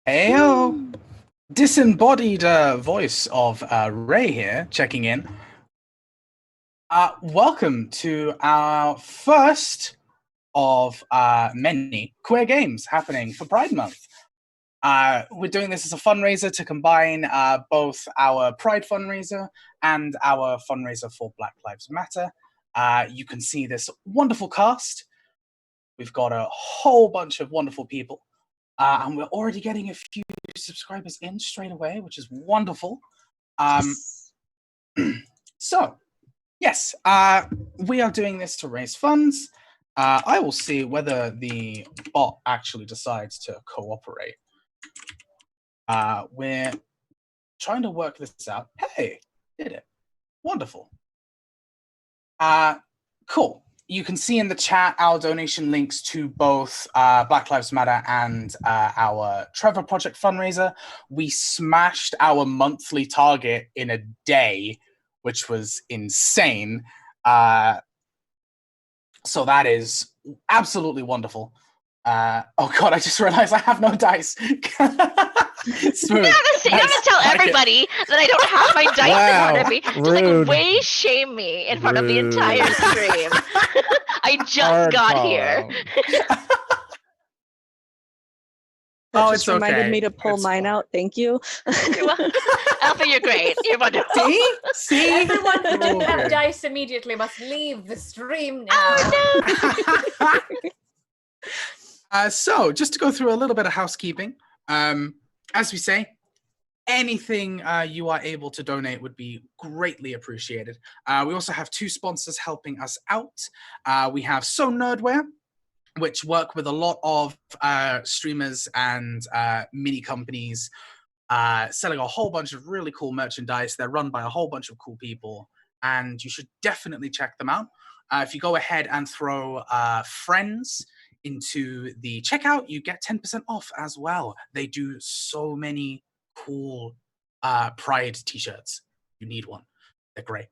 Heyo! Disembodied voice of Ray here, checking in. Welcome to our first of many queer games happening for Pride Month. We're doing this as a fundraiser to combine both our Pride fundraiser and our fundraiser for Black Lives Matter. You can see this wonderful cast. We've got a whole bunch of wonderful people. And we're already getting a few subscribers in straight away, which is wonderful. So, yes, we are doing this to raise funds. I will see whether the bot actually decides to cooperate. We're trying to work this out. Hey, did it. Wonderful. Cool. You can see in the chat our donation links to both Black Lives Matter and our Trevor Project fundraiser. We smashed our monthly target in a day, which was insane. So that is absolutely wonderful. Oh God, I just realized I have no dice. Smooth. You have to tell everybody that I don't have my dice in front of me. Just like way shame me in front of the entire stream. I just got here. That just reminded me to pull mine out. Thank you. Alpha, you're great. You're wonderful. See? Everyone who didn't have dice immediately must leave the stream now. Oh, no. So, just to go through a little bit of housekeeping. As we say, anything you are able to donate would be greatly appreciated. We also have two sponsors helping us out. We have So Nerdware, which work with a lot of streamers and mini companies, selling a whole bunch of really cool merchandise. They're run by a whole bunch of cool people, and you should definitely check them out. If you go ahead and throw friends into the checkout, you get 10% off as well. They do so many cool Pride t-shirts. You need one. They're great.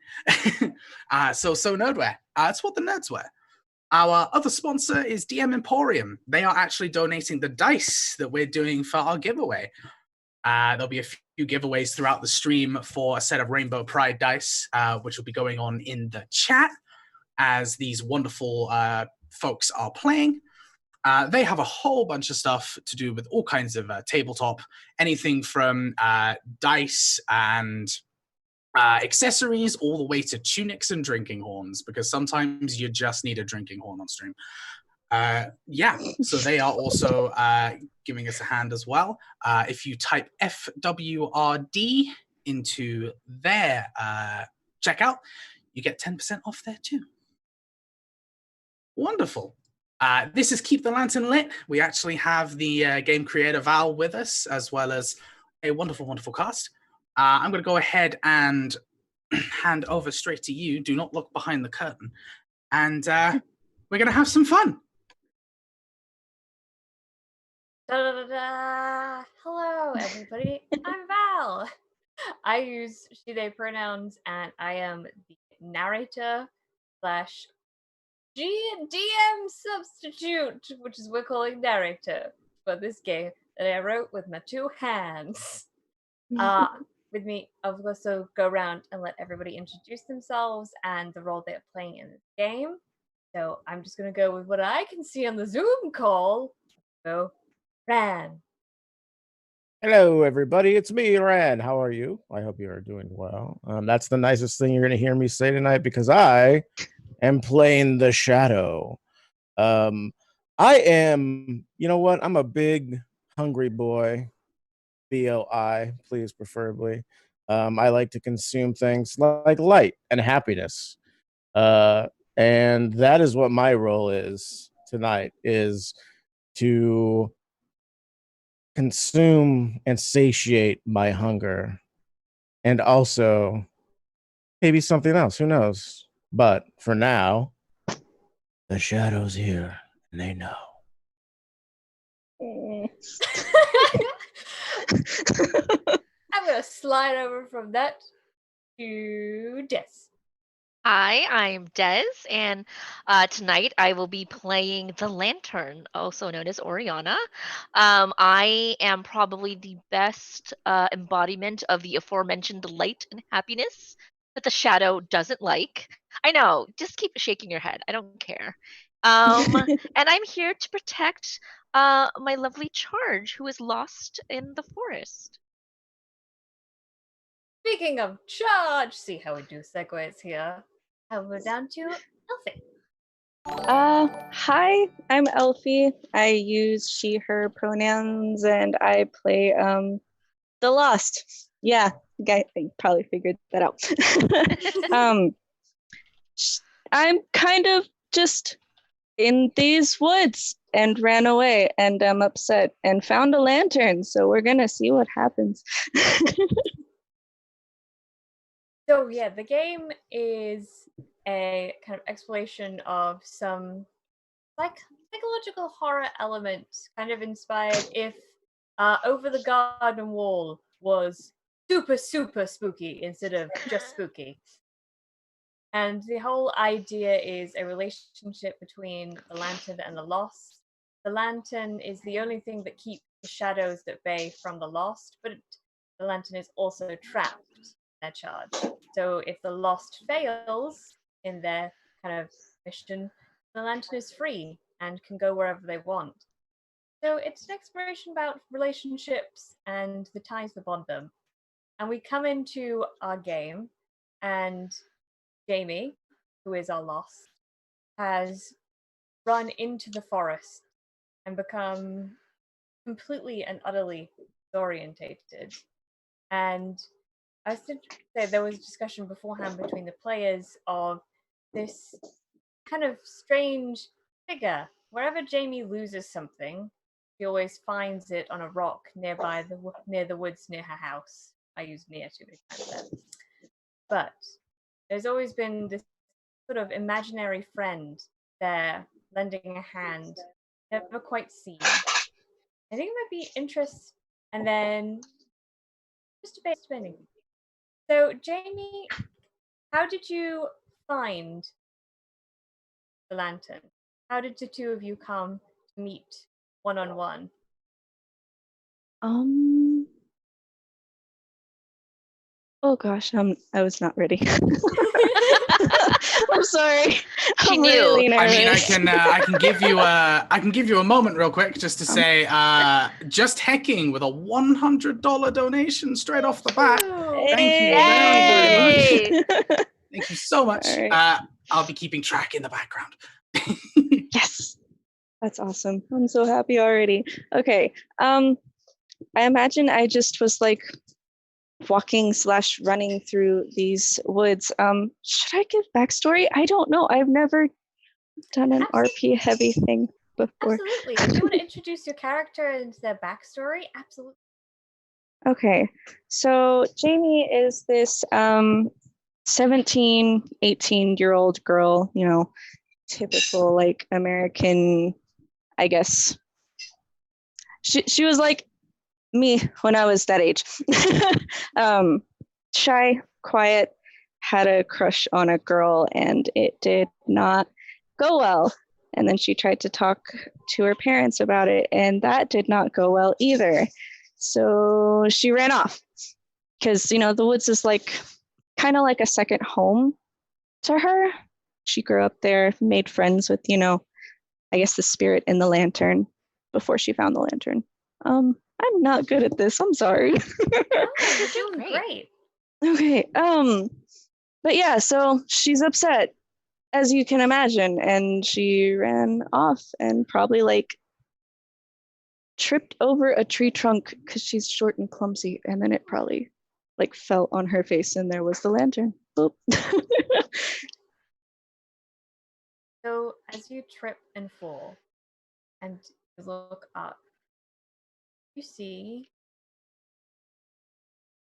So Nerdwear. It's what the nerds wear. Our other sponsor is DM Emporium. They are actually donating the dice that we're doing for our giveaway. There'll be a few giveaways throughout the stream for a set of Rainbow Pride dice, which will be going on in the chat as these wonderful folks are playing. They have a whole bunch of stuff to do with all kinds of tabletop, anything from dice and accessories all the way to tunics and drinking horns, because sometimes you just need a drinking horn on stream. Yeah, so they are also giving us a hand as well. If you type FWRD into their checkout, you get 10% off there too. Wonderful. This is Keep the Lantern Lit. We actually have the game creator Val with us, as well as a wonderful, wonderful cast. I'm going to go ahead and hand over straight to you. Do not look behind the curtain. And we're going to have some fun. Da-da-da-da. Hello, everybody. I'm Val. I use she, they pronouns, and I am the narrator / DM substitute, which is we're calling narrator for this game that I wrote with my two hands. With me, I'll also go around and let everybody introduce themselves and the role they're playing in the game. So I'm just going to go with what I can see on the Zoom call. So, Ran. Hello, everybody. It's me, Ran. How are you? I hope you are doing well. That's the nicest thing you're going to hear me say tonight, because I am playing the Shadow. I am, you know what? I'm a big hungry boy. BLI, please, preferably. I like to consume things like light and happiness. And that is what my role is tonight, is to consume and satiate my hunger. And also maybe something else, who knows? But for now, the Shadow's here, and they know. I'm going to slide over from that to Jess. Hi, I'm Des, and tonight I will be playing the Lantern, also known as Oriana. I am probably the best embodiment of the aforementioned light and happiness that the shadow doesn't like. I know, just keep shaking your head. I don't care. And I'm here to protect my lovely Charge, who is lost in the forest. Speaking of Charge, see how we do segues here. And we're down to Elfie. Hi, I'm Elfie. I use she, her pronouns, and I play the Lost. Yeah, guy probably figured that out. I'm kind of just in these woods and ran away, and I'm upset and found a lantern. So we're gonna see what happens. So yeah, the game is a kind of exploration of some psychological horror elements, kind of inspired if Over the Garden Wall was super spooky instead of just spooky. And the whole idea is a relationship between the lantern and the lost. The lantern is the only thing that keeps the shadows at bay from the lost, but the lantern is also trapped in their charge. So if the lost fails in their kind of mission, the lantern is free and can go wherever they want. So it's an exploration about relationships and the ties that bond them. And we come into our game, and Jamie, who is our lost, has run into the forest and become completely and utterly disorientated. And I was going to say there was a discussion beforehand between the players of this kind of strange figure. Wherever Jamie loses something, she always finds it on a rock near the woods near her house. I use near too many times there. But there's always been this sort of imaginary friend there lending a hand, never quite seen. I think it might be interest, and then just a bit spinning. So, Jamie, how did you find the lantern? How did the two of you come to meet one on one? Oh gosh, I was not ready. I'm sorry. She I'm knew. really I nervous. mean, I can give you a moment real quick just to say, just hecking with a $100 donation straight off the bat. Thank you very, very much. Thank you so much. Right. I'll be keeping track in the background. Yes, that's awesome. I'm so happy already. Okay. I imagine I just was like walking / running through these woods. Should I give backstory? I don't know. I've never done an RP heavy thing before. Absolutely. If you want to introduce your character and their backstory, absolutely. Okay. So Jamie is this 17, 18-year-old girl, you know, typical like American, I guess. She was like me when I was that age. Shy, quiet, had a crush on a girl, and it did not go well. And then she tried to talk to her parents about it, and that did not go well either. So she ran off because, you know, the woods is like kind of like a second home to her. She grew up there, made friends with, you know, I guess the spirit in the lantern before she found the lantern. I'm not good at this. I'm sorry. Oh, you're doing great. Okay. But yeah, so she's upset, as you can imagine, and she ran off and probably like tripped over a tree trunk because she's short and clumsy, and then it probably like fell on her face, and there was the lantern. Boop. So as you trip and fall and look up, you see.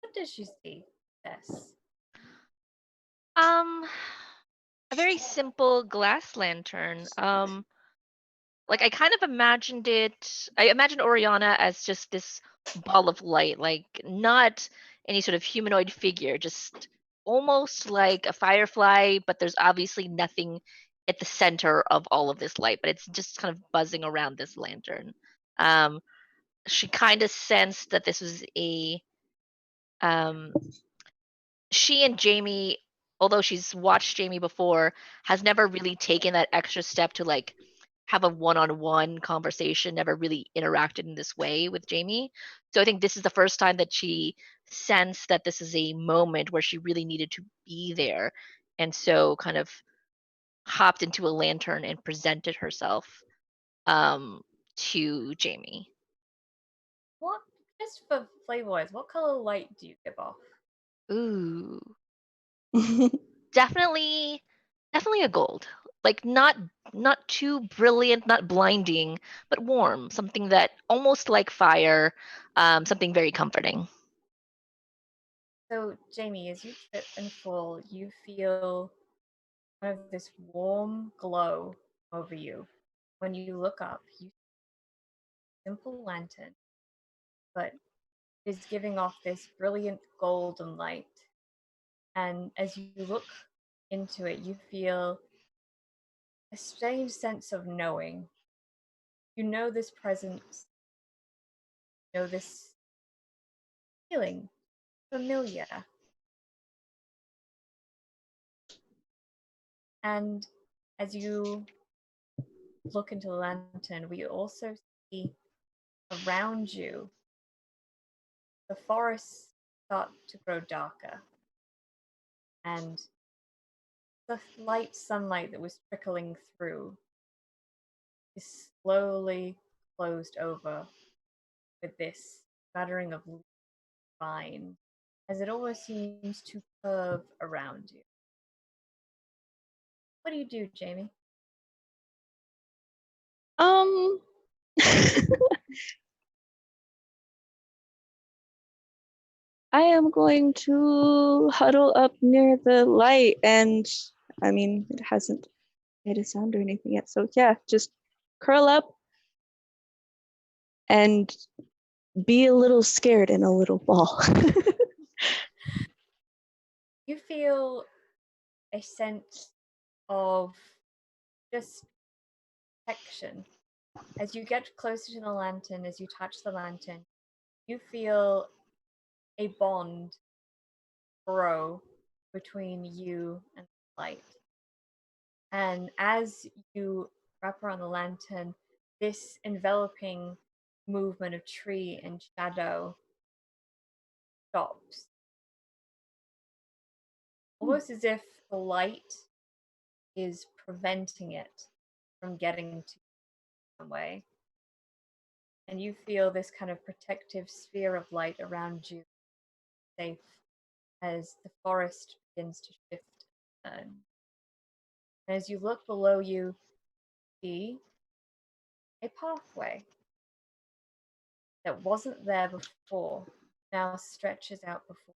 What does she see? This. A very simple glass lantern. Like I kind of imagined it. I imagined Oriana as just this ball of light, like not any sort of humanoid figure, just almost like a firefly, but there's obviously nothing at the center of all of this light, but it's just kind of buzzing around this lantern. She kind of sensed that this was she and Jamie, although she's watched Jamie before, has never really taken that extra step to like have a one-on-one conversation, never really interacted in this way with Jamie. So I think this is the first time that she sensed that this is a moment where she really needed to be there. And so kind of hopped into a lantern and presented herself to Jamie. What, just for flavor-wise, what color light do you give off? Ooh. Definitely a gold. Like not too brilliant, not blinding, but warm. Something that almost like fire, something very comforting. So, Jamie, as you trip and fall, you feel kind of this warm glow over you. When you look up, you see a simple lantern, but it is giving off this brilliant golden light. And as you look into it, you feel a strange sense of knowing. You know this presence, you know this feeling familiar. And as you look into the lantern, we also see around you the forests start to grow darker. And the light sunlight that was trickling through is slowly closed over with this scattering of vine as it almost seems to curve around you. What do you do, Jamie? I am going to huddle up near the light, and I mean, it hasn't made a sound or anything yet, so yeah, just curl up and be a little scared in a little ball. You feel a sense of just protection. As you get closer to the lantern, as you touch the lantern, you feel a bond grow between you and the light. And as you wrap around the lantern, this enveloping movement of tree and shadow stops. Almost as if the light is preventing it from getting to you some way. And you feel this kind of protective sphere of light around you, safe, as the forest begins to shift and turn. And as you look below you, see a pathway that wasn't there before now stretches out before.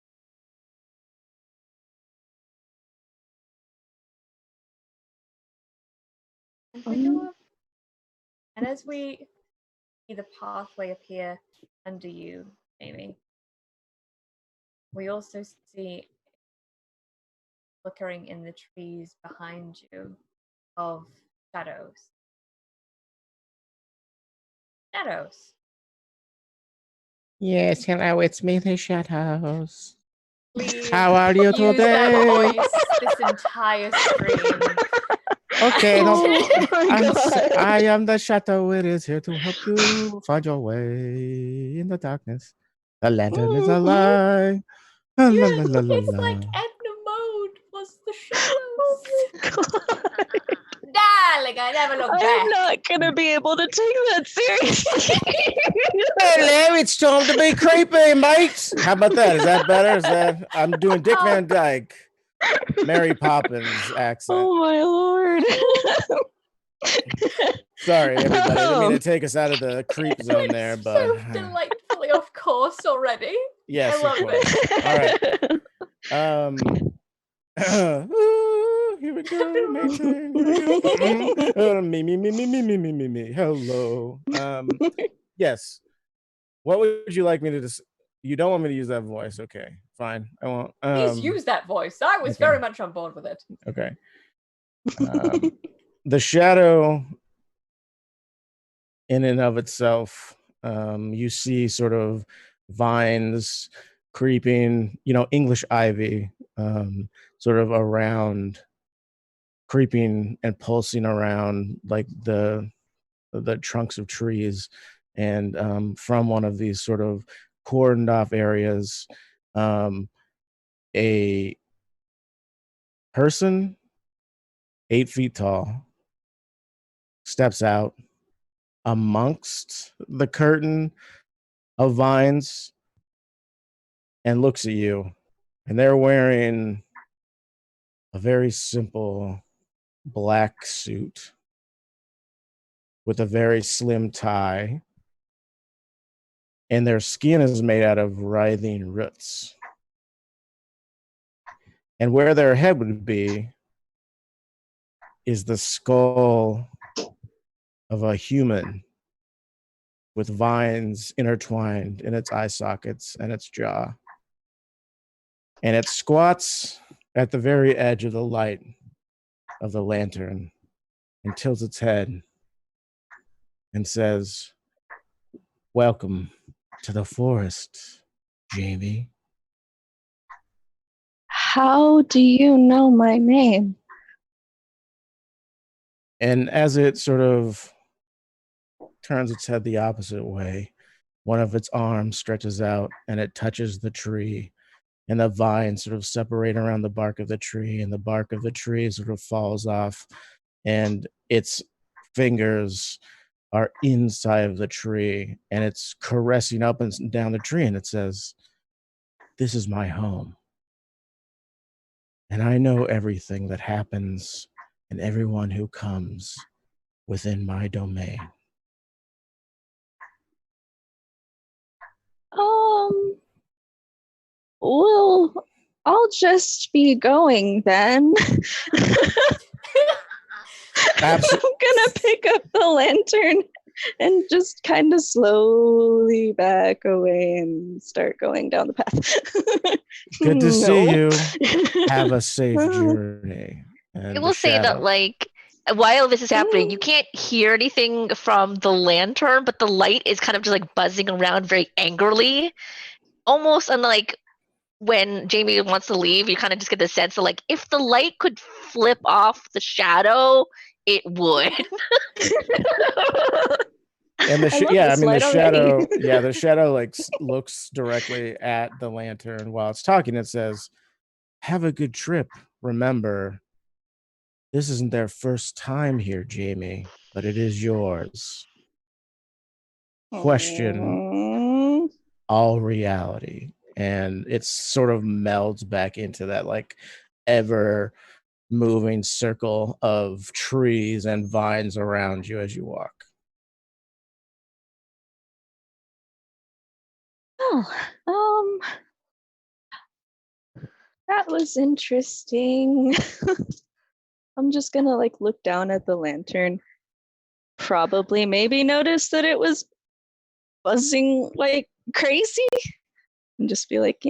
And we go up. And as we see the pathway appear under you, Amy, we also see flickering in the trees behind you of shadows. Shadows. Yes, hello, it's me, the Shadows. Please How are you use that today? voice this entire stream. Okay, no, Oh my God. I am the Shadow. It is here to help you find your way in the darkness. The lantern is alive. La, la, la, la, la, It's la. like Edna Mode was the shadows. Oh my God. Darling, I never look I'm back. not gonna be able to take that seriously. Hello, it's time to be creepy, mate. How about that? Is that better? Is that I'm doing Dick Van Dyke, Mary Poppins accent. Oh my Lord. Sorry, everybody. I didn't mean to take us out of the creep zone there, but So delightfully off course already. yes, I love of course. All right. Here we go, Nathan. Here we go. Me. Hello. Yes. What would you like me to You don't want me to use that voice, okay? Fine. I won't. Please use that voice. I was okay. very much on board with it. Okay. The shadow, in and of itself, you see sort of vines creeping, English ivy, sort of around, creeping and pulsing around like the trunks of trees, and from one of these sort of cordoned off areas, a person 8 feet tall steps out amongst the curtain of vines and looks at you. And they're wearing a very simple black suit with a very slim tie. And their skin is made out of writhing roots. And where their head would be is the skull of a human with vines intertwined in its eye sockets and its jaw. And it squats at the very edge of the light of the lantern and tilts its head and says, "Welcome to the forest, Jamie." How do you know my name? And as it sort of turns its head the opposite way, one of its arms stretches out and it touches the tree, and the vines sort of separate around the bark of the tree, and the bark of the tree sort of falls off, and its fingers are inside of the tree, and it's caressing up and down the tree, and it says, "This is my home. And I know everything that happens and everyone who comes within my domain." Well, I'll just be going then. I'm gonna pick up the lantern and just kind of slowly back away and start going down the path. Good to see you. Have a safe journey. I will say that, like, while this is happening, you can't hear anything from the lantern, but the light is kind of just like buzzing around very angrily. Almost unlike when Jamie wants to leave, you kind of just get the sense that, like, if the light could flip off the shadow, it would. And the shadow, the shadow like looks directly at the lantern while it's talking. It says, "Have a good trip. Remember, this isn't their first time here, Jamie, but it is yours. Question all reality." And it sort of melds back into that like ever moving circle of trees and vines around you as you walk. Oh, that was interesting. I'm just gonna like look down at the lantern. Probably maybe notice that it was buzzing like crazy. And just be like,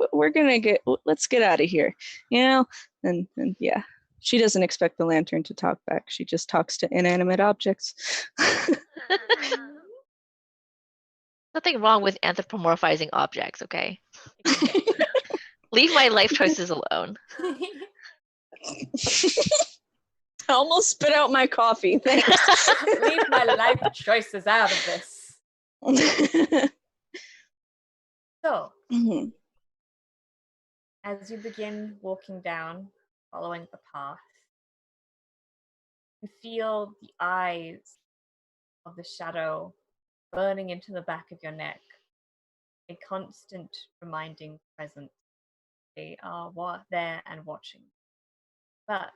let's get out of here, and yeah, she doesn't expect the lantern to talk back. She just talks to inanimate objects. Nothing wrong with anthropomorphizing objects, okay? Leave my life choices alone. I almost spit out my coffee. Thanks. Leave my life choices out of this. So, as you begin walking down, following the path, you feel the eyes of the shadow burning into the back of your neck, a constant reminding presence. They are there and watching. But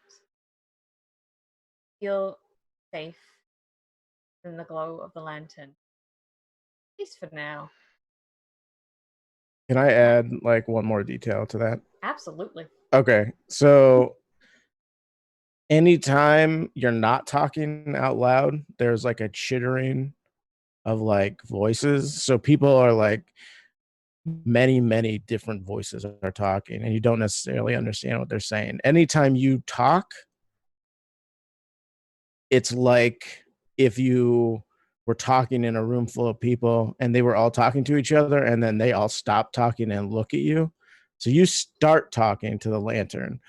feel safe in the glow of the lantern. At least for now. Can I add like one more detail to that? Absolutely. Okay. So anytime you're not talking out loud, there's like a chittering of like voices. So people are like many different voices are talking, and you don't necessarily understand what they're saying. Anytime you talk, it's like if you were talking in a room full of people and they were all talking to each other and then they all stop talking and look at you. So you start talking to the lantern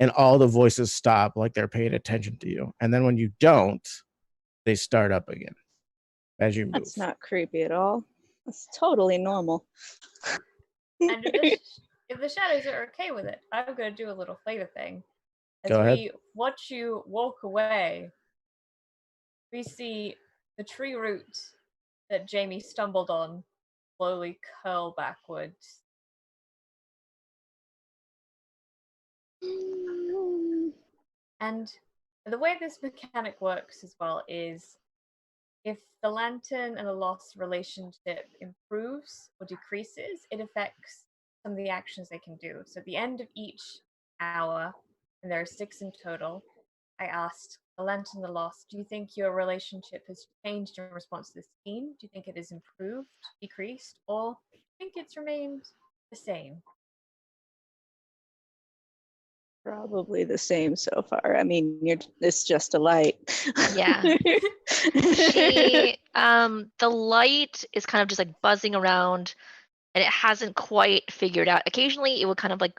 and all the voices stop like they're paying attention to you. And then when you don't, they start up again as you move. That's not creepy at all. That's totally normal. And if the shadows are okay with it, I'm going to do a little flavor thing. As Go ahead. we watch you walk away, we see the tree root that Jamie stumbled on slowly curl backwards. And the way this mechanic works as well is if the lantern and the lost relationship improves or decreases, it affects some of the actions they can do. So at the end of each hour, and there are 6 in total, I asked the lantern and the lost, do you think your relationship has changed in response to this scene? Do you think it has improved, decreased, or do you think it's remained the same? Probably the same so far. I mean, it's just a light. Yeah. She the light is kind of just like buzzing around and it hasn't quite figured out. Occasionally it will kind of like,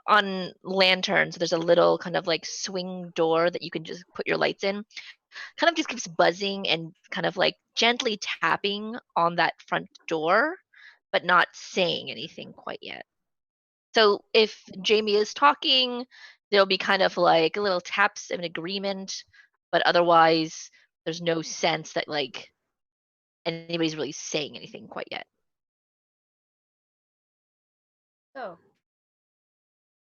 on lanterns there's a little kind of like swing door that you can just put your lights in. Kind of just keeps buzzing and kind of like gently tapping on that front door, but not saying anything quite yet. So if Jamie is talking, there'll be kind of like little taps of an agreement, but otherwise there's no sense that like anybody's really saying anything quite yet. So,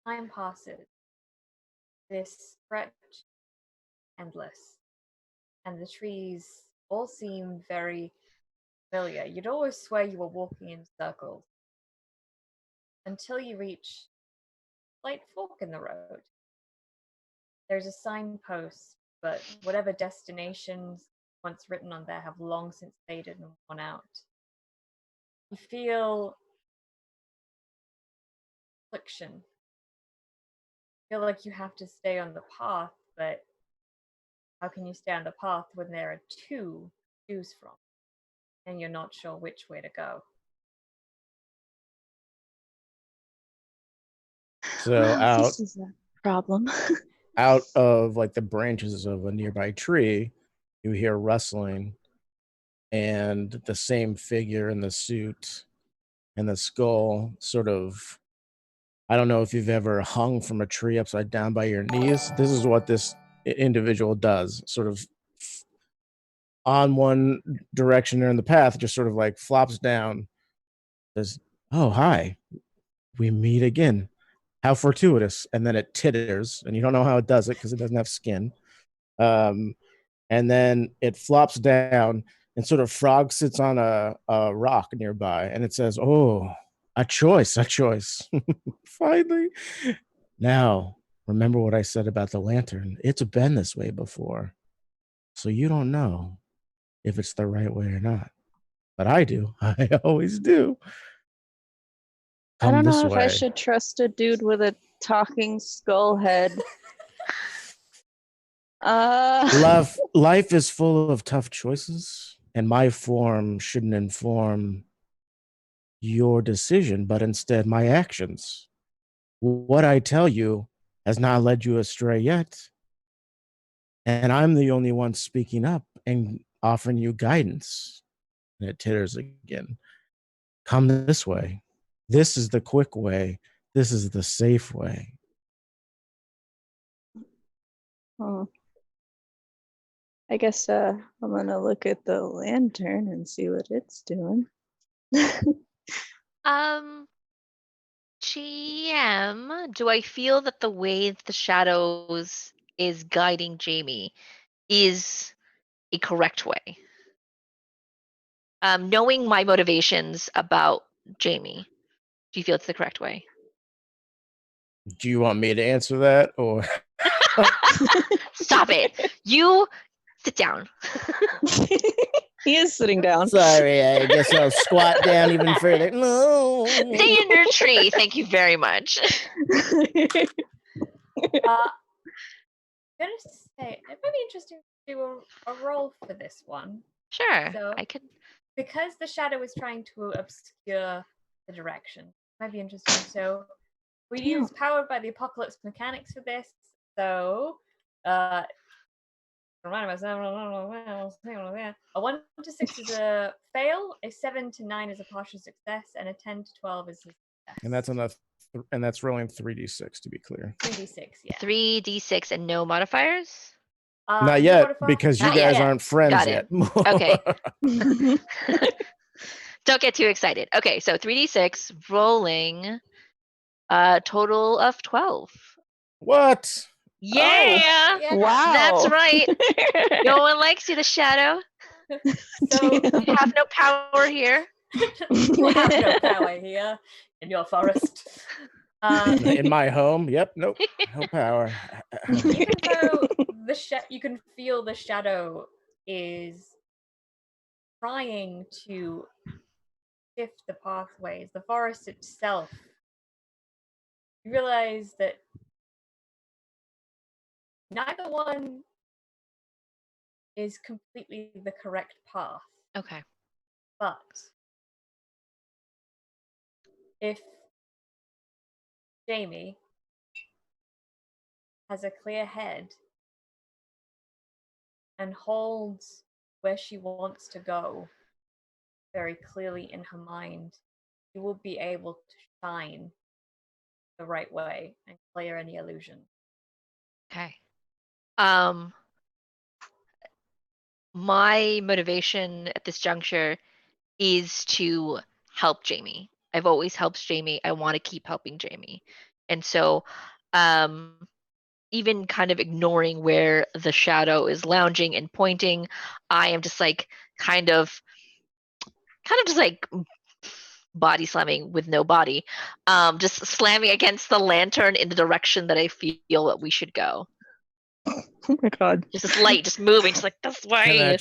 time passes. This stretch endless. And the trees all seem very familiar. You'd always swear you were walking in circles. Until you reach a slight fork in the road. There's a signpost, but whatever destinations once written on there have long since faded and worn out. You feel affliction. You feel like you have to stay on the path, but how can you stay on the path when there are 2 to choose from, and you're not sure which way to go? So This is a problem. out of like the branches of a nearby tree, you hear rustling, and the same figure in the suit and the skull sort of, I don't know if you've ever hung from a tree upside down by your knees. This is what this individual does, sort of on one direction or in the path, just sort of like flops down, says, "Oh, hi, we meet again. How fortuitous." And then it titters, and you don't know how it does it because it doesn't have skin. And then it flops down, and sort of Frog sits on a rock nearby, and it says, "Oh, a choice. Finally. Now, remember what I said about the lantern. It's been this way before. So you don't know if it's the right way or not. But I do. I always do. I don't know if way. I should trust a dude with a talking skull head. Life is full of tough choices, and my form shouldn't inform your decision, but instead my actions. What I tell you has not led you astray yet. And I'm the only one speaking up and offering you guidance. And it titters again. Come this way. This is the quick way. This is the safe way. Oh. I guess I'm gonna look at the lantern and see what it's doing. GM, do I feel that the way the shadows is guiding Jamie is a correct way? Knowing my motivations about Jamie, do you feel it's the correct way? Do you want me to answer that, or? Stop it! You sit down. He is sitting down. Sorry, I guess I'll squat down even further. No. Stay in your tree. Thank you very much. I'm gonna say it might be interesting to do a roll for this one. Sure, So- I could. Because the shadow is trying to obscure the direction. Might be interesting. So we Damn. use powered by the apocalypse mechanics for this. So remind myself, a 1 to 6 is a fail, a 7 to 9 is a partial success, and a 10 to 12 is a success. And that's enough. And that's rolling 3d6 to be clear. 3d6, yeah. 3d6 and no modifiers? Not no yet, modifier- because you Not guys yet. aren't friends Got yet. it. Okay. Don't get too excited. Okay, so 3d6 rolling a total of 12. What? Yeah! Yeah. Wow. That's right. No one likes you, the shadow. So You have no power here. you have no power here in your forest. In my home? Yep. Nope. No power. Even though you can feel the shadow is trying to shift the pathways, the forest itself, you realize that neither one is completely the correct path. Okay. But if Jamie has a clear head and holds where she wants to go very clearly in her mind, you will be able to shine the right way and clear any illusion. Okay. My motivation at this juncture is to help Jamie. I've always helped Jamie. I want to keep helping Jamie. And so even kind of ignoring where the shadow is lounging and pointing, I am just like kind of just like body slamming with no body, just slamming against the lantern in the direction that I feel that we should go. Oh my god. Just this light, just moving, just like this way. Can that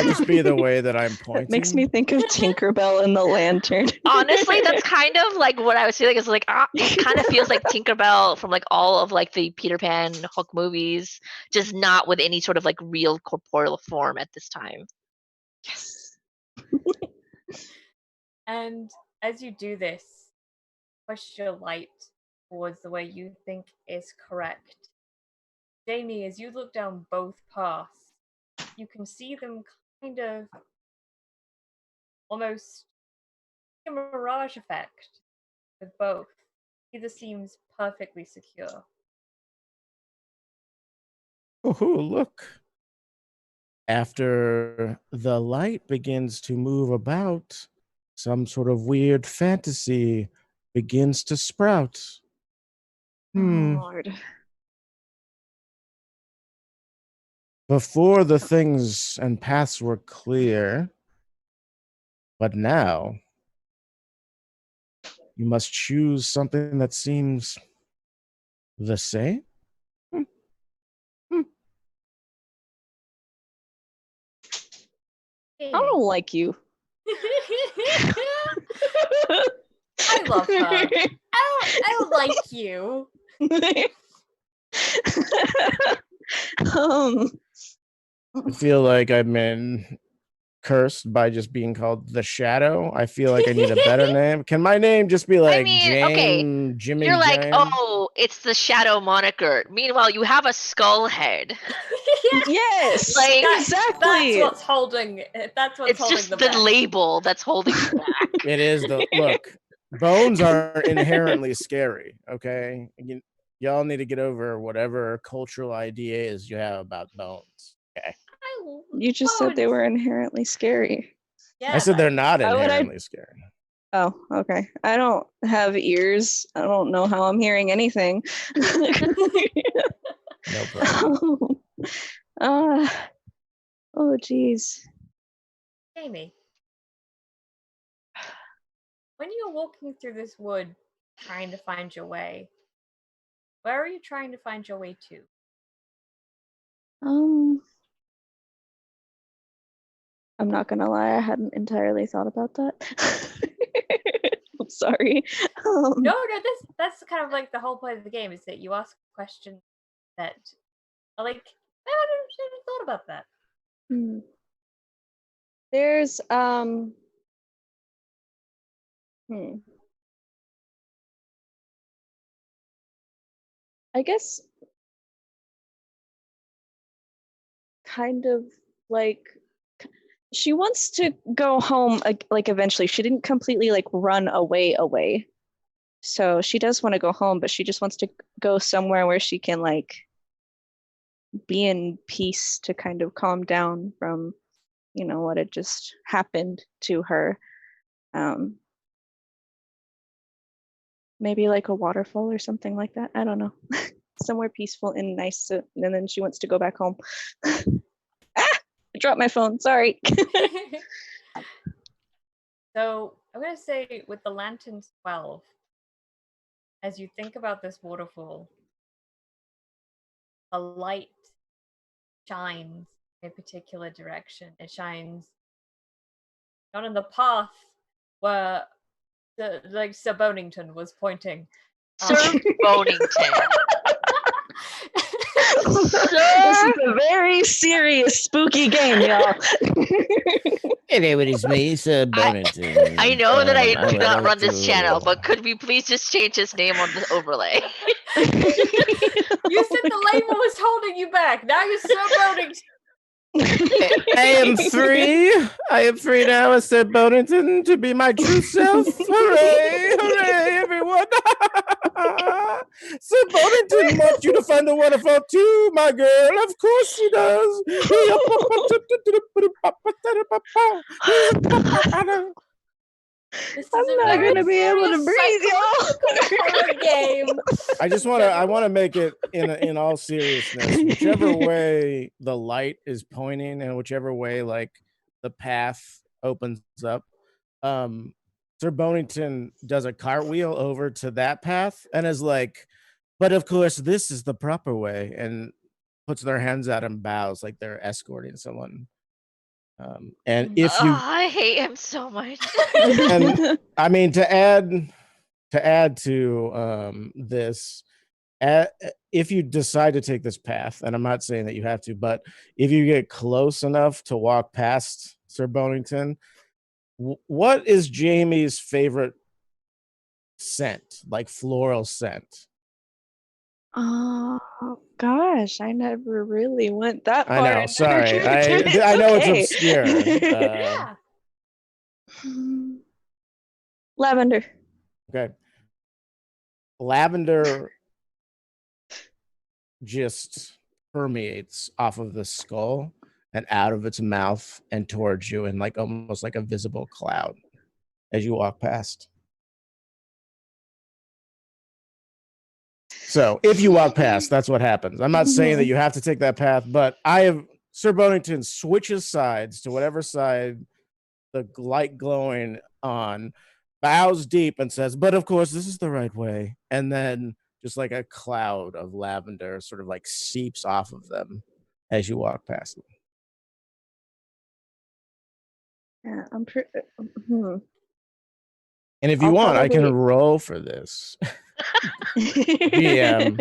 just be the way that I'm pointing? That makes me think of Tinkerbell and the lantern. Honestly, that's kind of like what I was feeling. Is like it kind of feels like Tinkerbell from like all of like the Peter Pan Hook movies, just not with any sort of like real corporeal form at this time. Yes. And as you do this, push your light towards the way you think is correct. Jamie, as you look down both paths, you can see them kind of almost a mirage effect with both. Either seems perfectly secure. Oh, look. After the light begins to move about, some sort of weird fantasy begins to sprout. Oh, Lord. Before the things and paths were clear, but now you must choose something that seems the same. I don't like you. I love her. I don't like you. I feel like I've been cursed by just being called the Shadow. I feel like I need a better name. Can my name just be like Jimmy? You're like, Jane? oh, it's the Shadow moniker. Meanwhile, you have a skull head. Yes, Like, exactly. That's what's holding. That's what's It's holding just the the back. label that's holding you back. It is the look. Bones are inherently scary. Okay, y'all need to get over whatever cultural ideas you have about bones. Okay, You just said they were inherently scary. Yeah, I said they're not Why would I- inherently scary. Oh, okay. I don't have ears. I don't know how I'm hearing anything. No problem. Oh, geez. Jamie, when you're walking through this wood trying to find your way, where are you trying to find your way to? I'm not gonna lie, I hadn't entirely thought about that. I'm sorry. No, that's kind of like the whole point of the game is that you ask questions that are like, I should have thought about that. There's I guess kind of like she wants to go home like eventually. She didn't completely like run away. So she does want to go home, but she just wants to go somewhere where she can like be in peace to kind of calm down from, you know, what had just happened to her. Maybe like a waterfall or something like that. I don't know. Somewhere peaceful and nice. And then she wants to go back home. I dropped my phone. Sorry. So I'm going to say with the lanterns 12, as you think about this waterfall, a light shines in a particular direction. It shines not in the path where Sir Bonington was pointing. Sir Bonington. This is a very serious, spooky game, y'all. Hello, it is me, Sir Bonington. I know that I do would not like run this to- channel, but could we please just change his name on the overlay? You said the label was holding you back. Now you're Sir Bonington. I am free now, Sir Bonington, to be my true self. Hooray, hooray, everyone. Sir Bonington wants you to find a waterfall too, my girl. Of course he does. This is I'm a not very gonna be able to serious breathe, psychological horror game. I just want to make it in all seriousness. Whichever way the light is pointing, and whichever way like the path opens up, Sir Bonington does a cartwheel over to that path and is like, "But of course, this is the proper way," and puts their hands out and bows like they're escorting someone. And if you, I hate him so much. and I mean to add to this, if you decide to take this path, and I'm not saying that you have to, but if you get close enough to walk past Sir Bonington, what is Jamie's favorite scent, like floral scent? Oh gosh, I never really went that far. I know, into sorry. it. I know okay. it's obscure. Yeah. Lavender. Okay. Lavender just permeates off of the skull and out of its mouth and towards you, and like almost like a visible cloud as you walk past. So if you walk past, that's what happens. I'm not saying that you have to take that path, but Sir Bonington switches sides to whatever side the light glowing on, bows deep and says, "But of course, this is the right way." And then just like a cloud of lavender sort of like seeps off of them as you walk past them. Yeah, I'm And if you I'll want, I can probably- roll for this. DM.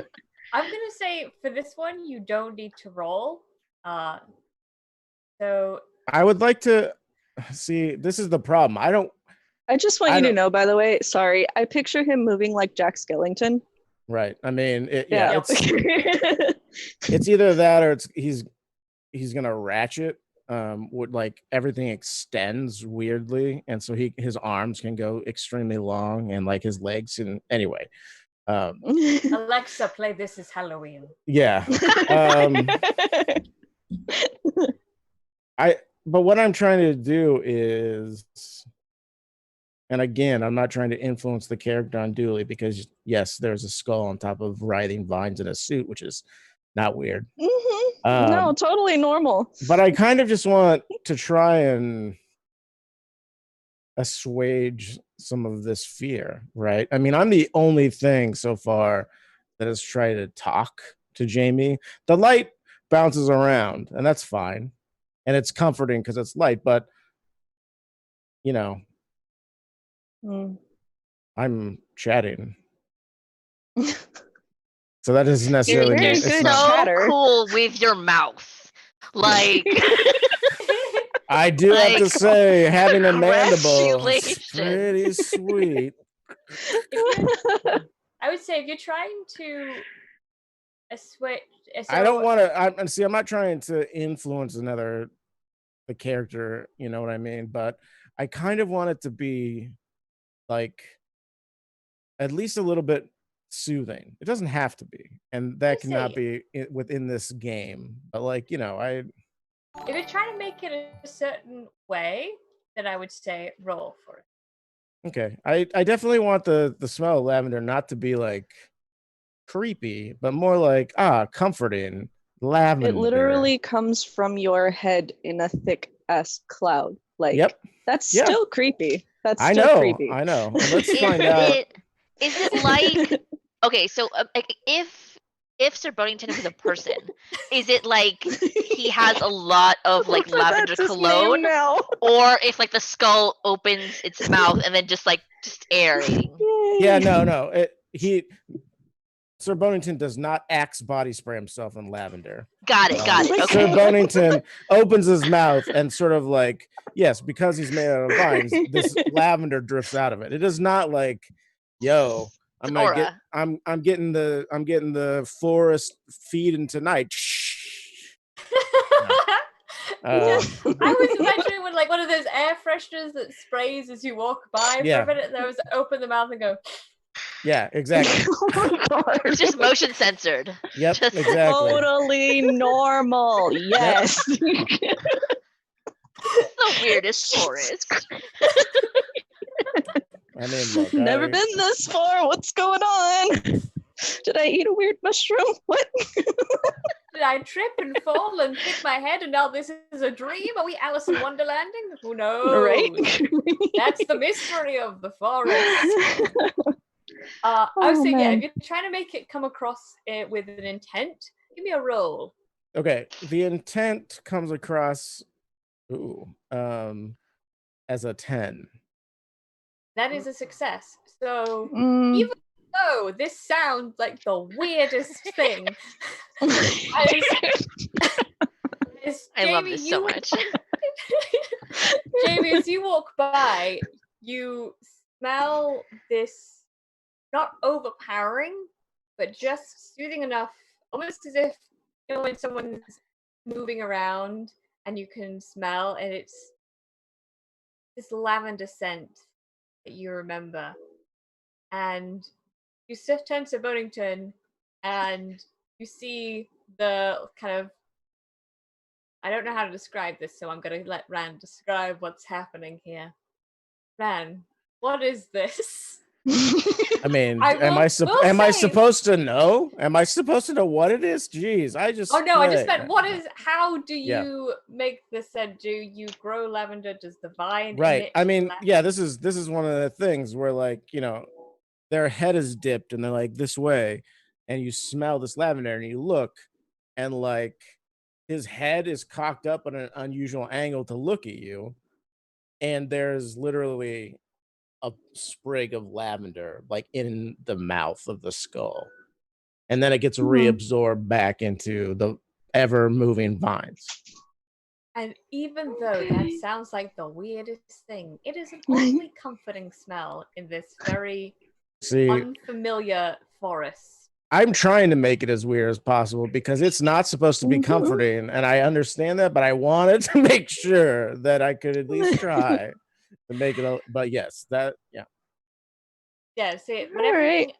I'm gonna say for this one you don't need to roll. So I would like to see. This is the problem. I just want I you to don't- know, by the way, sorry, I picture him moving like Jack Skellington. Right. I mean, Yeah. it's either that or he's gonna ratchet. Would like everything extends weirdly, and so his arms can go extremely long, and like his legs and anyway. Alexa, play This Is Halloween. Yeah. But what I'm trying to do is, and again, I'm not trying to influence the character unduly because yes, there's a skull on top of writhing vines in a suit, which is not weird. No, totally normal. But I kind of just want to try and assuage some of this fear, right? I mean, I'm the only thing so far that has tried to talk to Jamie. The light bounces around, and that's fine. and it's comforting because it's light. But you know, I'm chatting. So that doesn't necessarily mean You're it's so not. cool with your mouth. Like I do have to like, say, having a mandible is congratulations. pretty sweet. I would say if you're trying to switch, I don't want to. See, I'm not trying to influence the character. You know what I mean? But I kind of want it to be like at least a little bit soothing. It doesn't have to be, and that cannot be within this game. But like, you know, if you're trying to make it a certain way, then I would say roll for it. Okay, I definitely want the smell of lavender not to be like creepy, but more like comforting. Lavender. It literally comes from your head in a thick ass cloud. Like, yep, that's still creepy. That's still I know, creepy. I know. Let's find out. Is it like okay? So if Sir Bonington is a person, is it like he has a lot of like lavender cologne, or if like the skull opens its mouth and then just airing? Yeah, no. Sir Bonington does not Axe body spray himself in lavender. Got it. Okay. Sir Bonington opens his mouth and sort of like, yes, because he's made out of vines, this lavender drifts out of it. It is not like, yo, I'm getting the forest feeding tonight. I was imagining with like one of those air fresheners that sprays as you walk by for a minute. There was open the mouth and go. Yeah, exactly. It's just motion censored. Yep, exactly. Totally normal. Yes. The weirdest forest. I mean, look, never been this far. What's going on? Did I eat a weird mushroom? What? Did I trip and fall and hit my head and now this is a dream? Are we Alice in Wonderlanding? Who knows? Right? That's the mystery of the forest. I was saying, if you're trying to make it come across with an intent, give me a roll. Okay, the intent comes across as a 10. That is a success. So even though this sounds like the weirdest thing, I love this so much. Jamie, as you walk by, you smell this not overpowering, but just soothing enough, almost as if when someone's moving around and you can smell, and it's this lavender scent that you remember. And you turn to Bonington and you see the kind of, I don't know how to describe this, so I'm going to let Rand describe what's happening here. Rand, what is this? I mean, am I supposed to know? Am I supposed to know what it is? Jeez, I just meant how do you make this scent? Do you grow lavender? Does the vine? Right. I mean, this is one of the things where, like, you know, their head is dipped and they're like this way, and you smell this lavender and you look, and like his head is cocked up at an unusual angle to look at you, and there's literally a sprig of lavender like in the mouth of the skull, and then it gets reabsorbed back into the ever moving vines. And even though that sounds like the weirdest thing, it is an oddly comforting smell in this very unfamiliar forest. I'm trying to make it as weird as possible because it's not supposed to be comforting, and I understand that, but I wanted to make sure that I could at least try to make it. But yes, See, but everything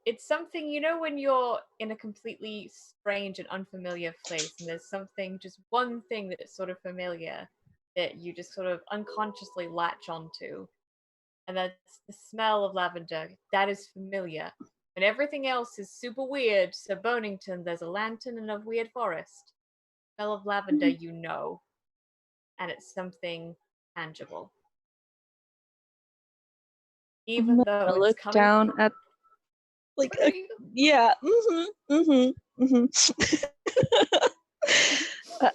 it's something, you know, when you're in a completely strange and unfamiliar place, and there's something, just one thing that is sort of familiar that you just sort of unconsciously latch onto, and that's the smell of lavender. That is familiar. And everything else is super weird. So Bonington, there's a lantern in a weird forest. Smell of lavender, you know. And it's something tangible. Even though it's look coming down at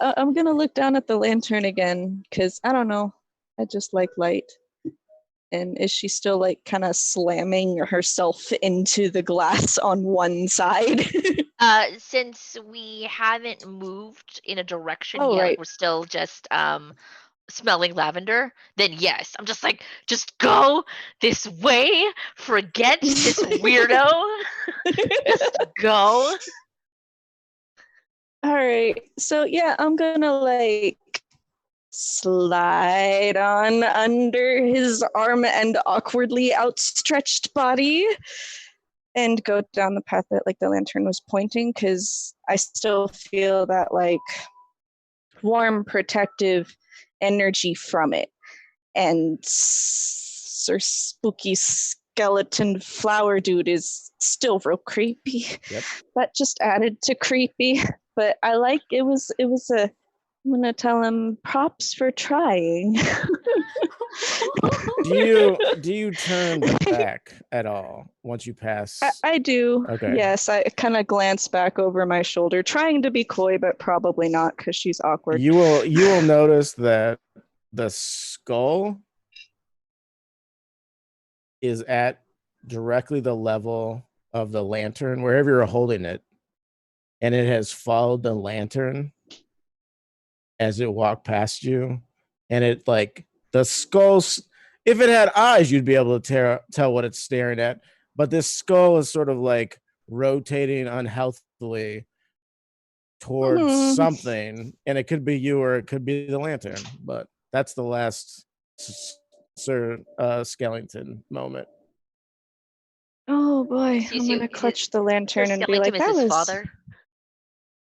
I'm gonna look down at the lantern again because I don't know. I just like light. And is she still like kind of slamming herself into the glass on one side? Since we haven't moved in a direction Oh, yet, like right. we're still just smelling lavender, then yes, I'm just like, just go this way, forget this weirdo, just go. All right. So yeah, I'm gonna like slide on under his arm and awkwardly outstretched body and go down the path that like the lantern was pointing because I still feel that like warm protective energy from it. And Sir Spooky Skeleton Flower Dude is still real creepy. Yep. That just added to creepy. But I like it was a I'm gonna tell him props for trying. Do you turn back at all once you pass? I do. Okay. Yes, I kind of glance back over my shoulder, trying to be coy, but probably not because she's awkward. You will notice that the skull is at directly the level of the lantern, wherever you're holding it, and it has followed the lantern as it walked past you, and it like the skull's. If it had eyes, you'd be able to tell what it's staring at. But this skull is sort of like rotating unhealthily towards something, and it could be you or it could be the lantern. But that's the last Sir Skellington moment. Oh boy, So you I'm see, gonna clutch the lantern and be like, Skellington is "That his was." father.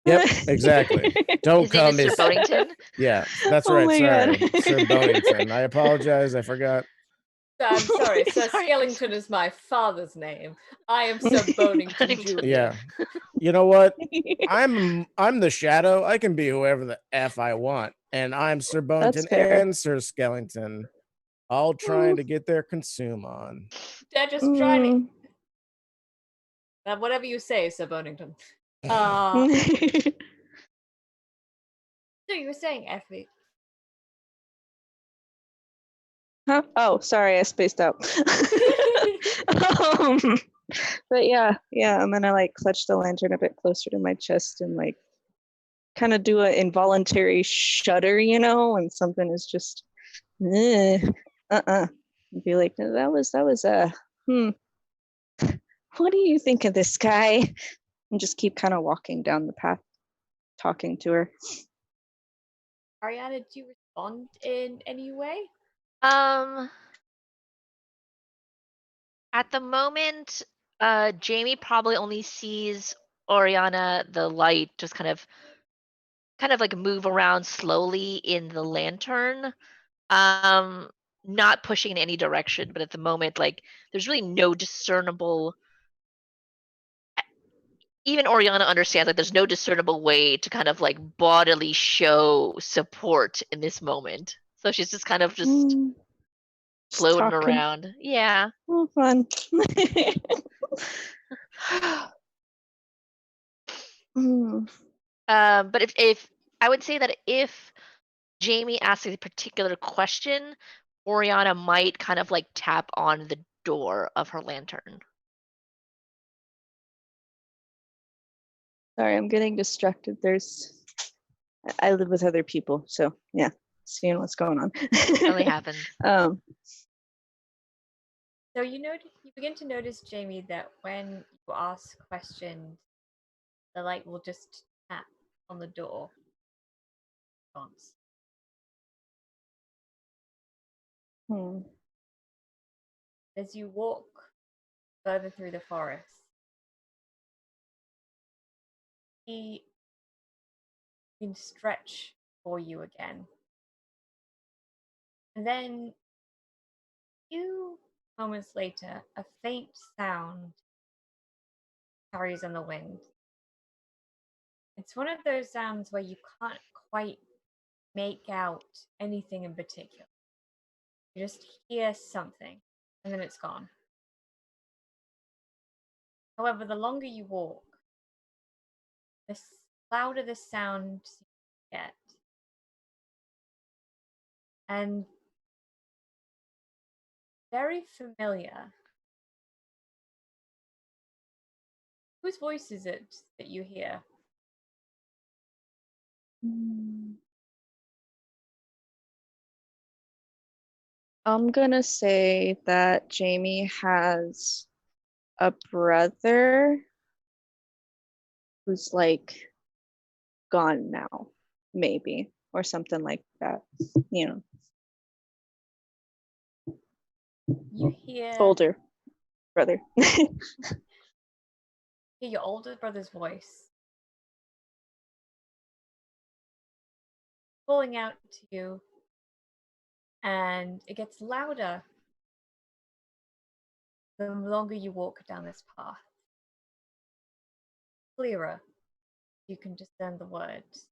Yep, exactly. Don't His name come is Sir Bonington. Yeah, that's Oh right. my Sorry, God. Sir Bonington. I apologize. I forgot. I'm sorry, Sir Sorry. Skellington is my father's name. I am Sir Bonington Jr. Yeah. You know what? I'm the shadow. I can be whoever the F I want. And I'm Sir That's Bonington fair. and Sir Skellington, all trying to get their consume on. They're just trying to... whatever you say, Sir Bonington. So you were saying, Effie. Huh? Oh, sorry, I spaced out. But yeah, I'm gonna like clutch the lantern a bit closer to my chest and like kind of do an involuntary shudder, when something is just and be like, that was what do you think of this guy? And just keep kind of walking down the path, talking to her. Ariana, do you respond in any way? At the moment, Jamie probably only sees Oriana, the light, just kind of like move around slowly in the lantern. Not pushing in any direction, but at the moment, like there's really no discernible. Even Oriana understands like there's no discernible way to kind of like bodily show support in this moment. So she's just kind of just floating talking around. Yeah. Oh, fun. But if I would say that if Jamie asks a particular question, Oriana might kind of like tap on the door of her lantern. Sorry, I'm getting distracted. I live with other people, so yeah, seeing what's going on. Only happens. So you begin to notice, Jamie, that when you ask questions, the light will just tap on the door. Once. As you walk further through the forest, he can stretch for you again. And then, a few moments later, a faint sound carries on the wind. It's one of those sounds where you can't quite make out anything in particular. You just hear something, and then it's gone. However, the longer you walk, the louder the sound seems yet. And very familiar. Whose voice is it that you hear? I'm gonna say that Jamie has a brother who's like gone now, maybe, or something like that. You know, You hear older brother. your older brother's voice calling out to you, and it gets louder the longer you walk down this path. Clearer, you can discern the words.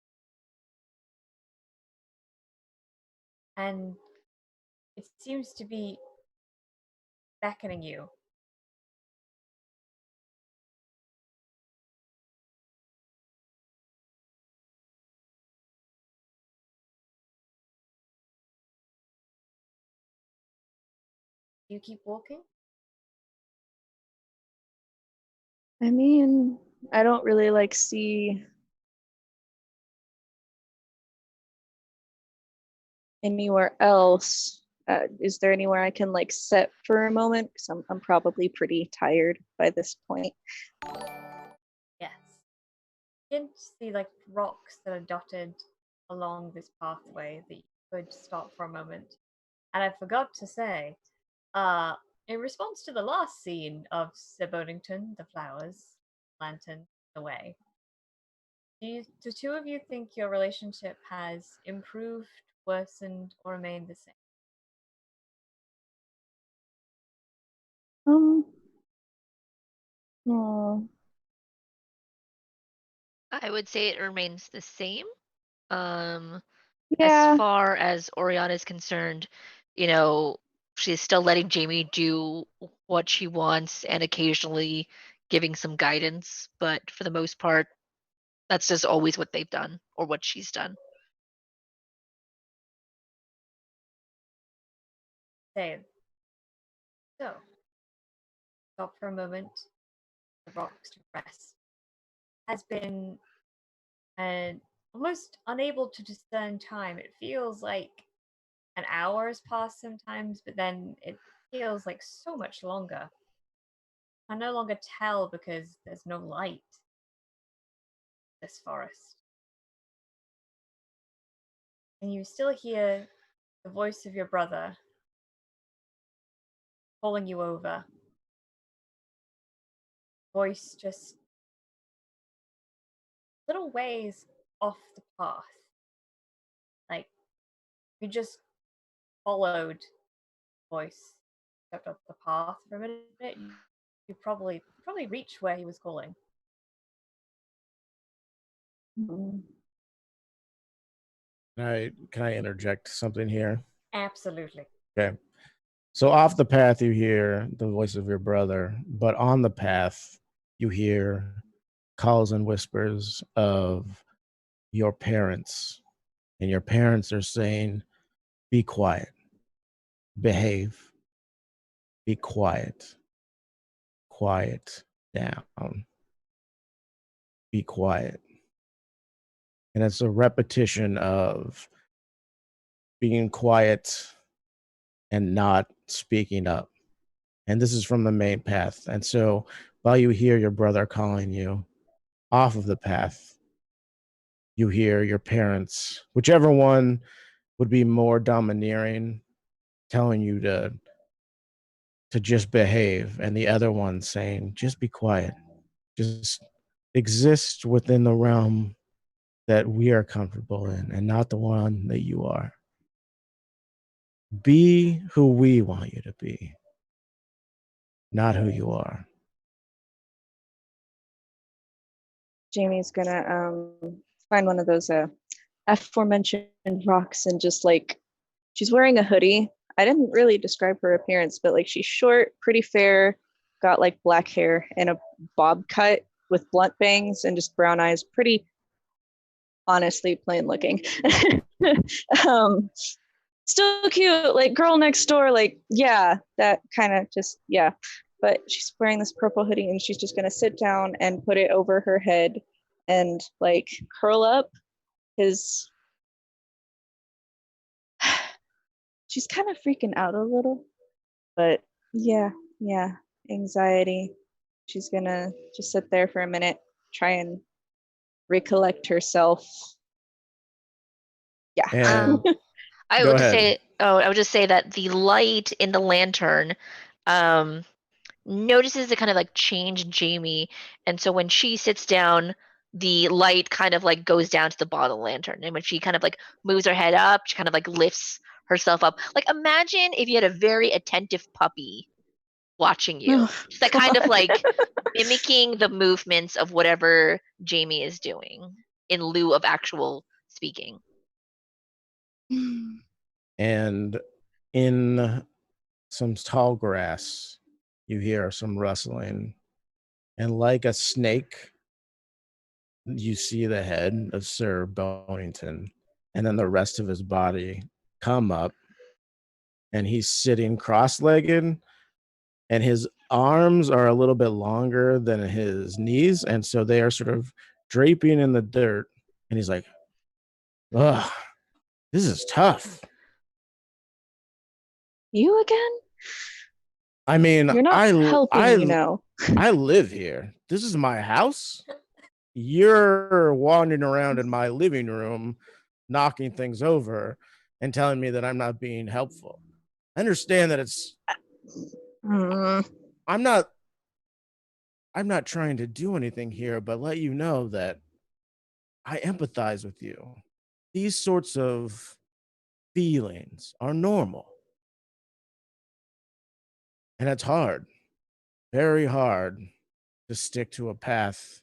And it seems to be beckoning you. You keep walking? I mean, I don't really like see anywhere else. Is there anywhere I can like sit for a moment? Because I'm probably pretty tired by this point. Yes. You can see like rocks that are dotted along this pathway that you could stop for a moment. And I forgot to say, in response to the last scene of Sir Bonington, the flowers, lantern, the way, do the two of you think your relationship has improved, worsened, or remained the same? Oh, I would say it remains the same. As yeah. far as Oriana is concerned, you know, she's still letting Jamie do what she wants and occasionally giving some guidance, but for the most part, that's just always what they've done or what she's done. Same. So, stop for a moment. The rocks to rest. Has been almost unable to discern time. It feels like an hour has passed sometimes, but then it feels like so much longer. I no longer tell because there's no light in this forest. And you still hear the voice of your brother calling you over. Voice just little ways off the path. Like you just followed voice, stepped up the path for a minute. You probably reached where he was calling. Mm. Can I interject something here? Absolutely. Okay. So off the path, you hear the voice of your brother, but on the path, you hear calls and whispers of your parents. And your parents are saying, be quiet, behave, be quiet, quiet down, be quiet. And it's a repetition of being quiet and not speaking up. And this is from the main path. And so while you hear your brother calling you off of the path, you hear your parents, whichever one would be more domineering, telling you to just behave, and the other one saying, just be quiet, just exist within the realm that we are comfortable in and not the one that you are. Be who we want you to be, not who you are. Jamie's gonna find one of those aforementioned rocks and just like she's wearing a hoodie. I didn't really describe her appearance, but like she's short, pretty fair, got like black hair and a bob cut with blunt bangs and just brown eyes. Pretty honestly plain looking. Still cute, like girl next door, like, yeah, that kind of just, yeah. But she's wearing this purple hoodie and she's just gonna sit down and put it over her head and like curl up his. She's kind of freaking out a little, but yeah, anxiety. She's gonna just sit there for a minute, try and recollect herself. Yeah. And I Go would ahead. say, I would just say that the light in the lantern notices it kind of like change Jamie, and so when she sits down, the light kind of like goes down to the bottom of the lantern, and when she kind of like moves her head up, she kind of like lifts herself up. Like imagine if you had a very attentive puppy watching you, Oh, just like kind of God. like mimicking the movements of whatever Jamie is doing in lieu of actual speaking. And in some tall grass, you hear some rustling. And like a snake, you see the head of Sir Bonington, and then the rest of his body come up. And he's sitting cross-legged, and his arms are a little bit longer than his knees. And so they are sort of draping in the dirt. And he's like, ugh, this is tough. You again? I mean, You're not helping, you know. I live here. This is my house. You're wandering around in my living room, knocking things over and telling me that I'm not being helpful. I understand that it's I'm not trying to do anything here, but let you know that I empathize with you. These sorts of feelings are normal. And it's hard, very hard to stick to a path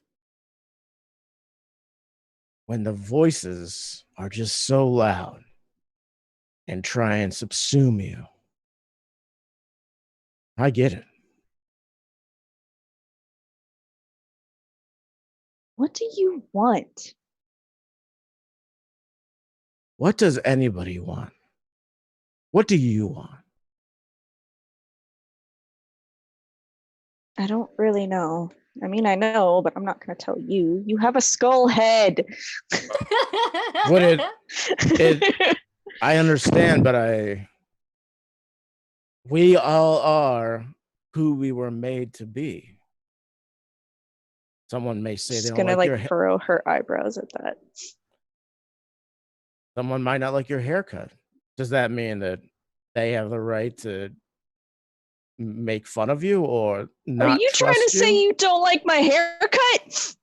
when the voices are just so loud and try and subsume you. I get it. What do you want? What does anybody want? What do you want? I don't really know. I mean, I know, but I'm not going to tell you. You have a skull head. Would it I understand, but we all are who we were made to be. Someone may say She's they don't gonna like your furrow her eyebrows at that. someone might not like your haircut. Does that mean that they have the right to make fun of you or not? Are you trying to say you don't like my haircut?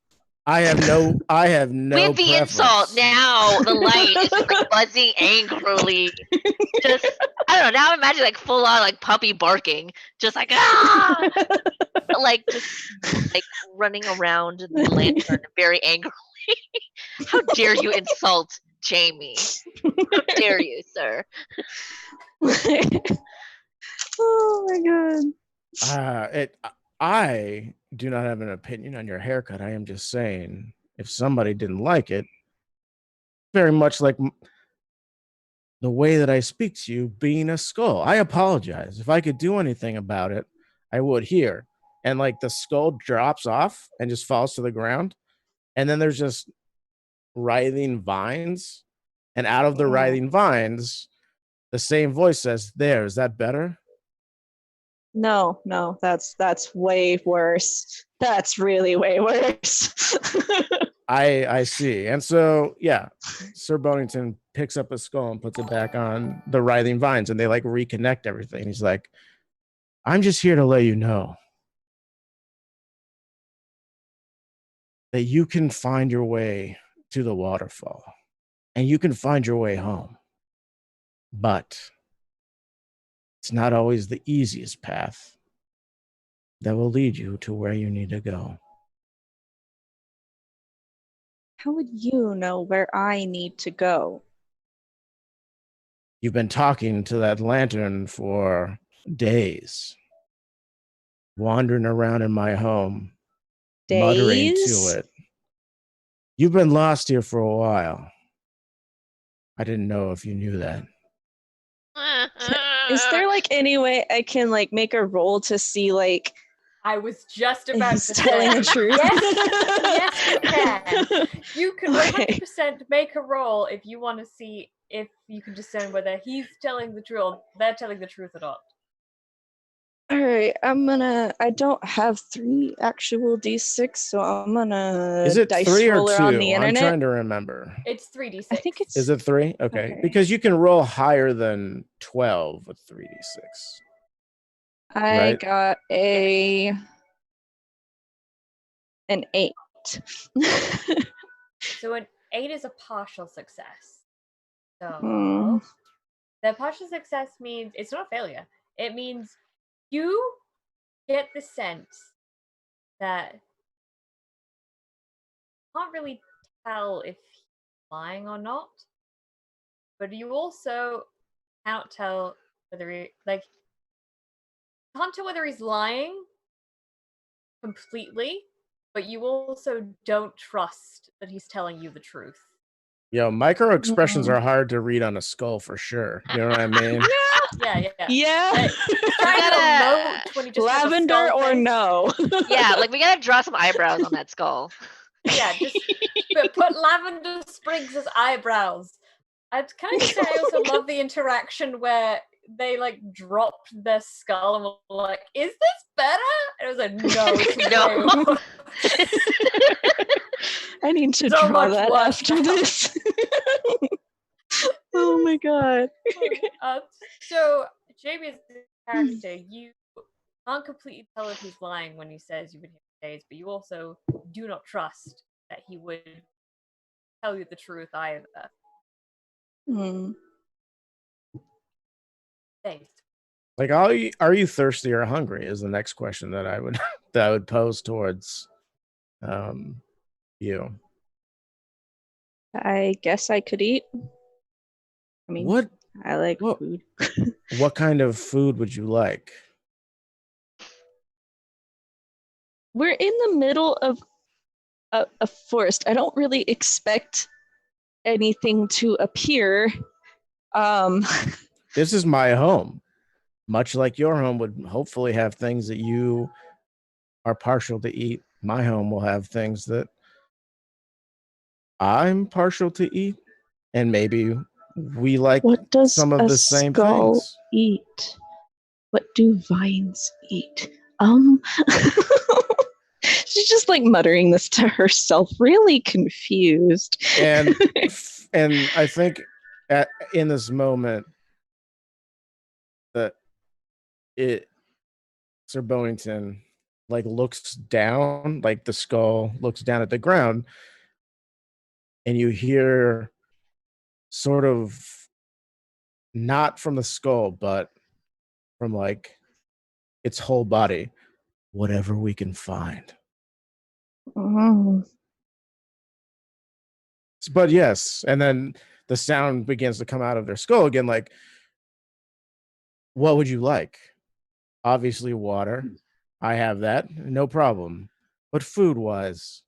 I have no With the preference. insult, now the light is just like buzzing angrily. Just I don't know. Now imagine like full on like puppy barking, just like ah, like just like running around the lantern very angrily. How dare you insult Jamie? How dare you, sir? Oh my god. I do not have an opinion on your haircut. I am just saying, if somebody didn't like it, very much like the way that I speak to you being a skull. I apologize. If I could do anything about it, I would here. And like the skull drops off and just falls to the ground. And then there's just writhing vines. And out of the writhing vines, the same voice says, there, is that better? No, that's way worse. That's really way worse. I see. And so, yeah, Sir Bonington picks up a skull and puts it back on the writhing vines, and they like reconnect everything. He's like, I'm just here to let you know that you can find your way to the waterfall and you can find your way home. But it's not always the easiest path that will lead you to where you need to go. How would you know where I need to go? You've been talking to that lantern for days, wandering around in my home, muttering to Days? it. You've been lost here for a while. I didn't know if you knew that. Is there like any way I can like make a roll to see like I was just about he's to telling say, the truth? Yes, you can. You can Okay. 100% make a roll if you want to see if you can discern whether he's telling the truth or they're telling the truth or not. All right, I don't have 3 actual d6, so I'm gonna Is it dice 3 or roller 2? on the I'm internet. trying to remember. It's 3d6. I think it's Is it 3? Okay. Okay. Because you can roll higher than 12 with 3d6. I Right. got an 8. So an 8 is a partial success. So Hmm. the partial success means it's not a failure. It means you get the sense that you can't really tell if he's lying or not, but you also can't tell whether can't tell whether he's lying completely, but you also don't trust that he's telling you the truth. Yo, micro expressions are hard to read on a skull for sure. You know what I mean? Yeah. Yeah. Trying to gotta- emote when you just have a Lavender skull or face. no? Yeah, like we gotta draw some eyebrows on that skull. Yeah, just put Lavender Spriggs' eyebrows. Can I just say I also love the interaction where they like dropped their skull and were like, "Is this better?" And it was like, "No, it's No. way I need to So draw much that worse after now. this. Oh my god. So Jamie's character, you can't completely tell if he's lying when he says you've been here for days, but you also do not trust that he would tell you the truth either. Hmm. Thanks. Like, are you thirsty or hungry? Is the next question that I would pose towards you. I guess I could eat. I mean, What I like what- food. what kind of food would you like? We're in the middle of a forest. I don't really expect anything to appear. This is my home. Much like your home would hopefully have things that you are partial to eat. My home will have things that I'm partial to eat, and maybe we like What does some of a the same skull things. eat? What do vines eat? She's just like muttering this to herself, really confused. And I think in this moment that Sir Bonington like looks down, like the skull looks down at the ground, and you hear sort of not from the skull, but from like its whole body, whatever we can find. Mm. But yes, and then the sound begins to come out of their skull again, like, what would you like? Obviously, water. I have that, no problem. But food wise,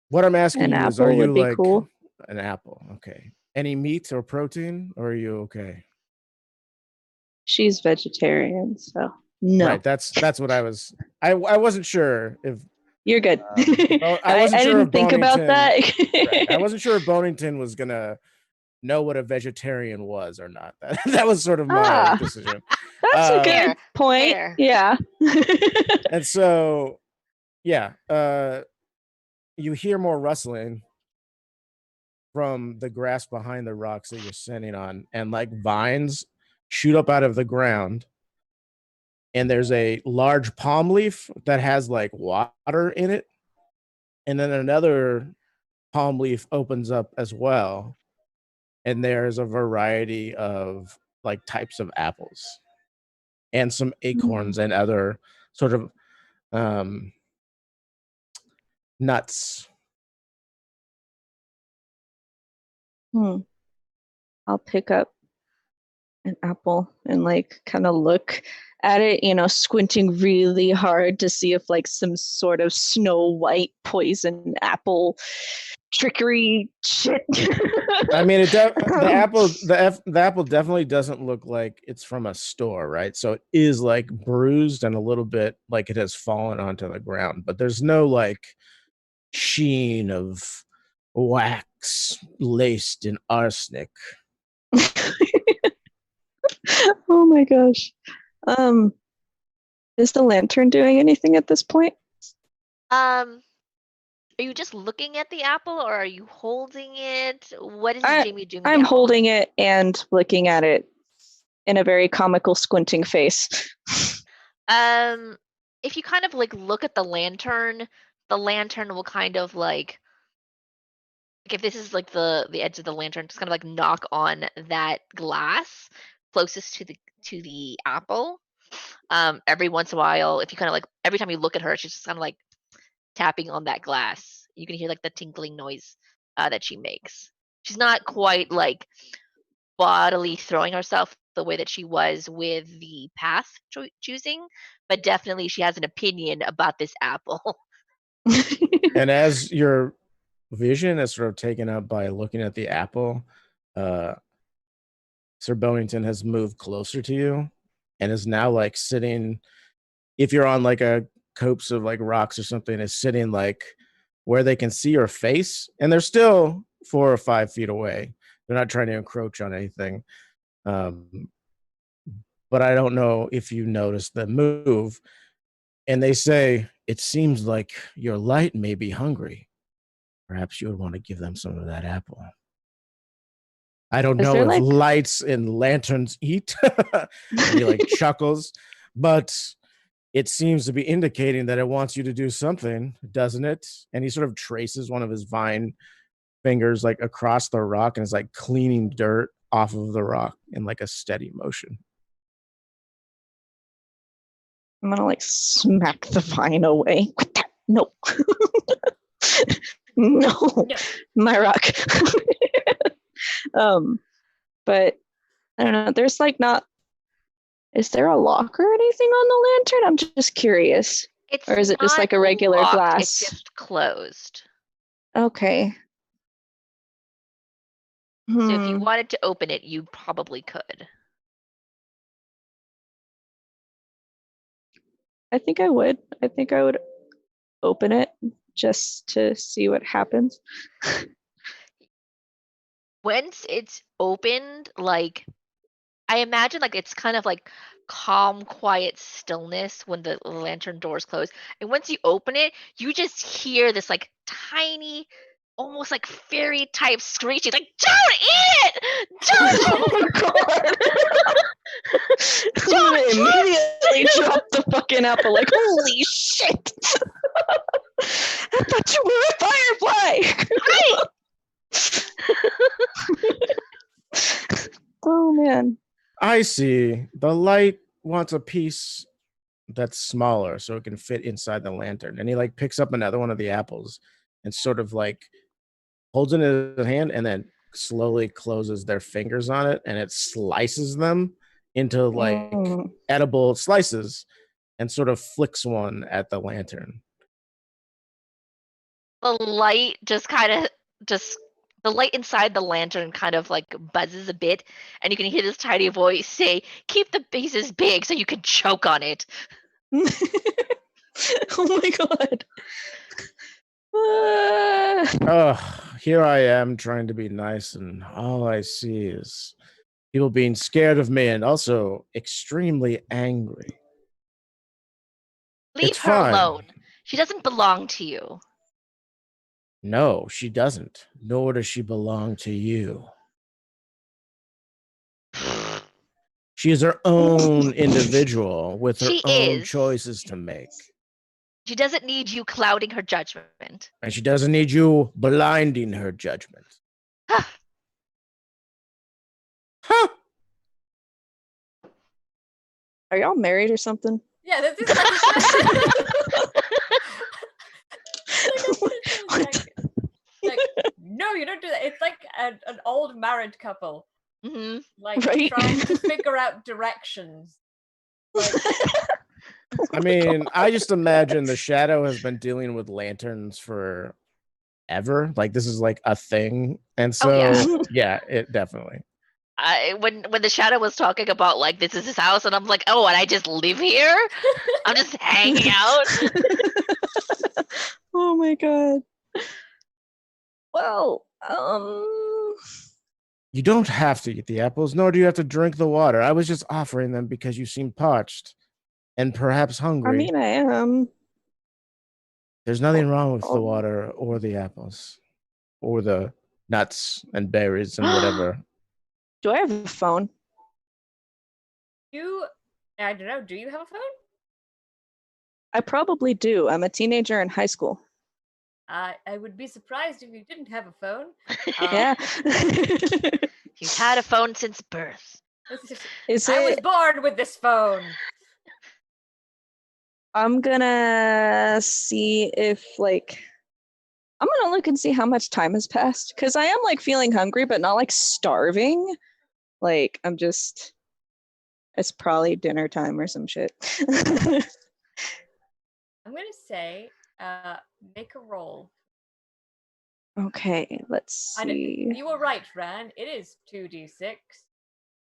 what I'm asking An you is, are apple you would be like cool. an apple? Okay. Any meat or protein, or are you okay? She's vegetarian, so no. Right. That's what I was. I wasn't sure if You're good. I wasn't sure didn't if think about Bonington- that. right, I wasn't sure if Bonington was gonna know what a vegetarian was or not. That was sort of my decision. That's a good Fair, point. fair. Yeah. And so, yeah, you hear more rustling from the grass behind the rocks that you're standing on, and like vines shoot up out of the ground. And there's a large palm leaf that has like water in it. And then another palm leaf opens up as well. And there's a variety of like types of apples and some acorns and other sort of nuts. I'll pick up an apple and like kind of look at it, squinting really hard to see if like some sort of Snow White poison apple trickery shit. I mean, the apple definitely doesn't look like it's from a store, right? So it is like bruised and a little bit like it has fallen onto the ground, but there's no like sheen of wax laced in arsenic. Oh my gosh. Is the lantern doing anything at this point? Are you just looking at the apple or are you holding it? What is Jamie doing? I'm holding it and looking at it in a very comical squinting face. If you kind of like look at the lantern will kind of like if this is like the edge of the lantern, just kind of like knock on that glass closest to the apple. Every once in a while, if you kind of like every time you look at her, she's just kind of like tapping on that glass. You can hear like the tinkling noise that she makes. She's not quite like bodily throwing herself the way that she was with the path choosing, but definitely she has an opinion about this apple. And as your vision is sort of taken up by looking at the apple, Sir Bonington has moved closer to you and is now like sitting, if you're on like a copse of like rocks or something, is sitting like where they can see your face, and they're still 4 or 5 feet away. They're not trying to encroach on anything. But I don't know if you noticed the move. And they say, it seems like your light may be hungry. Perhaps you would want to give them some of that apple. I don't know if lights and lanterns eat. And he like chuckles, but it seems to be indicating that it wants you to do something, doesn't it? And he sort of traces one of his vine fingers like across the rock and is like cleaning dirt off of the rock in like a steady motion. I'm gonna like smack the vine away. No. No. My rock. But I don't know. There's like not. Is there a lock or anything on the lantern? I'm just curious. Or is it just like a regular locked, glass? It's just closed. Okay. So if you wanted to open it, you probably could. I think I would. I think I would open it just to see what happens. Once it's opened, like I imagine like it's kind of like calm, quiet stillness when the lantern doors close. And once you open it, you just hear this like tiny, almost like fairy type screeching, like, don't eat it! Don't Oh my god! I'm gonna immediately drop the fucking apple like, holy shit! I thought you were a firefly! Oh man. I see. The light wants a piece that's smaller so it can fit inside the lantern. And he like picks up another one of the apples and sort of like holds it in his hand and then slowly closes their fingers on it, and it slices them into like edible slices and sort of flicks one at the lantern. The light just kind of the light inside the lantern kind of like buzzes a bit, and you can hear this tiny voice say, keep the pieces big so you can choke on it. Oh my god. Here I am trying to be nice, and all I see is people being scared of me and also extremely angry. Leave her alone. She doesn't belong to you. No, she doesn't. Nor does she belong to you. She is her own individual with her own choices to make. She doesn't need you clouding her judgment. And she doesn't need you blinding her judgment. Huh. Are y'all married or something? Yeah, that's like, no, you don't do that. It's like an old married couple. Like Right? trying to figure out directions. Like, I mean, I just imagine the shadow has been dealing with lanterns for ever. Like this is like a thing, and so yeah. it definitely. When the shadow was talking about like this is his house, and I'm like, oh, and I just live here. I'm just hanging out. Oh my god. Well, You don't have to eat the apples, nor do you have to drink the water. I was just offering them because you seem parched and perhaps hungry. I mean, I am. There's nothing wrong with the water or the apples or the nuts and berries and whatever. Do I have a phone? I don't know. Do you have a phone? I probably do. I'm a teenager in high school. I would be surprised if you didn't have a phone. Yeah. You've had a phone since birth. I was born with this phone. I'm gonna see if I'm gonna look and see how much time has passed because I am like feeling hungry, but not like starving. Like it's probably dinner time or some shit. I'm gonna say, make a roll. Okay, let's see. You were right, Ran. It is 2d6.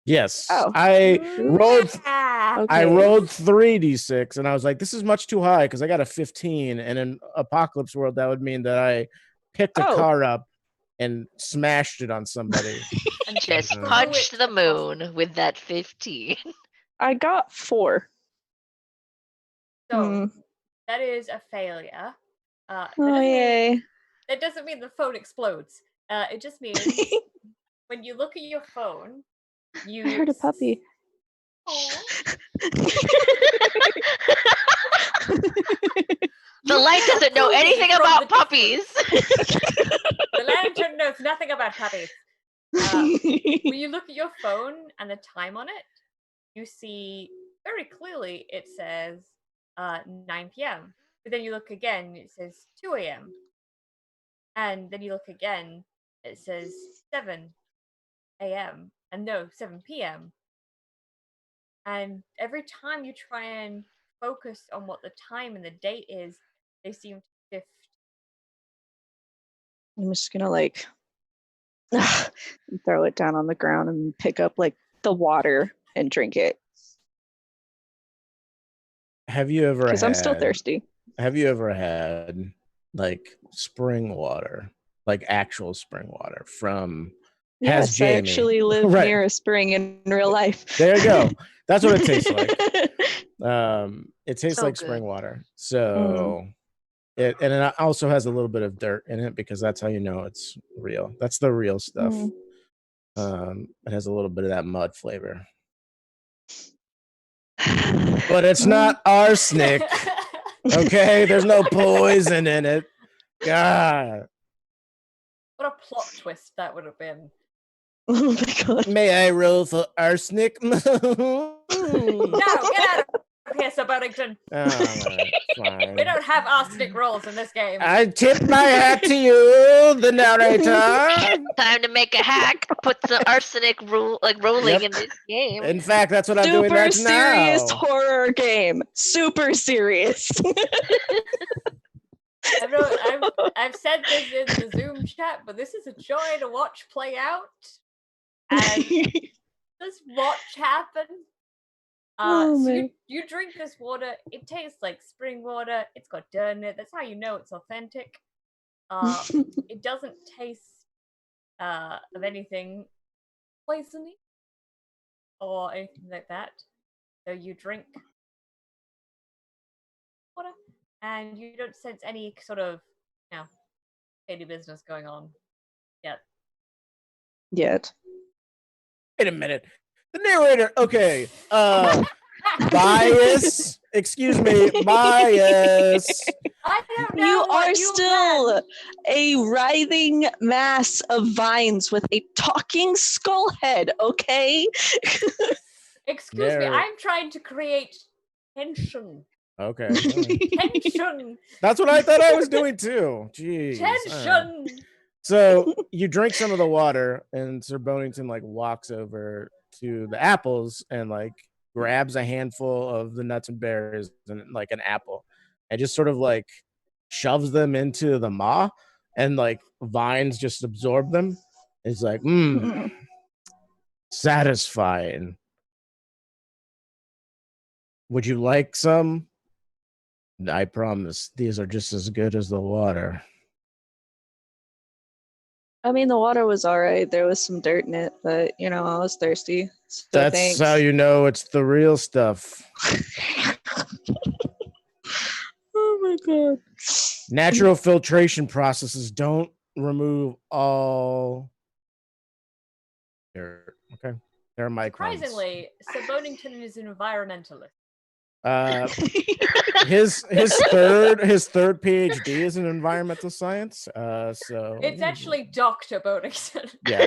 Yes. Oh. I rolled Okay. I rolled 3d6 and I was like, this is much too high because I got a 15. And in Apocalypse World, that would mean that I picked a car up and smashed it on somebody. And just punched the moon with that 15. I got 4. So that is a failure. Yay. That doesn't mean the phone explodes. It just means when you look at your phone, I heard a puppy. The light doesn't know anything about puppies. The lantern knows nothing about puppies. When you look at your phone and the time on it, you see very clearly it says 9 p.m. But then you look again, it says 2 a.m. And then you look again, it says 7 a.m. and no, 7 p.m. And every time you try and focus on what the time and the date is, they seem to shift. I'm just gonna throw it down on the ground and pick up the water and drink it. Have you ever Because I'm still thirsty. Have you ever had spring water, like actual spring water from Yes, I actually live near a spring in real life. There you go. That's what it tastes like. It tastes like spring water. So it also has a little bit of dirt in it because that's how you know it's real. That's the real stuff. It has a little bit of that mud flavor. But it's not arsenic. Okay, there's no poison in it. God. What a plot twist that would have been. Oh my god. May I roll for arsenic? No, get out of here, Sir Burlington. Fine. We don't have arsenic rolls in this game. I tip my hat to you, the narrator. Time to make a hack. Put some arsenic rolling in this game. In fact, that's what I'm doing right Super serious now. horror game. Super serious. I've said this in the Zoom chat, but this is a joy to watch play out. And just watch happen. So you drink this water. It tastes like spring water. It's got dirt in it. That's how you know it's authentic. It doesn't taste of anything poisony or anything like that. So you drink water, and you don't sense any sort of, shady business going on yet. Wait a minute. The narrator. Okay. Bias. Excuse me. Bias. I don't know. You are you still a writhing mass of vines with a talking skull head, okay? Excuse me. I'm trying to create tension. Okay. Tension. That's what I thought I was doing too. Jeez. Tension. So you drink some of the water, and Sir Bonington like walks over to the apples and like grabs a handful of the nuts and berries and like an apple, and just sort of like shoves them into the maw, and like vines just absorb them. It's like, satisfying. Would you like some? I promise these are just as good as the water. I mean, the water was all right. There was some dirt in it, but I was thirsty. So That's thanks. how you know it's the real stuff. Oh my god. Natural filtration processes don't remove all dirt. Okay. There are microns. Surprisingly, Sir Bonington is an environmentalist. His third PhD is in environmental science. So It's actually Dr. Bonington. yeah.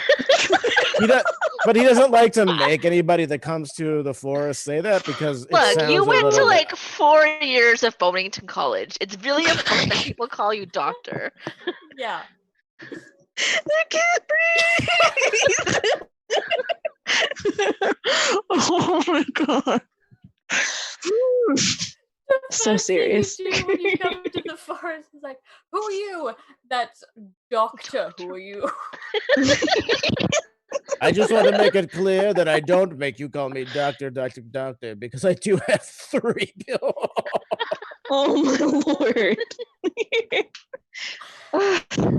But he doesn't like to make anybody that comes to the forest say that because it Look, sounds you a went to little like 4 years of Bonington College. It's really important that people call you doctor. Yeah. I can't breathe. Oh my god. So First thing serious. you do when you come to the forest is like, who are you? That's Doctor. Who are you? I just want to make it clear that I don't make you call me doctor because I do have 3 bills. Oh my lord.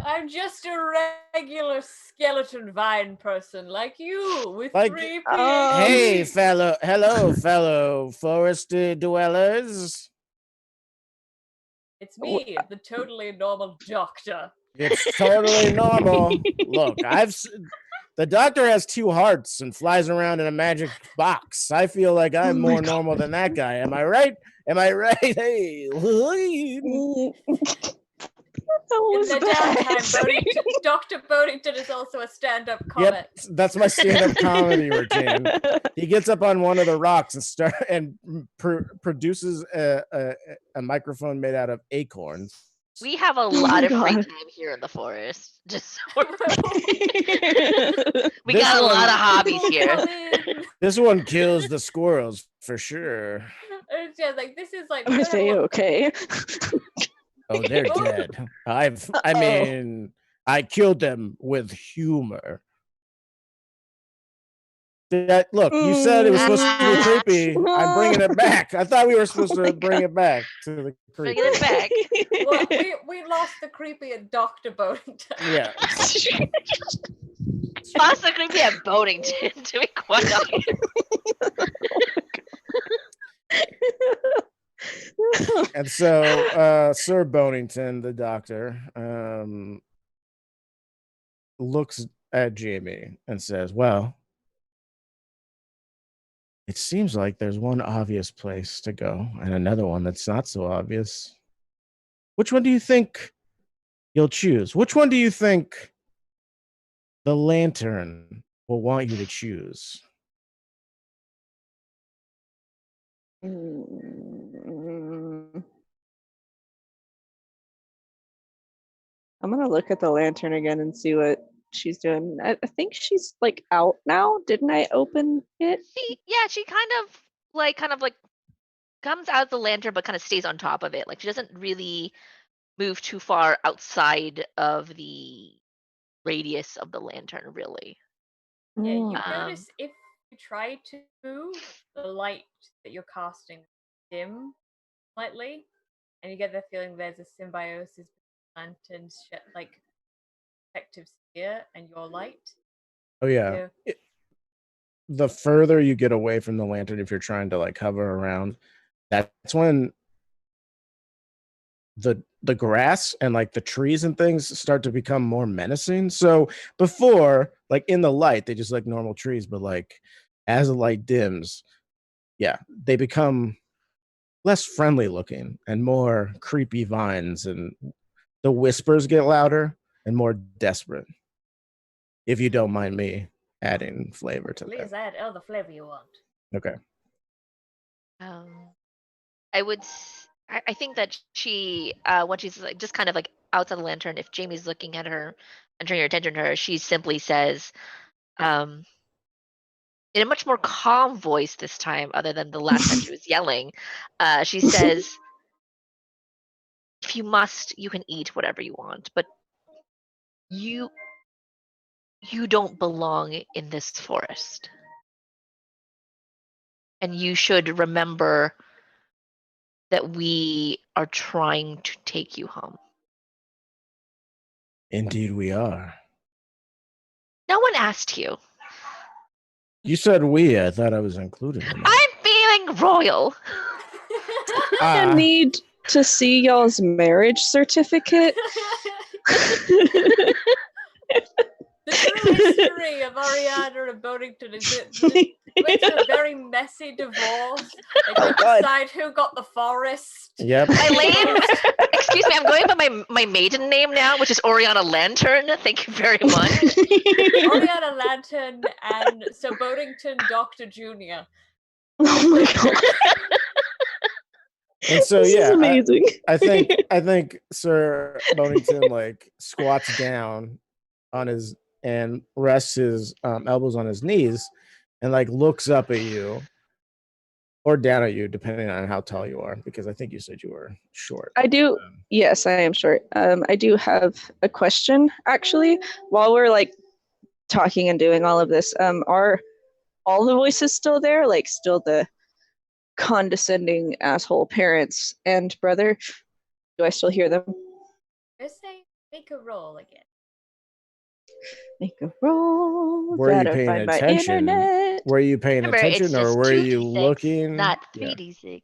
I'm just a regular skeleton vine person like you with Like, 3 Hey, PhDs. fellow forest dwellers. It's me, the totally normal doctor. It's totally normal. Look, the doctor has 2 hearts and flies around in a magic box. I feel like I'm more normal than that guy. Am I right? Am I right? Hey. In the downtime, Dr. Bonington is also a stand-up comic. Yep, that's my stand-up comedy routine. He gets up on one of the rocks and produces a microphone made out of acorns. We have a lot of free time here in the forest. Just so we This got a lot of hobbies People here. come in. This one kills the squirrels for sure. It's just like this is like Are they okay? Oh, they're dead. I mean, I killed them with humor. Look, you said it was supposed to be creepy. I'm bringing it back. I thought we were supposed to bring it back to the creepy. Bringing it back. Well, we lost the creepy at Dr. Bonington. Yeah. Lost the creepy at Bonington, to be quite honest. And so Sir Bonington, the doctor, looks at Jamie and says, well, it seems like there's one obvious place to go and another one that's not so obvious. Which one do you think you'll choose? Which one do you think the lantern will want you to choose? I'm gonna look at the lantern again and see what she's doing. I think she's like out now. Didn't I open it? She kind of like comes out of the lantern but kind of stays on top of it. Like she doesn't really move too far outside of the radius of the lantern, really. Yeah, you Um, notice if you try to move, the light that you're casting dim slightly, and you get the feeling there's a symbiosis between lantern's like protective sphere and your light. Oh yeah. The further you get away from the lantern, if you're trying to like hover around, that's when the grass and like the trees and things start to become more menacing. So before, like in the light, they just like normal trees, but like as the light dims, yeah, they become less friendly looking and more creepy vines, and the whispers get louder and more desperate. If you don't mind me adding flavor to Please that. add all the flavor you want. Okay. I think that she when she's like just kind of like outside the lantern, if Jamie's looking at her, and turn your attention to her, she simply says, in a much more calm voice this time, other than the last time she was yelling, she says, "If you must, you can eat whatever you want, but you don't belong in this forest. And you should remember that we are trying to take you home." Indeed, we are. No one asked you. You said we. I thought I was included in that. I'm feeling royal. I need to see y'all's marriage certificate. The true history of Ariana and Bonington is that they went through a very messy divorce. They couldn't decide who got the forest. Yep. Excuse me, I'm going by my maiden name now, which is Oriana Lantern. Thank you very much. Oriana Lantern and so Bonington Dr. Jr. Oh my god. And so This is amazing. I think Sir Bonington like squats down on his and rests his elbows on his knees and like looks up at you or down at you, depending on how tall you are, because I think you said you were short. I do. Yes, I am short. I do have a question actually. While we're like talking and doing all of this, are all the voices still there? Like still the condescending asshole parents and brother? Do I still hear them? Just say, make a roll again. Make a roll. Were you Gotta paying find my attention? internet. Were you paying Remember, attention, it's or just were you 2d6, looking? not Yeah. 3d6.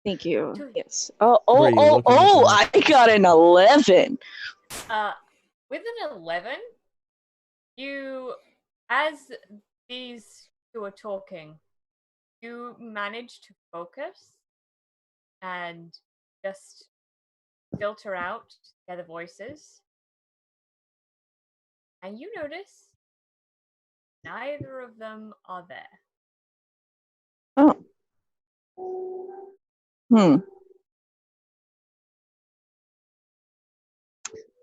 Thank you. Two. Yes. Were you looking I got an 11. With an 11, you, as these two are talking, you manage to focus and just filter out the other voices. And you notice neither of them are there. Oh.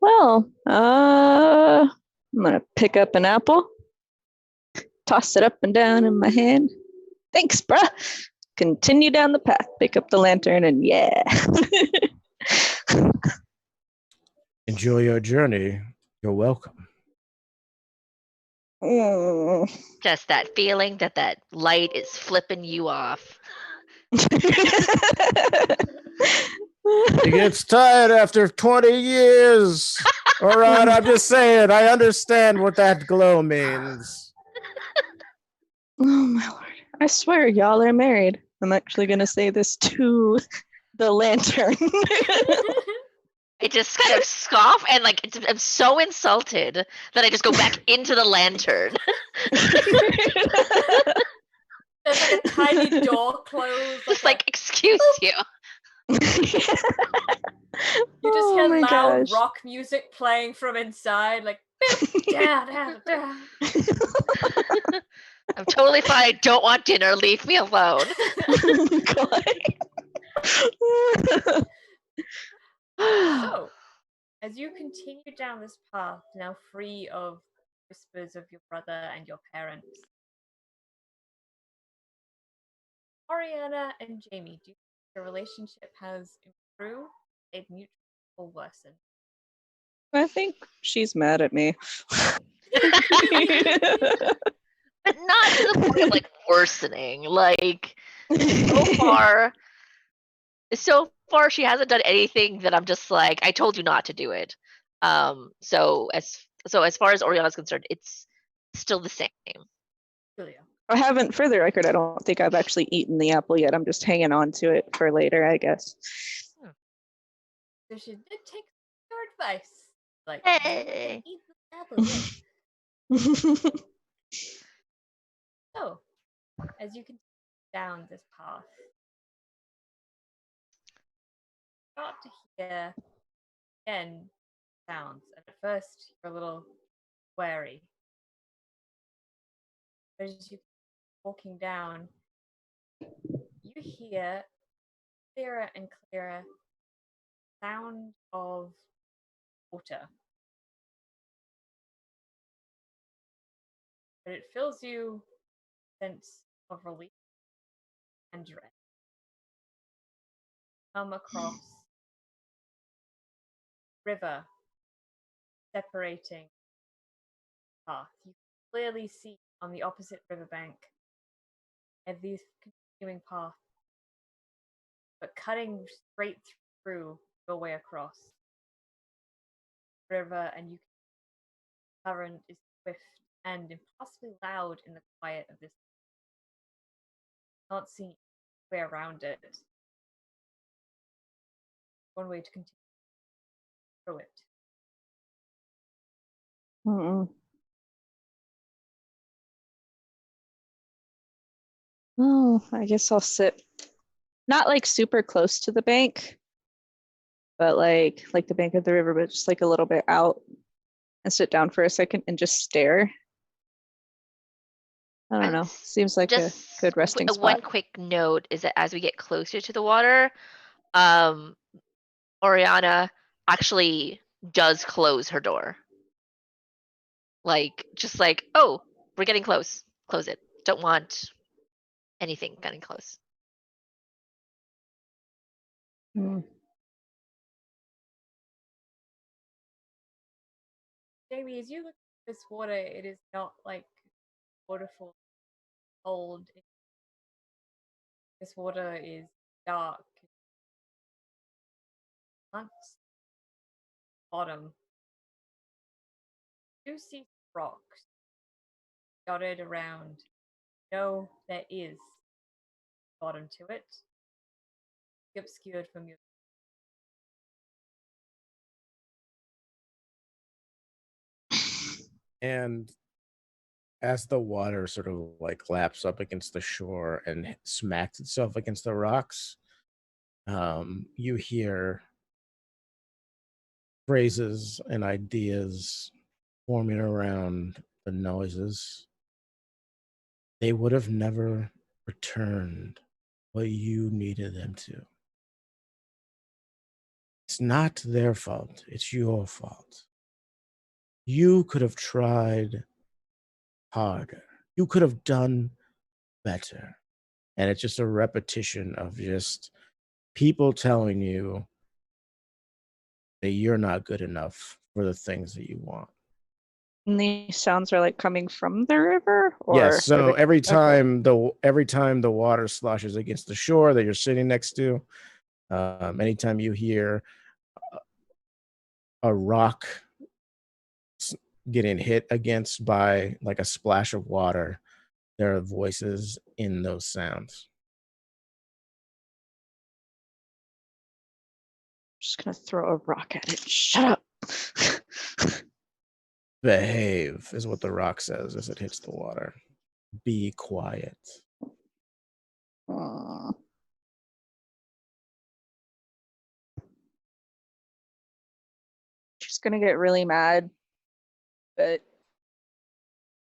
Well, I'm gonna pick up an apple, toss it up and down in my hand. Thanks, bruh. Continue down the path, pick up the lantern, and yeah. Enjoy your journey. You're welcome. Just that feeling that light is flipping you off. He gets tired after 20 years. All right, I'm just saying, I understand what that glow means. Oh my lord. I swear y'all are married. I'm actually gonna say this to the lantern. I just kind of scoff and like I'm so insulted that I just go back into the lantern. There's like a tiny door closed. Just like, excuse you. You just hear loud rock music playing from inside, like down. I'm totally fine. I don't want dinner. Leave me alone. So, as you continue down this path, now free of whispers of your brother and your parents, Oriana and Jamie, do you think your relationship has improved, stayed neutral, or worsened? I think she's mad at me. But not to the point of like worsening. Like so far she hasn't done anything that I'm just like, I told you not to do it. So as far as Oriana's concerned, it's still the same. Julia. I haven't, for the record, I don't think I've actually eaten the apple yet. I'm just hanging on to it for later, I guess. So she did take your advice. Like, Hey. eat the apple yet. So, as you continue down this path, you start to hear again sounds. And at first, you're a little wary. But as you keep walking down, you hear clearer and clearer sound of water. but it fills you sense of relief and dread. Come across river separating path. You clearly see on the opposite riverbank these continuing path, but cutting straight through your way across the river, and current is swift and impossibly loud in the quiet of this. Can't see way around it. One way to continue through it. Mm-mm. Oh, I guess I'll sit not like super close to the bank, but like the bank of the river, but just like a little bit out and sit down for a second and just stare. I don't know. Seems like a good resting spot. One quick note is that as we get closer to the water, Oriana actually does close her door. Like, just like, oh, we're getting close. Close it. Don't want anything getting close. Jamie, as you look at this water, it is not like waterfall cold. This water is dark. Months bottom. You see rocks dotted around. No, there is bottom to it. Obscured from your. And as the water sort of like laps up against the shore and smacks itself against the rocks, you hear phrases and ideas forming around the noises. They would have never returned, but you needed them to. It's not their fault, it's your fault. You could have tried harder. You could have done better. And it's just a repetition of just people telling you that you're not good enough for the things that you want. And these sounds are like coming from the river, or yes. So every time the water sloshes against the shore that you're sitting next to, anytime you hear a rock getting hit against by like a splash of water, there are voices in those sounds. Just gonna throw a rock at it. Shut up. Behave is what the rock says as it hits the water. Be quiet. She's gonna get really mad, but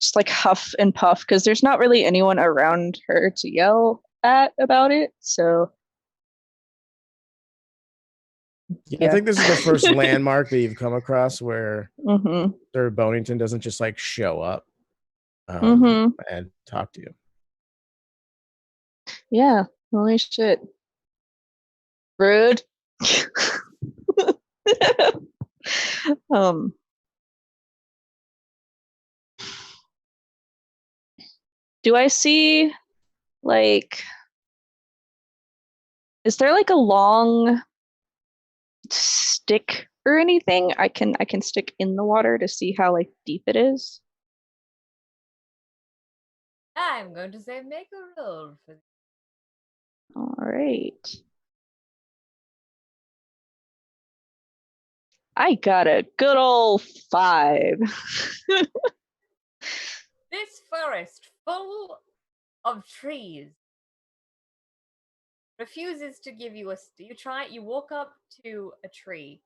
just like huff and puff because there's not really anyone around her to yell at about it. So yeah. I think this is the first landmark that you've come across where Sir Bonington doesn't just like show up and talk to you. Yeah, holy shit. Rude. Do I see like, is there like a long stick or anything I can stick in the water to see how like deep it is? I'm going to say make a roll for this. All right. I got a good old 5. This forest full of trees refuses to give you you walk up to a tree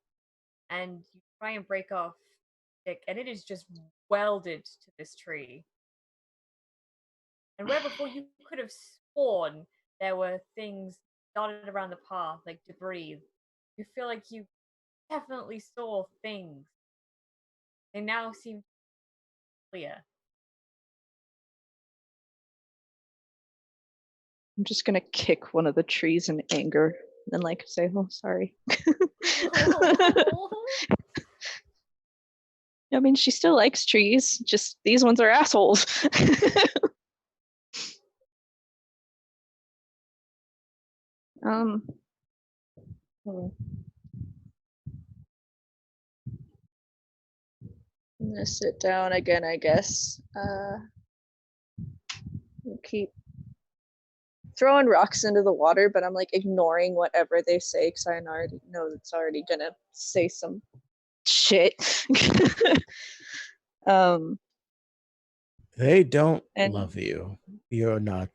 and you try and break off a stick, and it is just welded to this tree. And where before you could have sworn there were things dotted around the path, like debris, you feel like you definitely saw things. They now seem clear. I'm just gonna kick one of the trees in anger and like say, "Oh, sorry." I mean, she still likes trees. Just these ones are assholes. Hmm. I'm gonna sit down again, I guess. Keep throwing rocks into the water, but I'm like ignoring whatever they say because I already know it's already gonna say some shit. They don't And- love you. You're not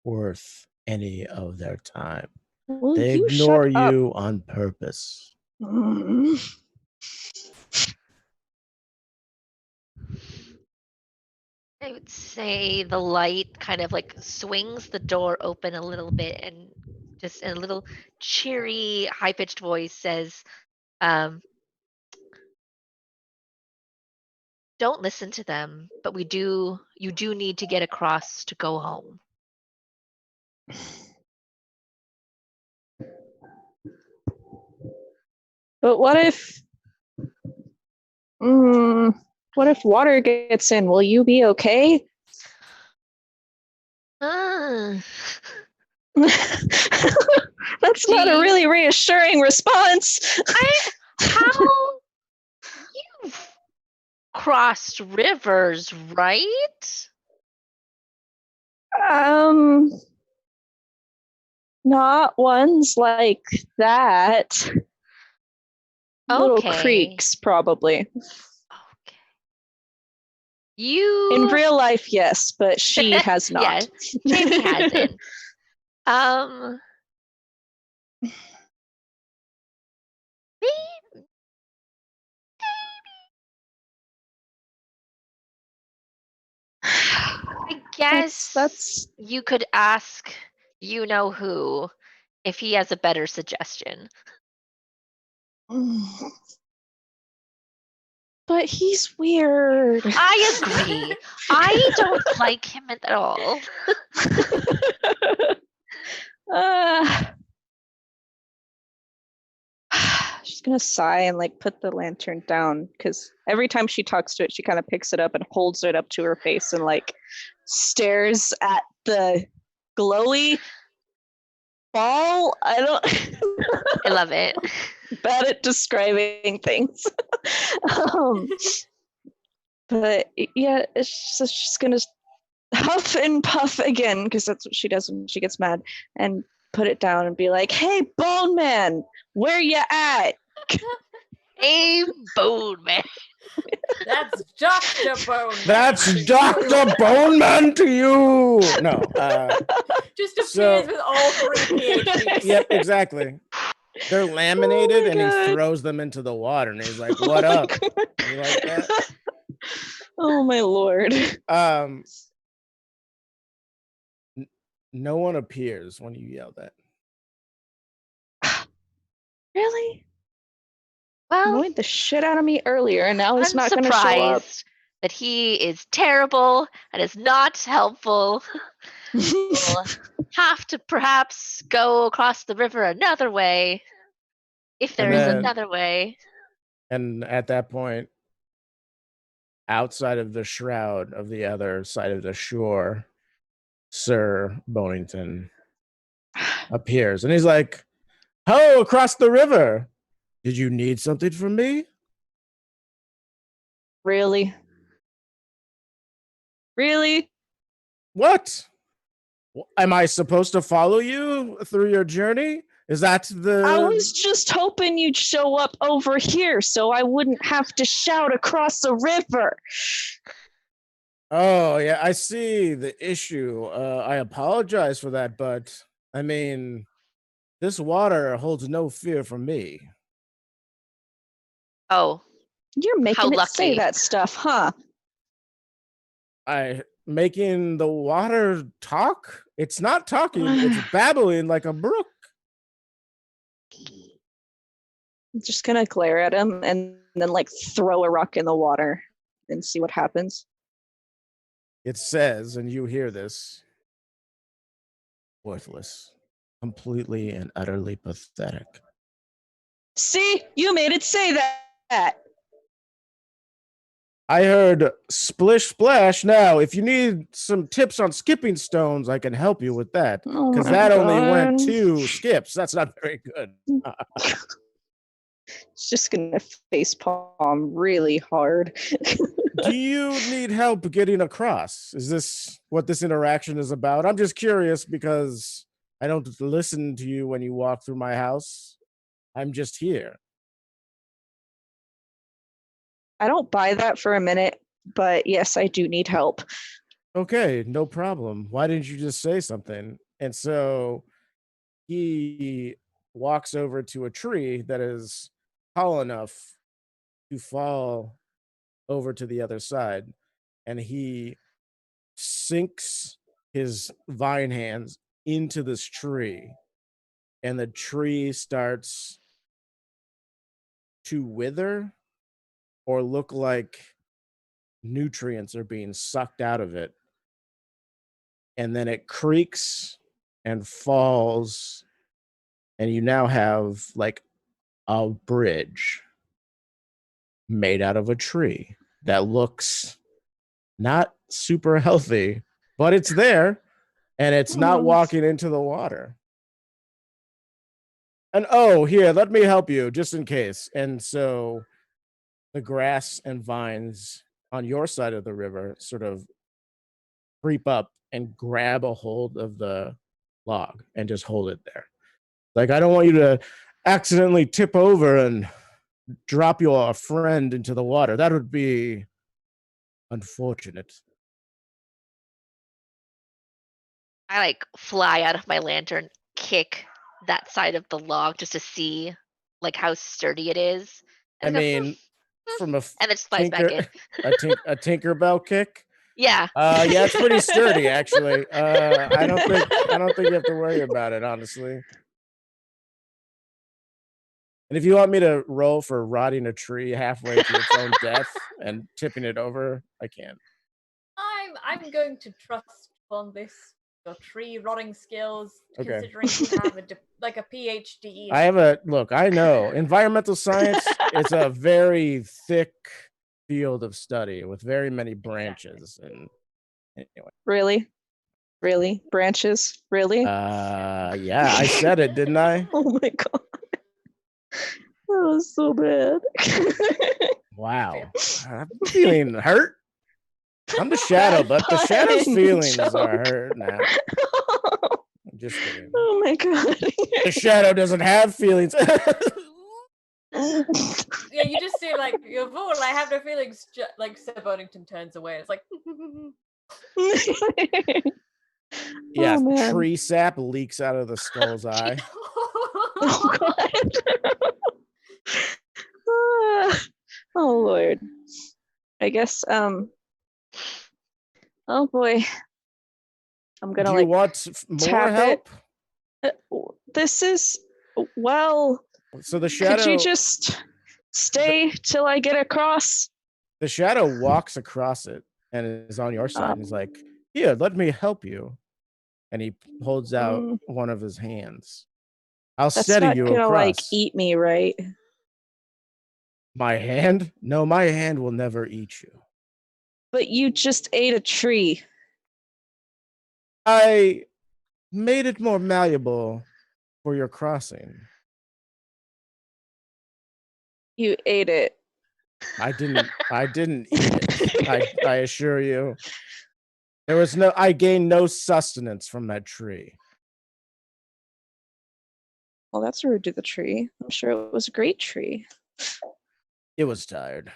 worth any of their time. Will They you ignore shut up? you on purpose. I would say the light kind of like swings the door open a little bit and just in a little cheery, high pitched voice says, don't listen to them, but you do need to get across to go home. But what if water gets in? Will you be okay? Ah, That's not a really reassuring response. how you've crossed rivers, right? Not ones like that. Little Okay. creeks, probably. Okay. You In real life, yes, but she has not. Yeah, Jamie hasn't. I guess that's you could ask you know who if he has a better suggestion. But he's weird. I agree. I don't like him at all. She's gonna sigh and like put the lantern down because every time she talks to it, she kind of picks it up and holds it up to her face and like stares at the glowy ball. I love it. Bad at describing things. But yeah, it's just, she's gonna huff and puff again because that's what she does when she gets mad, and put it down and be like, "Hey, Bone Man, where you at?" Hey, Bone Man. That's Dr. Bone. That's Dr. Boneman to you. No. Just appears so- with all 3 PhDs. Yep, exactly. They're laminated my and he God. throws them into the water and he's like, "What up? You like that?" Oh my lord. No one appears when you yell that. Really? Well, Annoyed the shit out of me earlier, and now he's I'm not gonna show up. surprised that he is terrible and is not helpful. We'll have to perhaps go across the river another way, if there is then- another way. And at that point, outside of the shroud of the other side of the shore, Sir Bonington appears and he's like, "Ho, across the river. Did you need something from me?" Really? Really? What? Am I supposed to follow you through your journey? Is that the I was just hoping you'd show up over here so I wouldn't have to shout across the river. Oh, yeah, I see the issue. I apologize for that, but I mean, this water holds no fear for me. Oh, You're making How it say lucky. that stuff, huh? I making the water talk? It's not talking, it's babbling like a brook. I'm just gonna glare at him and then like throw a rock in the water and see what happens. It says, and you hear this, Worthless. Completely and utterly pathetic. See, you made it say that. I heard splish splash. Now, if you need some tips on skipping stones, I can help you with that. Oh Because my that only went God. 2 skips. That's not very good. It's just gonna face palm really hard. Do you need help getting across? Is this what this interaction is about? I'm just curious because I don't listen to you when you walk through my house. I'm just here. I don't buy that for a minute, but yes, I do need help. Okay, no problem. Why didn't you just say something? And so he walks over to a tree that is tall enough to fall over to the other side, and he sinks his vine hands into this tree, and the tree starts to wither or look like nutrients are being sucked out of it. And then it creaks and falls, and you now have like a bridge made out of a tree that looks not super healthy, but it's there, and it's not walking into the water. And oh, here, let me help you just in case. And so the grass and vines on your side of the river sort of creep up and grab a hold of the log and just hold it there. Like, I don't want you to accidentally tip over and drop your friend into the water. That would be unfortunate. I like fly out of my lantern, kick that side of the log just to see like how sturdy it is. I mean, from a and then slides back in. a Tinkerbell kick. Yeah. Yeah, it's pretty sturdy actually. I don't think you have to worry about it, honestly. And if you want me to roll for rotting a tree halfway to its own death and tipping it over, I can. I'm going to trust on this your tree rotting skills, Okay. considering you have a PhD. I have I know environmental science is a very thick field of study with very many branches. And anyway. Really branches, really? Yeah, I said it, didn't I? Oh my God, that was so bad. Wow, I'm feeling hurt. I'm the shadow, but the shadow's feelings are hurt now. I'm just kidding. Oh my God. The shadow doesn't have feelings. Yeah, you just see like, you fool, I have no feelings. Like Sir Bonington turns away. It's like, yes, man. tree sap leaks out of the skull's eye. Oh God. Oh Lord. I guess oh boy. I'm gonna Do you want more help? This is well. So the shadow. Could you just stay till I get across? The shadow walks across it and is on your side. And he's like, "Here, let me help you." And he holds out one of his hands. I'll steady you across. That's not gonna like eat me, right? My hand? No, my hand will never eat you. But you just ate a tree. I made it more malleable for your crossing. You ate it. I didn't eat it. I assure you. I gained no sustenance from that tree. Well, that's rude to the tree. I'm sure it was a great tree. It was tired.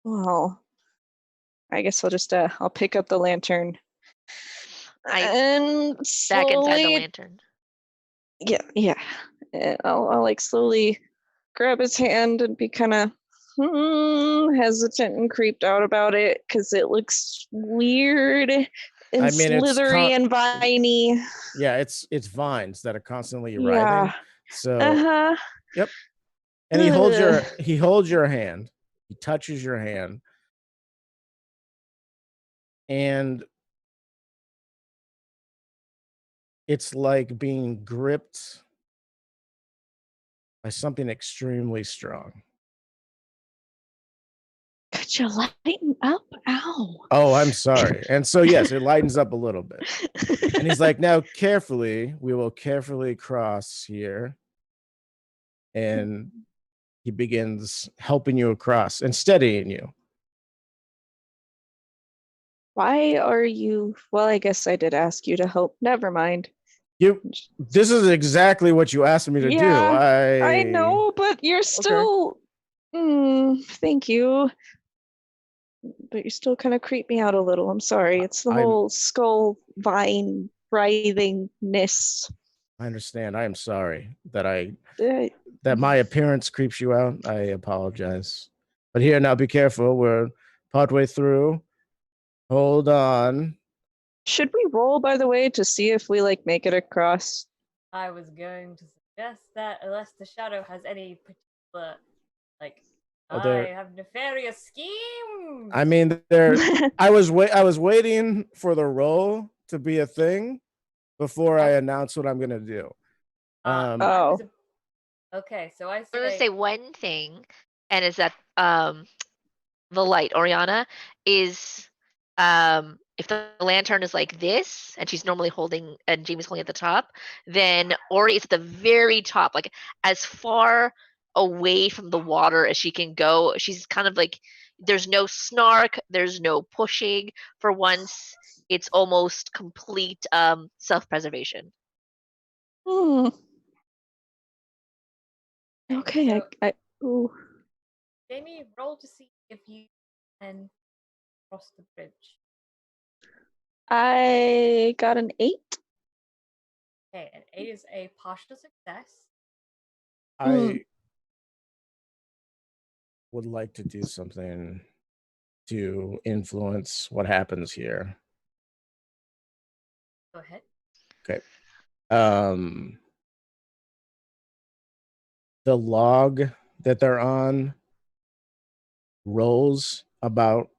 Well, I guess I'll just I'll pick up the lantern. And back inside the lantern. Yeah. I'll like slowly grab his hand and be kind of hesitant and creeped out about it because it looks weird and slithery and viney. Yeah, it's vines that are constantly writhing. So yep. And he holds your hand. He touches your hand. And it's like being gripped by something extremely strong. Could you lighten up? Ow. Oh, I'm sorry. And so, yes, it lightens up a little bit. And he's like, now carefully, we will carefully cross here. And he begins helping you across and steadying you. Why are you? Well, I guess I did ask you to help. Never mind. This is exactly what you asked me to do. I know, but you're still. Thank you. But you still kind of creep me out a little. I'm sorry. It's the whole skull vine writhingness. I understand. I am sorry that that my appearance creeps you out. I apologize. But here, now be careful. We're partway through. Hold on. Should we roll, by the way, to see if we make it across? I was going to suggest that unless the shadow has any particular I have nefarious schemes. I mean, I was waiting for the roll to be a thing before I announce what I'm gonna do. Okay, so I'm gonna say one thing, and is that the light, Oriana, is if the lantern is like this, and she's normally holding, and Jamie's holding at the top, then Ori is at the very top, like as far away from the water as she can go. She's kind of like, there's no snark, there's no pushing. For once, it's almost complete self-preservation. Okay, so, Jamie, roll to see if you can cross the bridge. I got an 8. Okay, an 8 is a partial success. I would like to do something to influence what happens here. Go ahead. Okay. The log that they're on rolls about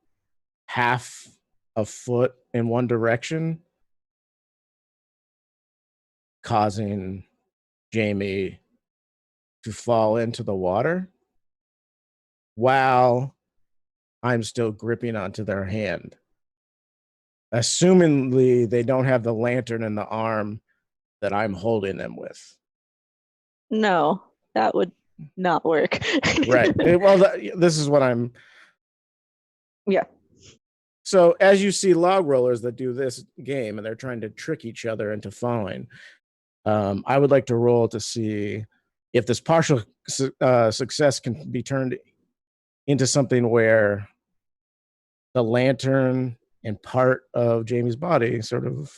half a foot in one direction, causing Jamie to fall into the water while I'm still gripping onto their hand. Assumingly, they don't have the lantern in the arm that I'm holding them with. No, that would not work. Right. Well, this is what I'm. Yeah. So as you see log rollers that do this game and they're trying to trick each other into falling, I would like to roll to see if this partial success can be turned into something where the lantern and part of Jamie's body sort of,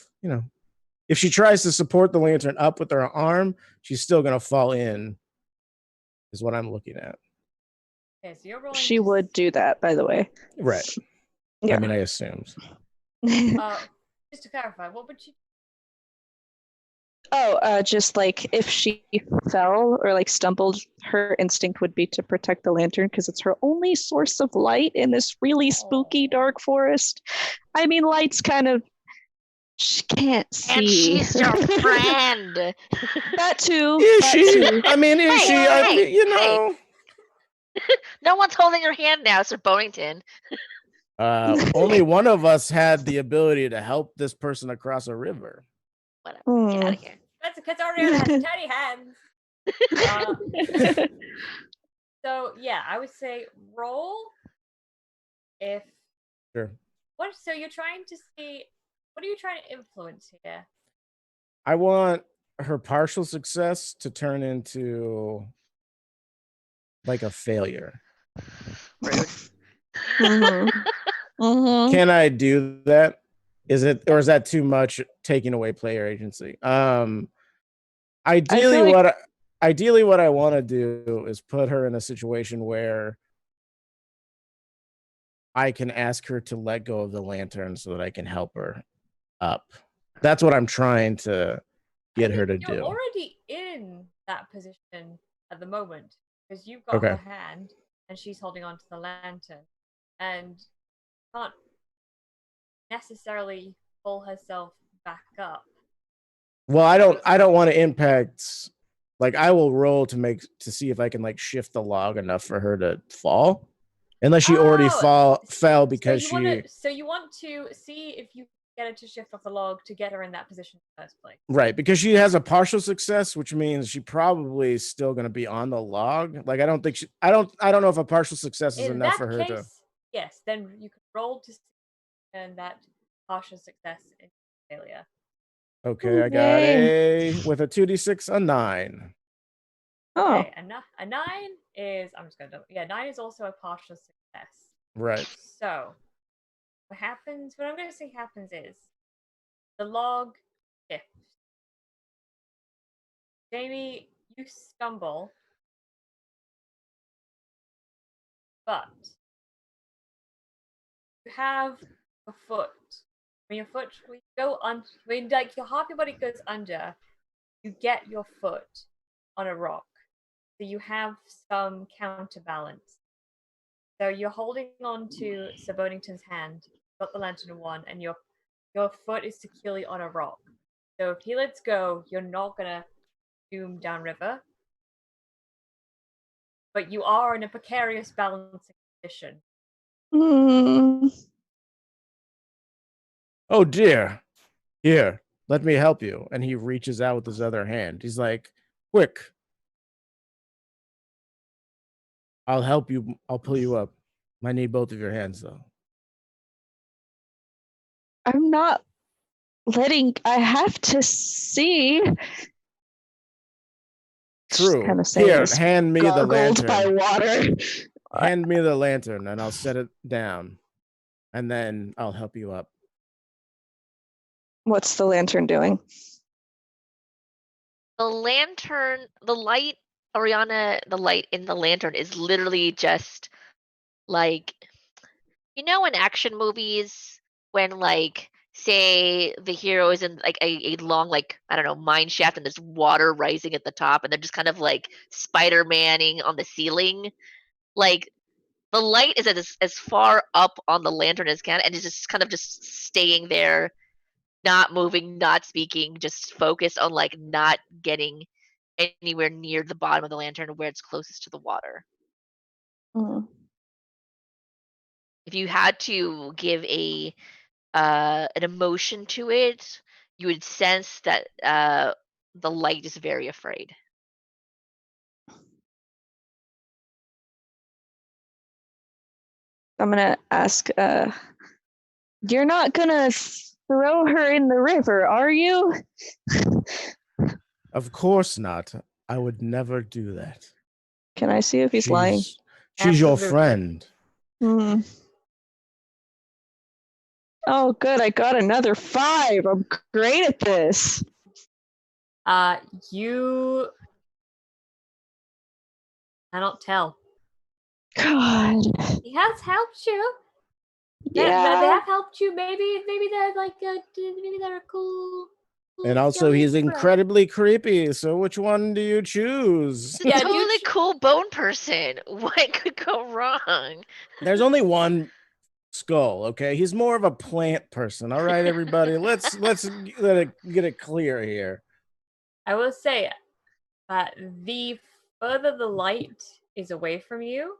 if she tries to support the lantern up with her arm, she's still going to fall in, is what I'm looking at. Okay, so you're rolling. She would do that, by the way. Right. Yeah. I mean, I assumed. Just to clarify, what would she? Just if she fell or stumbled, her instinct would be to protect the lantern because it's her only source of light in this really spooky dark forest. I mean, light's kind of, she can't see. And she's your friend. That too. Is she? I mean, is she? Hey. No one's holding your hand now, Sir Bonington. Only one of us had the ability to help this person across a river. Whatever. Get out of here. That's because Oriana has tiny hands. So yeah, I would say roll. If sure. So you're trying to see, what are you trying to influence here? I want her partial success to turn into a failure. Rude. Can I do that? Is that too much taking away player agency? Ideally, what I want to do is put her in a situation where I can ask her to let go of the lantern so that I can help her up. That's what I'm trying to get her to do. You're already in that position at the moment because you've got her hand and she's holding onto the lantern and can't necessarily pull herself back up. Well, I don't want to impact. Like, I will roll to see if I can like shift the log enough for her to fall, unless she already fell because So you want to see if you get her to shift off the log to get her in that position in the first place. Right, because she has a partial success, which means she probably is still going to be on the log. Like, I don't think I don't know if a partial success is enough for her to. Yes, then you can roll to turn that partial success into failure. Okay, I got with a 2d6 a 9. Oh, Okay, a 9 is, I'm just gonna double, 9 is also a partial success. Right. So what I'm gonna say happens is the log shifts. Jamie, you stumble, but you have a foot. When your foot, when you go on, when like half your body goes under, you get your foot on a rock, so you have some counterbalance. So you're holding on to Sir Bonington's hand, got the lantern in one, and your foot is securely on a rock. So if he lets go, you're not gonna doom downriver, but you are in a precarious balancing position. Oh dear. Here, let me help you. And he reaches out with his other hand. He's like, quick. I'll help you. I'll pull you up. I need both of your hands, though. I'm not letting. I have to see. True. Kind of Here, hand me the lantern. By water. Hand me the lantern, and I'll set it down, and then I'll help you up. What's the lantern doing? The lantern, the light, Oriana, the light in the lantern is literally just like, you know, in action movies when like, say the hero is in like a long, like, I don't know, mine shaft and there's water rising at the top and they're just kind of like Spider-Manning on the ceiling. Like, the light is as far up on the lantern as can, and it's just kind of just staying there, not moving, not speaking, just focused on like not getting anywhere near the bottom of the lantern where it's closest to the water. Mm. If you had to give an emotion to it, you would sense that the light is very afraid. I'm gonna ask. You're not gonna throw her in the river, are you? Of course not. I would never do that. Can I see if he's lying? She's your friend. Hmm. Oh, good. I got another 5. I'm great at this. You cannot tell. God. He has helped you. Yeah. They have helped you. Maybe they're like maybe they're a cool. And also, he's incredibly creepy. So, which one do you choose? He's a totally cool bone person. What could go wrong? There's only one skull. Okay, he's more of a plant person. All right, everybody, let's let it get it clear here. I will say that the further the light is away from you,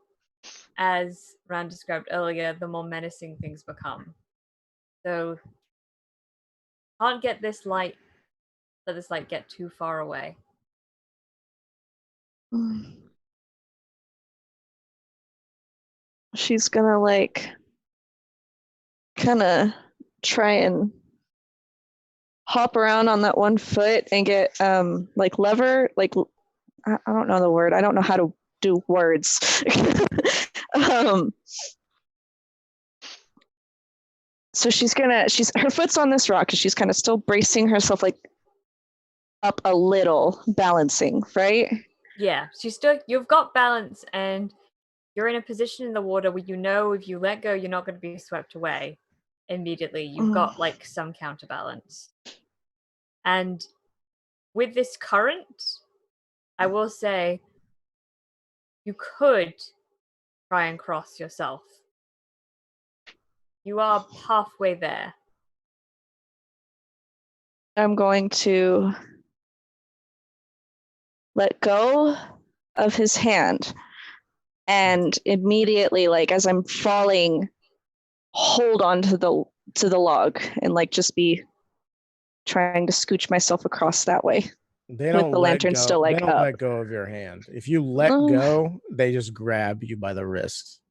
as Rand described earlier, the more menacing things become. So can't let this light get too far away. She's gonna like kind of try and hop around on that one foot and get like lever, like I don't know the word. I don't know how to do words. So her foot's on this rock and she's kind of still bracing herself like up a little, balancing, right? Yeah, you've got balance and you're in a position in the water where you know if you let go, you're not going to be swept away immediately. You've got like some counterbalance. And with this current, I will say you could try and cross yourself. You are halfway there. I'm going to let go of his hand and immediately, like as I'm falling, hold on to the log and like just be trying to scooch myself across that way. They With don't the lantern let go. still, like, they don't up. let go of your hand. If you let Oh. go, they just grab you by the wrist.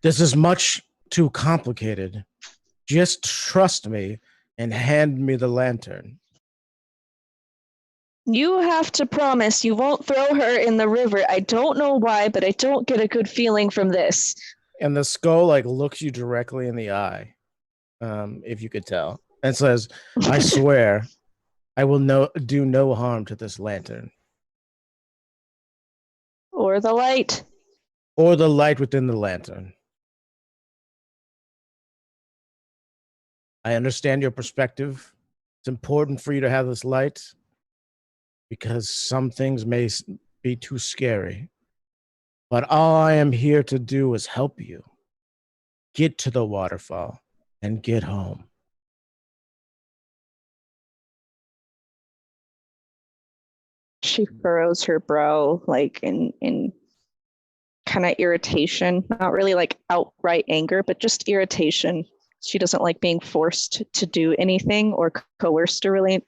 This is much too complicated. Just trust me and hand me the lantern. You have to promise you won't throw her in the river. I don't know why, but I don't get a good feeling from this. And the skull like looks you directly in the eye, if you could tell, and says, "I swear, I will do no harm to this lantern Or the light. or the light within the lantern." I understand your perspective. It's important for you to have this light because some things may be too scary. But all I am here to do is help you get to the waterfall and get home. She furrows her brow like in kind of irritation, not really like outright anger, but just irritation. She doesn't like being forced to do anything or coerced to really,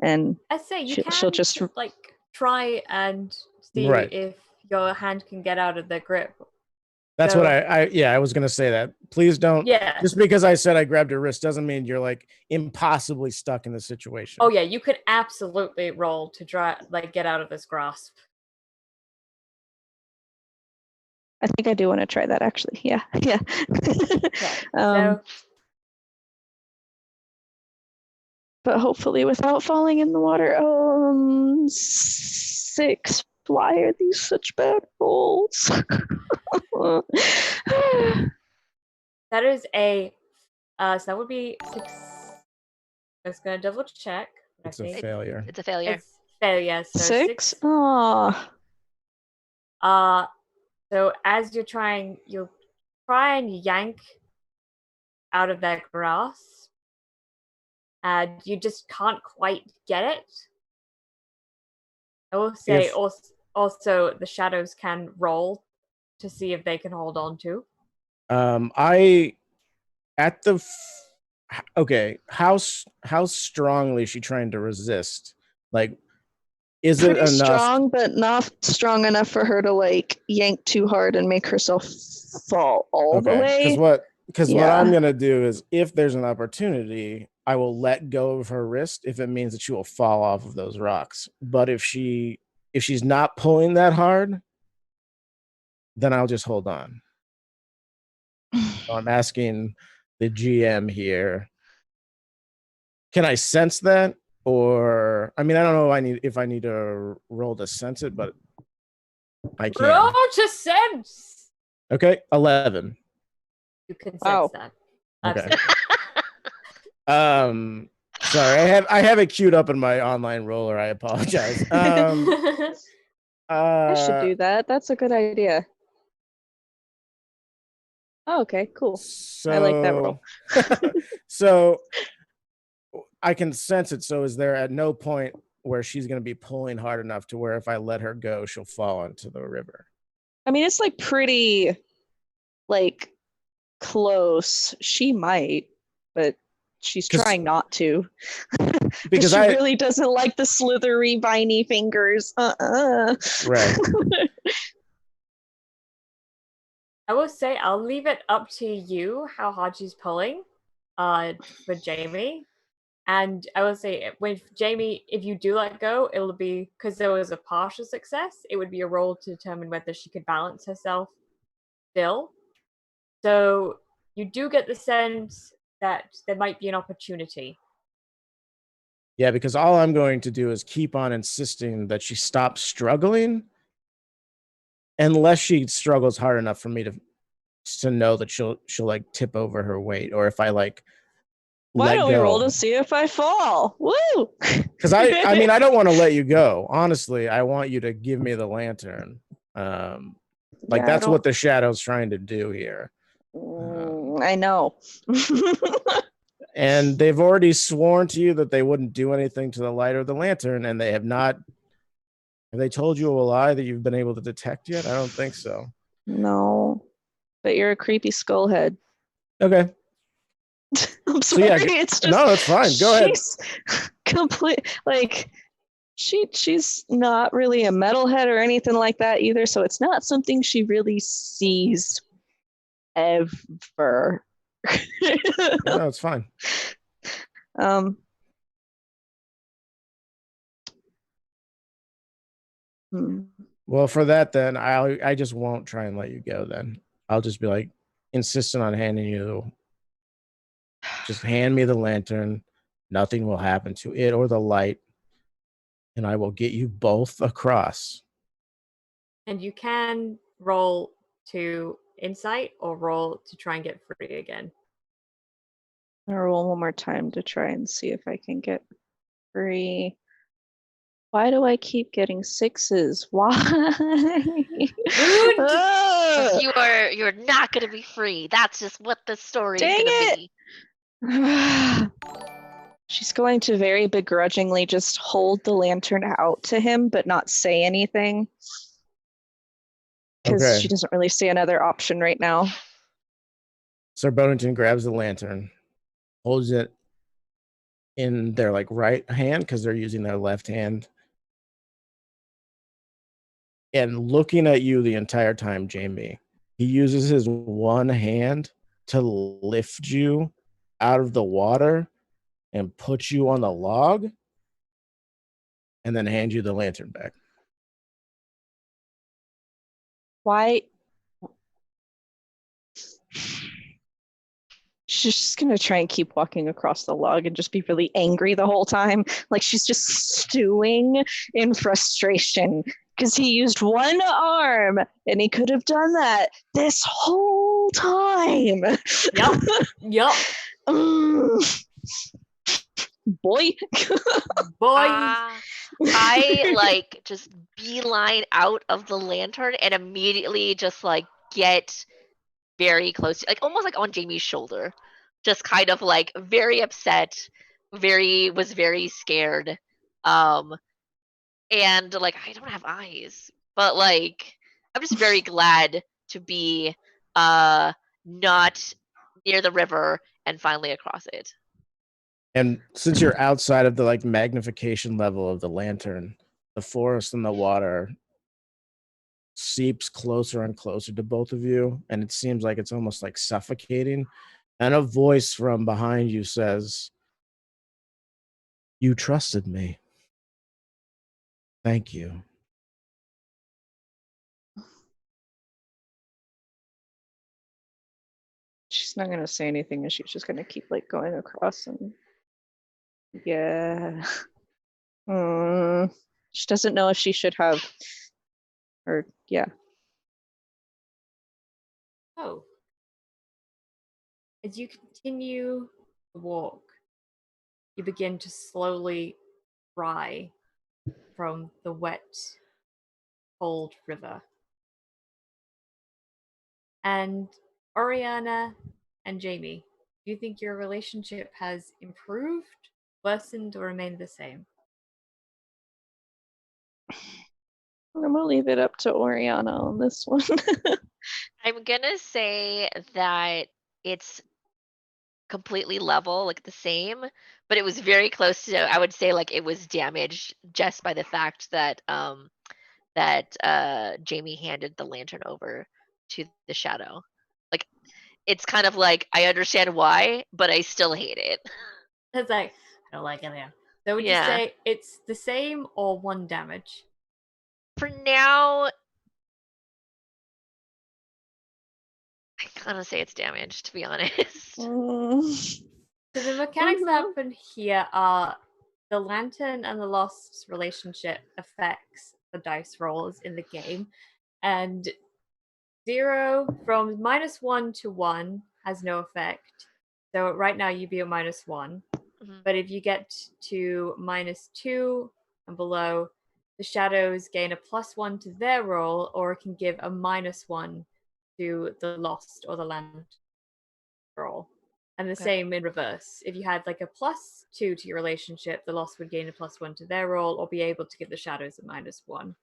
and I say you she'll can just like try and see Right. if your hand can get out of the grip. That's So- what I was gonna say that. Please don't. Yeah. Just because I said I grabbed your wrist doesn't mean you're like impossibly stuck in the situation. Oh yeah, you could absolutely roll to try like get out of this grasp. I think I do want to try that actually. Yeah. Okay. Um, So but hopefully without falling in the water. 6. Why are these such bad rolls? that is a so that would be 6. I was gonna double check. I It's a think failure. It's a failure. it's failure. So 6? Oh. So as you'll try and yank out of that grasp, and you just can't quite get it. I will say also the shadows can roll to see if they can hold on to. Okay, how strongly is she trying to resist? Like, is Pretty it enough? strong, but not strong enough for her to like yank too hard and make herself fall all the way. Because what I'm gonna do is, if there's an opportunity, I will let go of her wrist if it means that she will fall off of those rocks. But if she's not pulling that hard, then I'll just hold on. So I'm asking the GM here. Can I sense that? Or I mean, I don't know if I need to roll to sense it, but I can. Roll to sense. Okay, 11. You can sense Wow. that. Okay. Sorry, I have it queued up in my online roller. I apologize. I should do that. That's a good idea. Oh, okay, cool. I like that roll. So I can sense it. So is there at no point where she's going to be pulling hard enough to where if I let her go, she'll fall into the river? I mean, it's like pretty like close. She might, but she's trying not to. Because she really doesn't like the slithery, viney fingers. Right. I will say I'll leave it up to you how hard she's pulling for Jamie. And I will say with Jamie, if you do let go, it'll be because there was a partial success, it would be a roll to determine whether she could balance herself still. So you do get the sense that there might be an opportunity. Yeah, because all I'm going to do is keep on insisting that she stops struggling unless she struggles hard enough for me to know that she'll like tip over her weight, or if I like why don't we roll to see if I fall? Woo! Because I mean I don't want to let you go. Honestly, I want you to give me the lantern. That's what the shadow's trying to do here. I know. And they've already sworn to you that they wouldn't do anything to the light or the lantern, and they have not. Have they told you a lie that you've been able to detect yet? I don't think so. No, but you're a creepy skullhead. Okay. I'm So, sorry. yeah, It's just no, it's fine. Go ahead. she's complete. Like she's not really a metalhead or anything like that either. So it's not something she really sees ever. No, it's fine. Well, for that, then I just won't try and let you go. Then I'll just be like insistent on handing you. Just hand me the lantern. Nothing will happen to it or the light, and I will get you both across. And you can roll to insight or roll to try and get free again. I'll roll one more time to try and see if I can get free. Why do I keep getting 6s? Why? You're not gonna be free. That's just what the story is Dang gonna it! be. She's going to very begrudgingly just hold the lantern out to him, but not say anything. Because she doesn't really see another option right now. Sir Bonington grabs the lantern, holds it in their like right hand because they're using their left hand, and looking at you the entire time, Jamie. He uses his one hand to lift you out of the water and put you on the log, and then hand you the lantern back. Why? She's just gonna try and keep walking across the log and just be really angry the whole time. Like she's just stewing in frustration because he used one arm and he could have done that this whole time. Yup. Boy. I like just beeline out of the lantern and immediately just like get very close to, like almost like on Jamie's shoulder, just kind of like very upset, was very scared, and like I don't have eyes, but like I'm just very glad to be not near the river and finally across it. And since you're outside of the like magnification level of the lantern, the forest and the water seeps closer and closer to both of you, and it seems like it's almost like suffocating. And a voice from behind you says, "You trusted me. Thank you." She's not gonna say anything, and she's just gonna keep like going across and yeah. She doesn't know if she should have, or yeah. Oh. As you continue to walk, you begin to slowly dry from the wet, cold river. And Oriana and Jamie, do you think your relationship has improved, worsened, or remained the same? I'm gonna leave it up to Oriana on this one. I'm gonna say that it's completely level, like the same, but it was very close to, I would say like it was damaged just by the fact that Jamie handed the lantern over to the shadow. Like it's kind of like I understand why, but I still hate it. It's like I don't like it now. So would you Yeah. say it's the same or 1 damage? For now, I kind of say it's damaged, to be honest. So the mechanics that happen here are the lantern and the lost's relationship affects the dice rolls in the game, and 0 from -1 to 1 has no effect. So right now you'd be at -1. Mhm. But if you get to -2 and below, the shadows gain a +1 to their roll, or can give a -1 to the lost or the land roll. And the Okay. same in reverse. If you had like a +2 to your relationship, the Lost would gain a +1 to their roll or be able to give the Shadows a -1.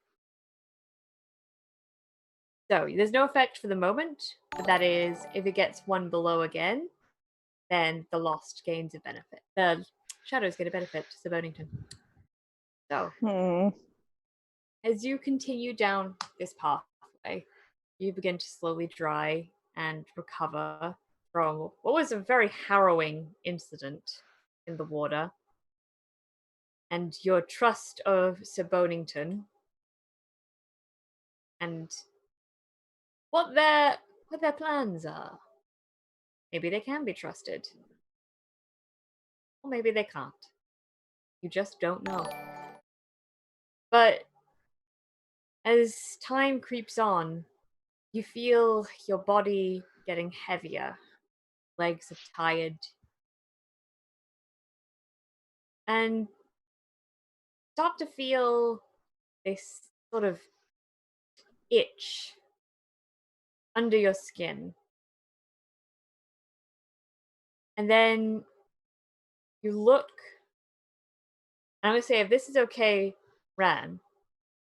So there's no effect for the moment, but that is, if it gets one below again, then the Lost gains a benefit. The Shadows get a benefit to Bonington. So, as you continue down this pathway, you begin to slowly dry and recover from what was a very harrowing incident in the water. And your trust of Sir Bonington and what their plans are. Maybe they can be trusted. Or maybe they can't. You just don't know. But as time creeps on, you feel your body getting heavier. Legs are tired. And start to feel this sort of itch under your skin. And then you look, and I'm going to say, if this is okay, Ran,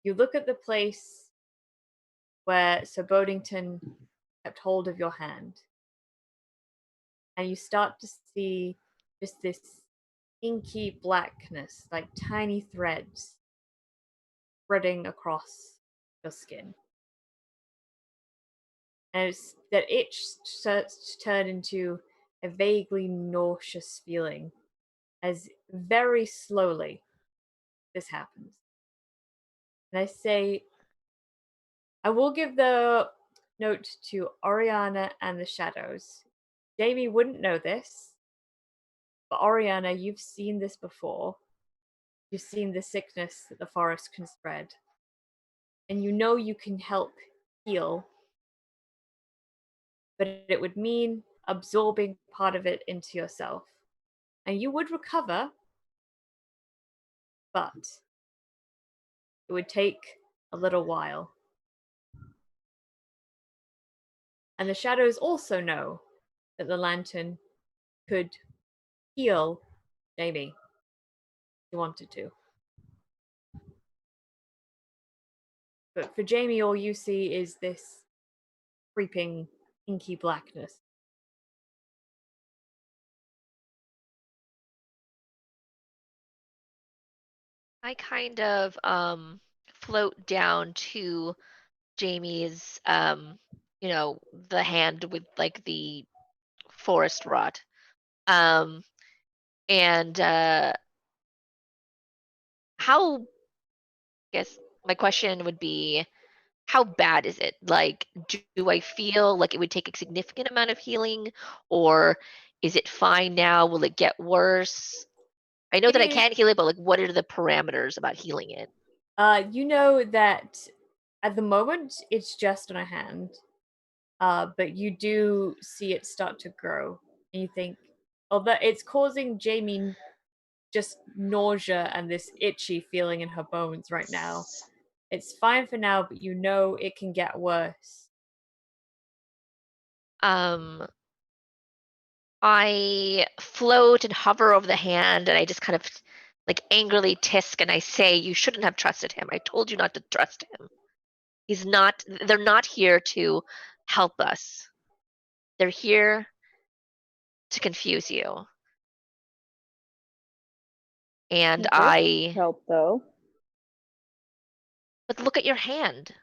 you look at the place where Sir Bodington kept hold of your hand, and you start to see just this inky blackness, like tiny threads spreading across your skin. And that itch starts to turn into a vaguely nauseous feeling as very slowly this happens. And I say, I will give the note to Oriana and the Shadows. Jamie wouldn't know this, but Oriana, you've seen this before. You've seen the sickness that the forest can spread. And you know you can help heal, but it would mean absorbing part of it into yourself. And you would recover, but it would take a little while. And the Shadows also know that the lantern could heal Jamie if you wanted to. But for Jamie, all you see is this creeping, inky blackness. I kind of float down to Jamie's the hand with like the forest rot. And how, I guess my question would be, how bad is it? Like, do I feel like it would take a significant amount of healing, or is it fine now? Will it get worse? I know that I can't heal it, but like, what are the parameters about healing it? You know that at the moment it's just on a hand, but you do see it start to grow, and you think, although it's causing Jamie just nausea and this itchy feeling in her bones right now. It's fine for now, but you know it can get worse. I float and hover over the hand, and I just kind of like angrily tisk, and I say, "You shouldn't have trusted him. I told you not to trust him. They're not here to help us. They're here to confuse you." And help though. But look at your hand.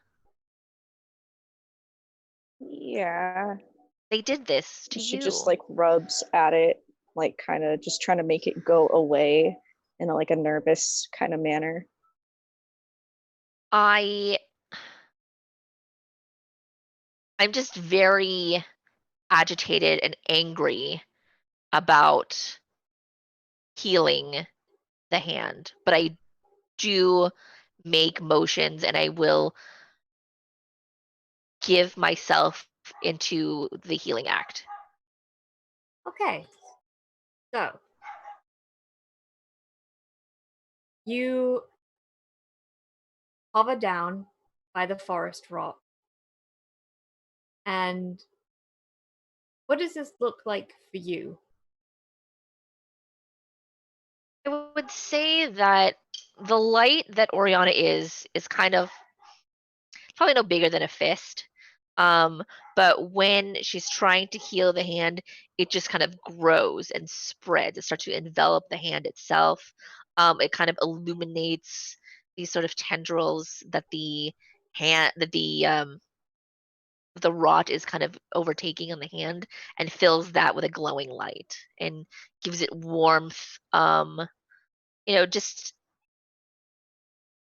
Yeah. They did this to She you. just like rubs at it, like kind of just trying to make it go away in like a nervous kind of manner. I'm just very agitated and angry about healing the hand, but I do make motions, and I will give myself into the healing act. Okay. So you hover down by the forest rock. And what does this look like for you? would say that the light that Oriana is kind of probably no bigger than a fist. But when she's trying to heal the hand, it just kind of grows and spreads. It starts to envelop the hand itself. It kind of illuminates these sort of tendrils that the rot is kind of overtaking on the hand, and fills that with a glowing light and gives it warmth. Just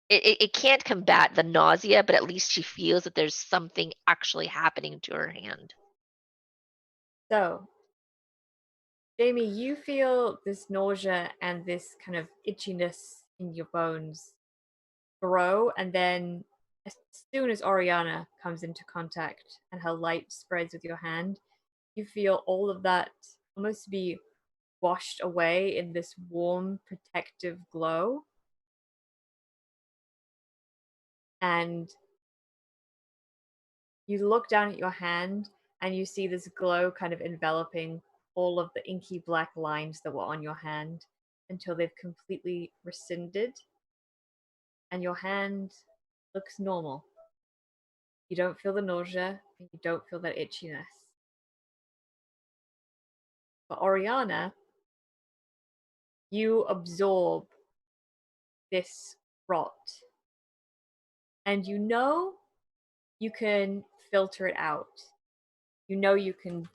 it can't combat the nausea, but at least she feels that there's something actually happening to her hand. So, Jamie, you feel this nausea and this kind of itchiness in your bones grow, and then as soon as Oriana comes into contact and her light spreads with your hand, you feel all of that almost be washed away in this warm, protective glow. And you look down at your hand and you see this glow kind of enveloping all of the inky black lines that were on your hand until they've completely rescinded. And your hand looks normal. You don't feel the nausea, and you don't feel that itchiness. But Oriana, you absorb this rot. And you know you can filter it out. You know you can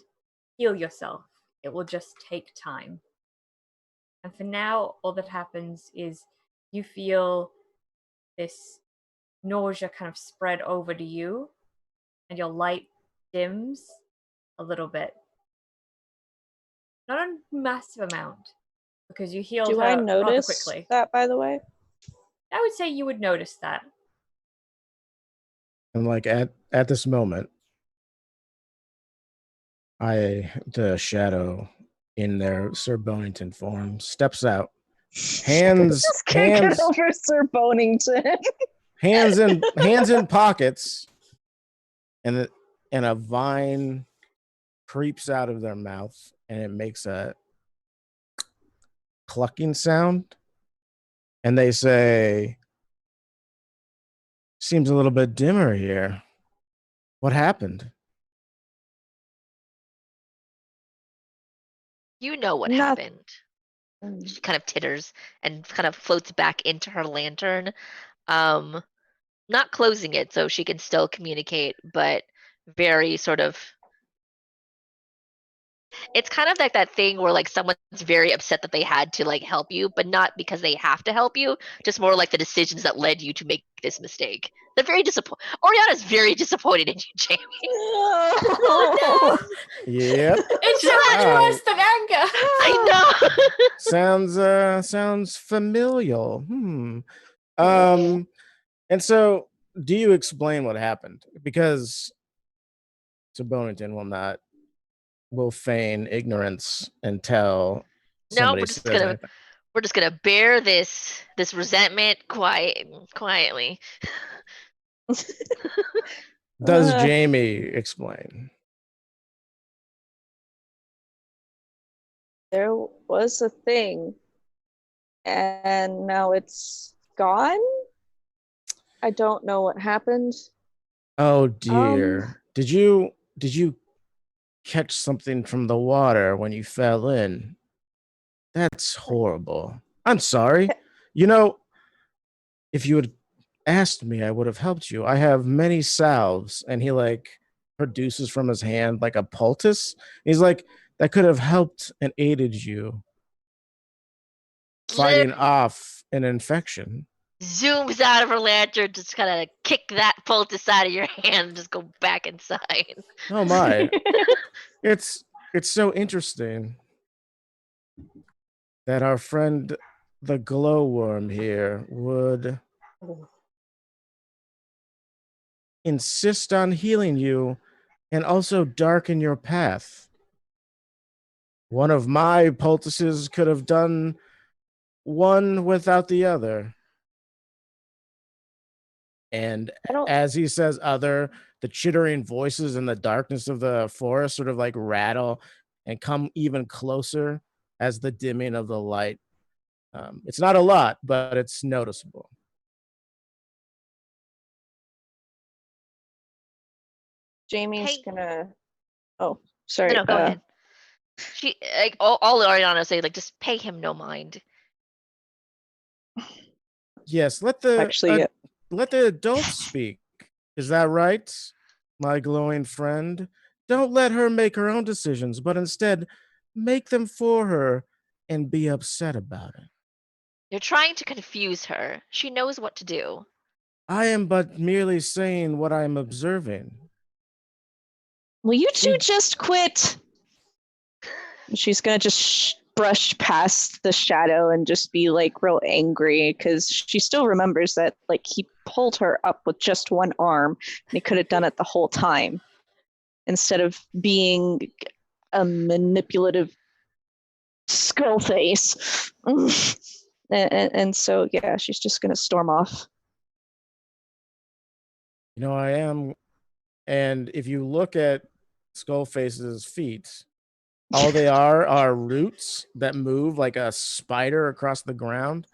heal yourself. It will just take time. And for now, all that happens is you feel this nausea kind of spread over to you, and your light dims a little bit. Not a massive amount, because you healed Do her I rather notice quickly. that, by the way? I would say you would notice that. And like at this moment, the shadow in their Sir Bonington form steps out. Hands Just can't hands get over Sir Bonington. hands in pockets, and a vine creeps out of their mouth, and it makes a clucking sound, and they say, seems a little bit dimmer here. What happened? You know what Noth- happened. She kind of titters and kind of floats back into her lantern. Not closing it so she can still communicate, but very sort of, it's kind of like that thing where like someone's very upset that they had to like help you, but not because they have to help you, just more like the decisions that led you to make this mistake. They're very disappointed. Oriana's very disappointed in you, Jamie. Oh no! Yep. It's so much Wow. worse than anger. I know. Sounds familial. And so do you explain what happened? Because Sir Bonington will feign ignorance until No, somebody we're just says gonna anything. we're just gonna bear this resentment quietly. Does Jamie explain? There was a thing, and now it's gone. I don't know what happened. Oh dear. Did you catch something from the water when you fell in? That's horrible. I'm sorry. You know, if you had asked me, I would have helped you. I have many salves. And he like produces from his hand like a poultice. He's like, that could have helped and aided you fighting off an infection. Zooms out of her lantern, just kind of kick that poultice out of your hand and just go back inside. Oh my. It's so interesting that our friend the glowworm here would insist on healing you and also darken your path. One of my poultices could have done one without the other. And as he says other, the chittering voices in the darkness of the forest sort of like rattle and come even closer as the dimming of the light It's not a lot, but it's noticeable. Jamie's Hey. gonna. Oh, sorry. No, go ahead. She like all Ariana say like just pay him no mind. Yes, let the Actually, let the adults speak. Is that right, my glowing friend? Don't let her make her own decisions, but instead make them for her and be upset about it. You're trying to confuse her. She knows what to do. I am but merely saying what I am observing. will you two just quit? She's gonna just brush past the shadow and just be like real angry because she still remembers that like he pulled her up with just one arm and he could have done it the whole time instead of being a manipulative skull face. And so yeah, she's just gonna storm off. You know, I am. And if you look at Skullface's feet, all they are roots that move like a spider across the ground.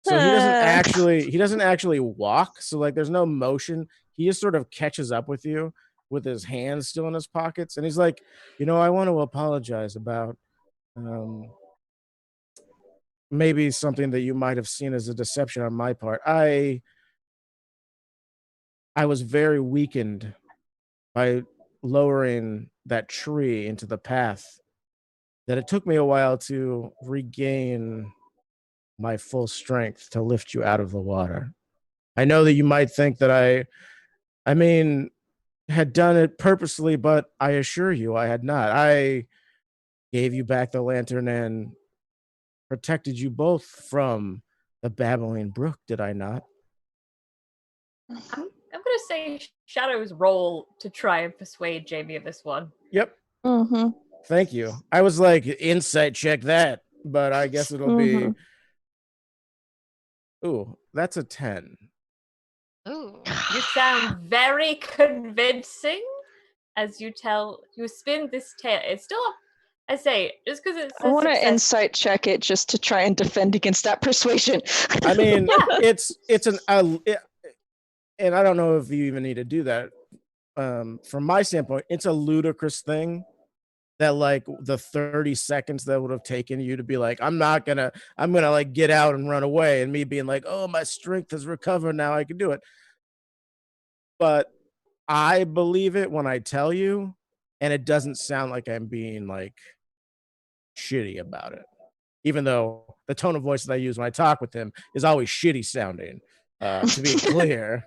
So he doesn't actually walk. So like there's no motion. He just sort of catches up with you with his hands still in his pockets. And he's like, you know, I want to apologize about maybe something that you might have seen as a deception on my part. I was very weakened by lowering that tree into the path, that it took me a while to regain my full strength to lift you out of the water. I know that you might think that I mean, had done it purposely, but I assure you I had not. I gave you back the lantern and protected you both from the babbling brook, did I not? I'm gonna say Shadow's role to try and persuade Jamie of this one. Yep. Mm-hmm. Thank you. I was like, insight check that, but I guess it'll be. Ooh, that's a 10. Ooh. You sound very convincing as you spin this tale. It's still, I say, just because it's. I want to insight check it just to try and defend against that persuasion. I mean, it's and I don't know if you even need to do that. From my standpoint, it's a ludicrous thing that like the 30 seconds that would have taken you to be like, I'm gonna like get out and run away, and me being like, oh, my strength has recovered now, I can do it. But I believe it when I tell you, and it doesn't sound like I'm being like shitty about it, even though the tone of voice that I use when I talk with him is always shitty sounding, to be clear.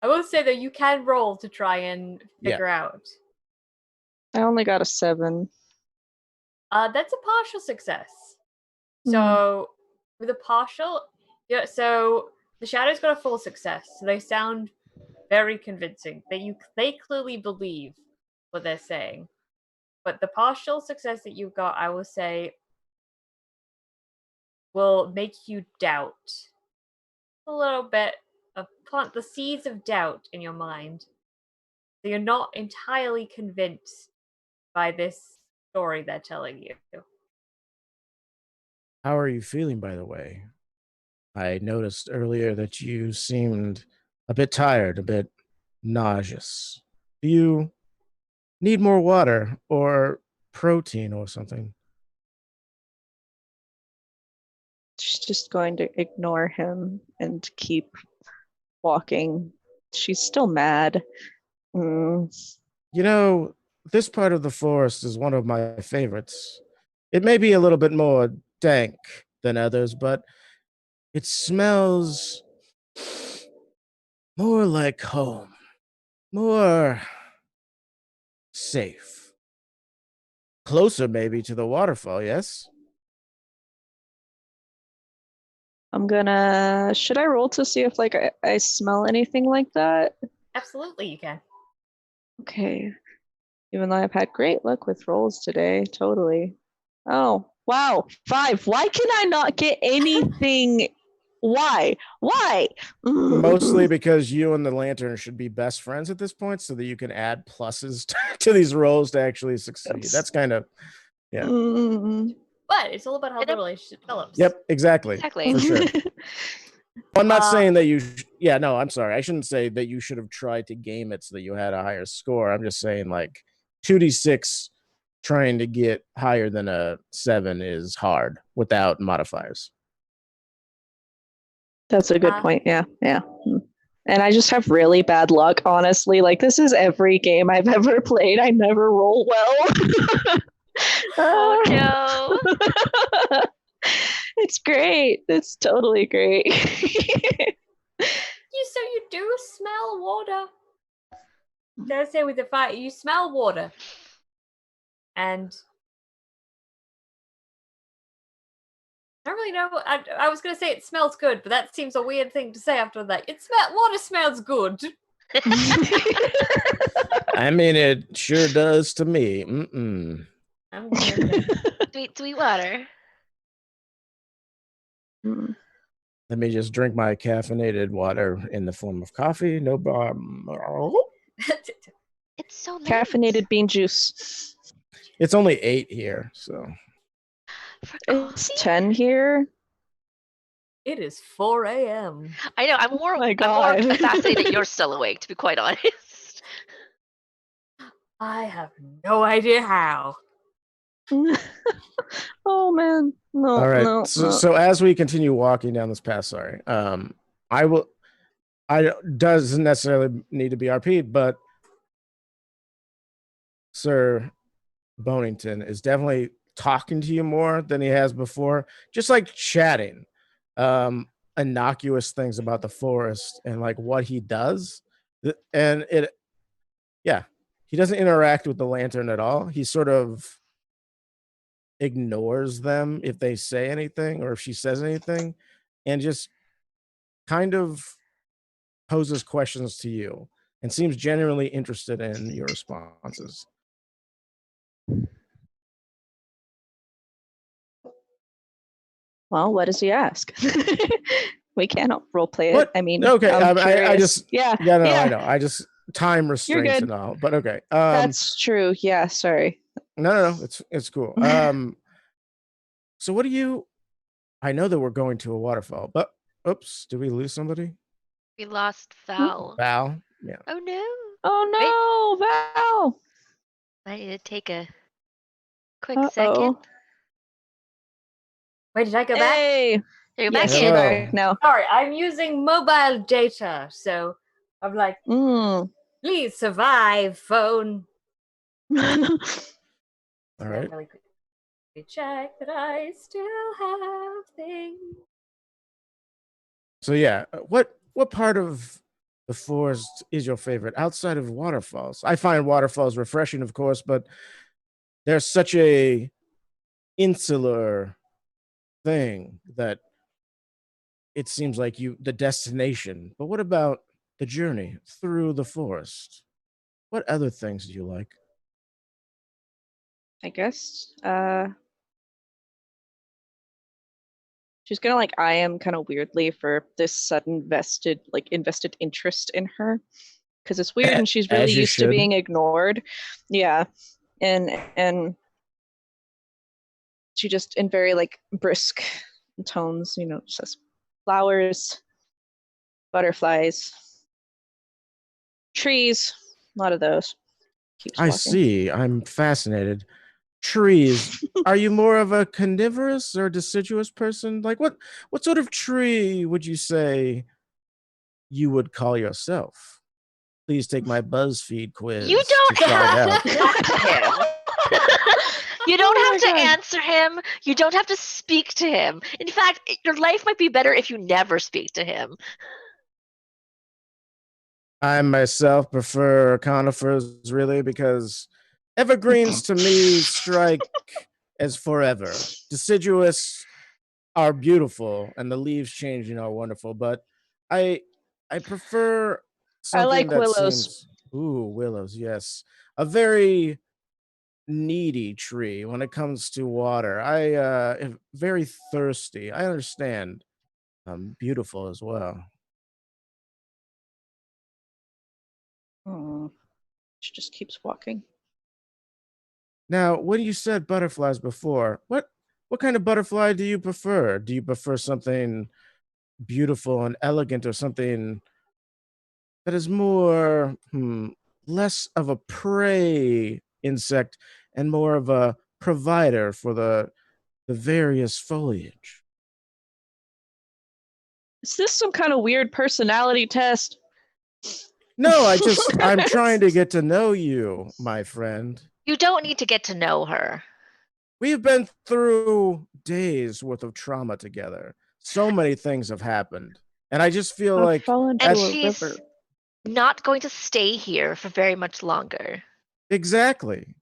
I will say that you can roll to try and figure out. I only got a 7. That's a partial success. So with a partial, yeah. So the Shadow's got a full success. So they sound very convincing. They clearly believe what they're saying. But the partial success that you got, I will say, will make you doubt a little bit, plant the seeds of doubt in your mind. So you're not entirely convinced by this story they're telling you. How are you feeling, by the way? I noticed earlier that you seemed a bit tired, a bit nauseous. Do you need more water or protein or something? She's just going to ignore him and keep walking. She's still mad. You know, this part of the forest is one of my favorites. It may be a little bit more dank than others, but it smells more like home, more safe. Closer, maybe, to the waterfall, yes? Should I roll to see if like I smell anything like that? Absolutely, you can. Okay. Even though I've had great luck with rolls today, totally. Oh, wow. 5. Why can I not get anything? Why? Mostly because you and the lantern should be best friends at this point so that you can add pluses to these rolls to actually succeed. That's kind of, yeah. But it's all about how the Yep. relationship develops. Yep, exactly. Exactly. For sure. I'm not Uh, saying that you. Yeah, no, I'm sorry. I shouldn't say that you should have tried to game it so that you had a higher score. I'm just saying like 2d6 trying to get higher than a 7 is hard without modifiers. That's a good point. Yeah, yeah. And I just have really bad luck, honestly. Like this is every game I've ever played. I never roll well. Oh no. It's great. It's totally great. So you do smell water. Let's say with the fire, you smell water. And I don't really know. I was going to say it smells good, but that seems a weird thing to say after that. Water smells good. I mean, it sure does to me. Mm-mm. I'm gonna Sweet water. Let me just drink my caffeinated water in the form of coffee. No problem. It's so late. Caffeinated bean juice. It's only 8 here, so. For It's coffee? 10 here. It is 4 a.m. I know. I'm more. my I'm God. more fascinated that you're still awake. To be quite honest. I have no idea how. Oh man. No, All right. no, no. So as we continue walking down this path, sorry, I doesn't necessarily need to be RP'd, but Sir Bonington is definitely talking to you more than he has before, just like chatting innocuous things about the forest and like what he does. And he doesn't interact with the lantern at all. He sort of ignores them if they say anything or if she says anything, and just kind of poses questions to you and seems genuinely interested in your responses. Well, what does he ask? We cannot roleplay it. What? I mean, Okay, I'm I curious. just yeah, yeah, no, yeah, I know. I just time restraints good. and all, but okay. that's true. Yeah, sorry. No, it's cool. So what do you? I know that we're going to a waterfall, but oops, did we lose somebody? We lost Val. Val. Yeah. Oh no. Oh no, Val. I need to take a quick Uh-oh. second. Wait, did I go back? Hey. You're Yes, back you're in. Hello. back now. Sorry, I'm using mobile data, so I'm like, please survive, phone. All right. Really quickly check that I still have things. So yeah, what part of the forest is your favorite outside of waterfalls? I find waterfalls refreshing, of course, but there's such a insular thing that it seems like the destination. But what about the journey through the forest? What other things do you like? I guess. She's gonna like eye him kind of weirdly for this sudden invested interest in her. Because it's weird and she's As really you used to should. being ignored. Yeah. And she just in very like brisk tones, says flowers, butterflies, trees, a lot of those. Keeps I walking. see. I'm fascinated. Trees. Are you more of a carnivorous or deciduous person? Like what sort of tree would you say you would call yourself? Please take my BuzzFeed quiz. You don't to find have out. to talk to him. You don't Oh have to my God. answer him. You don't have to speak to him. In fact, your life might be better if you never speak to him. I myself prefer conifers really because evergreens to me strike as forever. Deciduous are beautiful and the leaves changing are wonderful, but I prefer something like that willows. seems willows, yes. A very needy tree when it comes to water. I am very thirsty. I understand. Beautiful as well. She just keeps walking. Now, when you said butterflies before, what What kind of butterfly do you prefer? Do you prefer something beautiful and elegant, or something that is more less of a prey insect and more of a provider for the various foliage? Is this some kind of weird personality test? No, I'm trying to get to know you, my friend. You don't need to get to know her. We've been through days worth of trauma together. So many things have happened. And I just feel I've like fallen And into a she's river. not going to stay here for very much longer. exactly.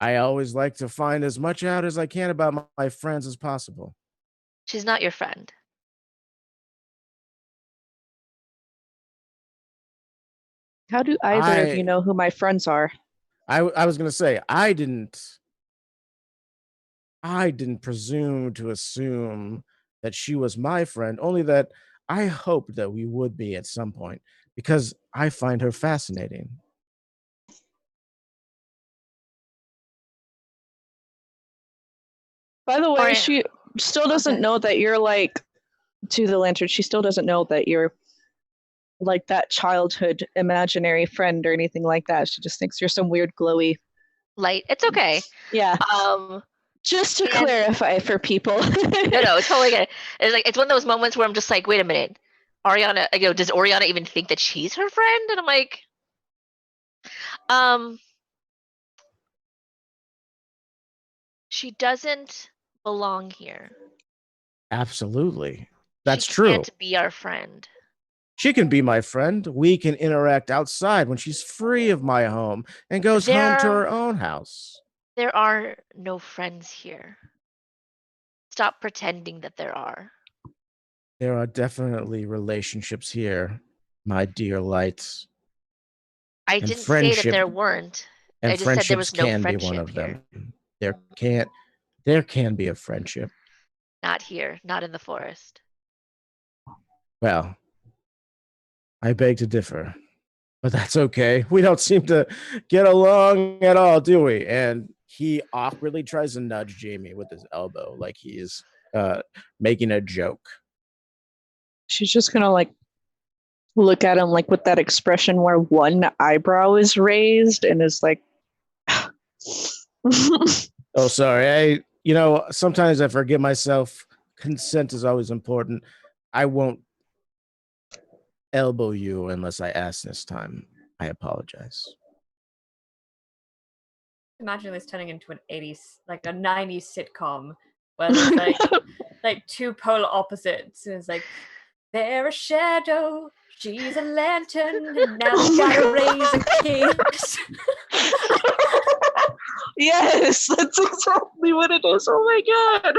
I always like to find as much out as I can about my friends as possible. She's not your friend. How do either of you I know who my friends are? I was gonna say I didn't presume to assume that she was my friend, only that I hoped that we would be at some point because I find her fascinating. By the way, Or- she still doesn't Okay. know that you're like to the lantern. She still doesn't know that you're like that childhood imaginary friend or anything like that. She just thinks you're some weird glowy. Light. It's okay. Yeah, just to and- clarify for people. No, it's totally good. It's one of those moments where I'm just like, wait a minute, Ariana. Does Oriana even think that she's her friend? And I'm like, she doesn't belong here. Absolutely. That's She true. can't be our friend. She can be my friend. We can interact outside when she's free of my home and goes home to her own house. There are no friends here. Stop pretending that there are. There are definitely relationships here, my dear lights. I And didn't say that friendship- there weren't. And I just said there friendships was no can be one friendship of them. here. There can be a friendship. Not here. Not in the forest. Well, I beg to differ, but that's okay. We don't seem to get along at all, do we? And he awkwardly tries to nudge Jamie with his elbow, like he's making a joke. She's just gonna like look at him like with that expression where one eyebrow is raised and is like Oh, sorry. Sometimes I forget myself. Consent is always important. I won't elbow you unless I ask this time. I apologize. Imagine this turning into an 80s, like a 90s sitcom where there's like two polar opposites. And it's like, they're a shadow, she's a lantern, and now we gotta raise a kid. yes, that's exactly what it is. Oh my god.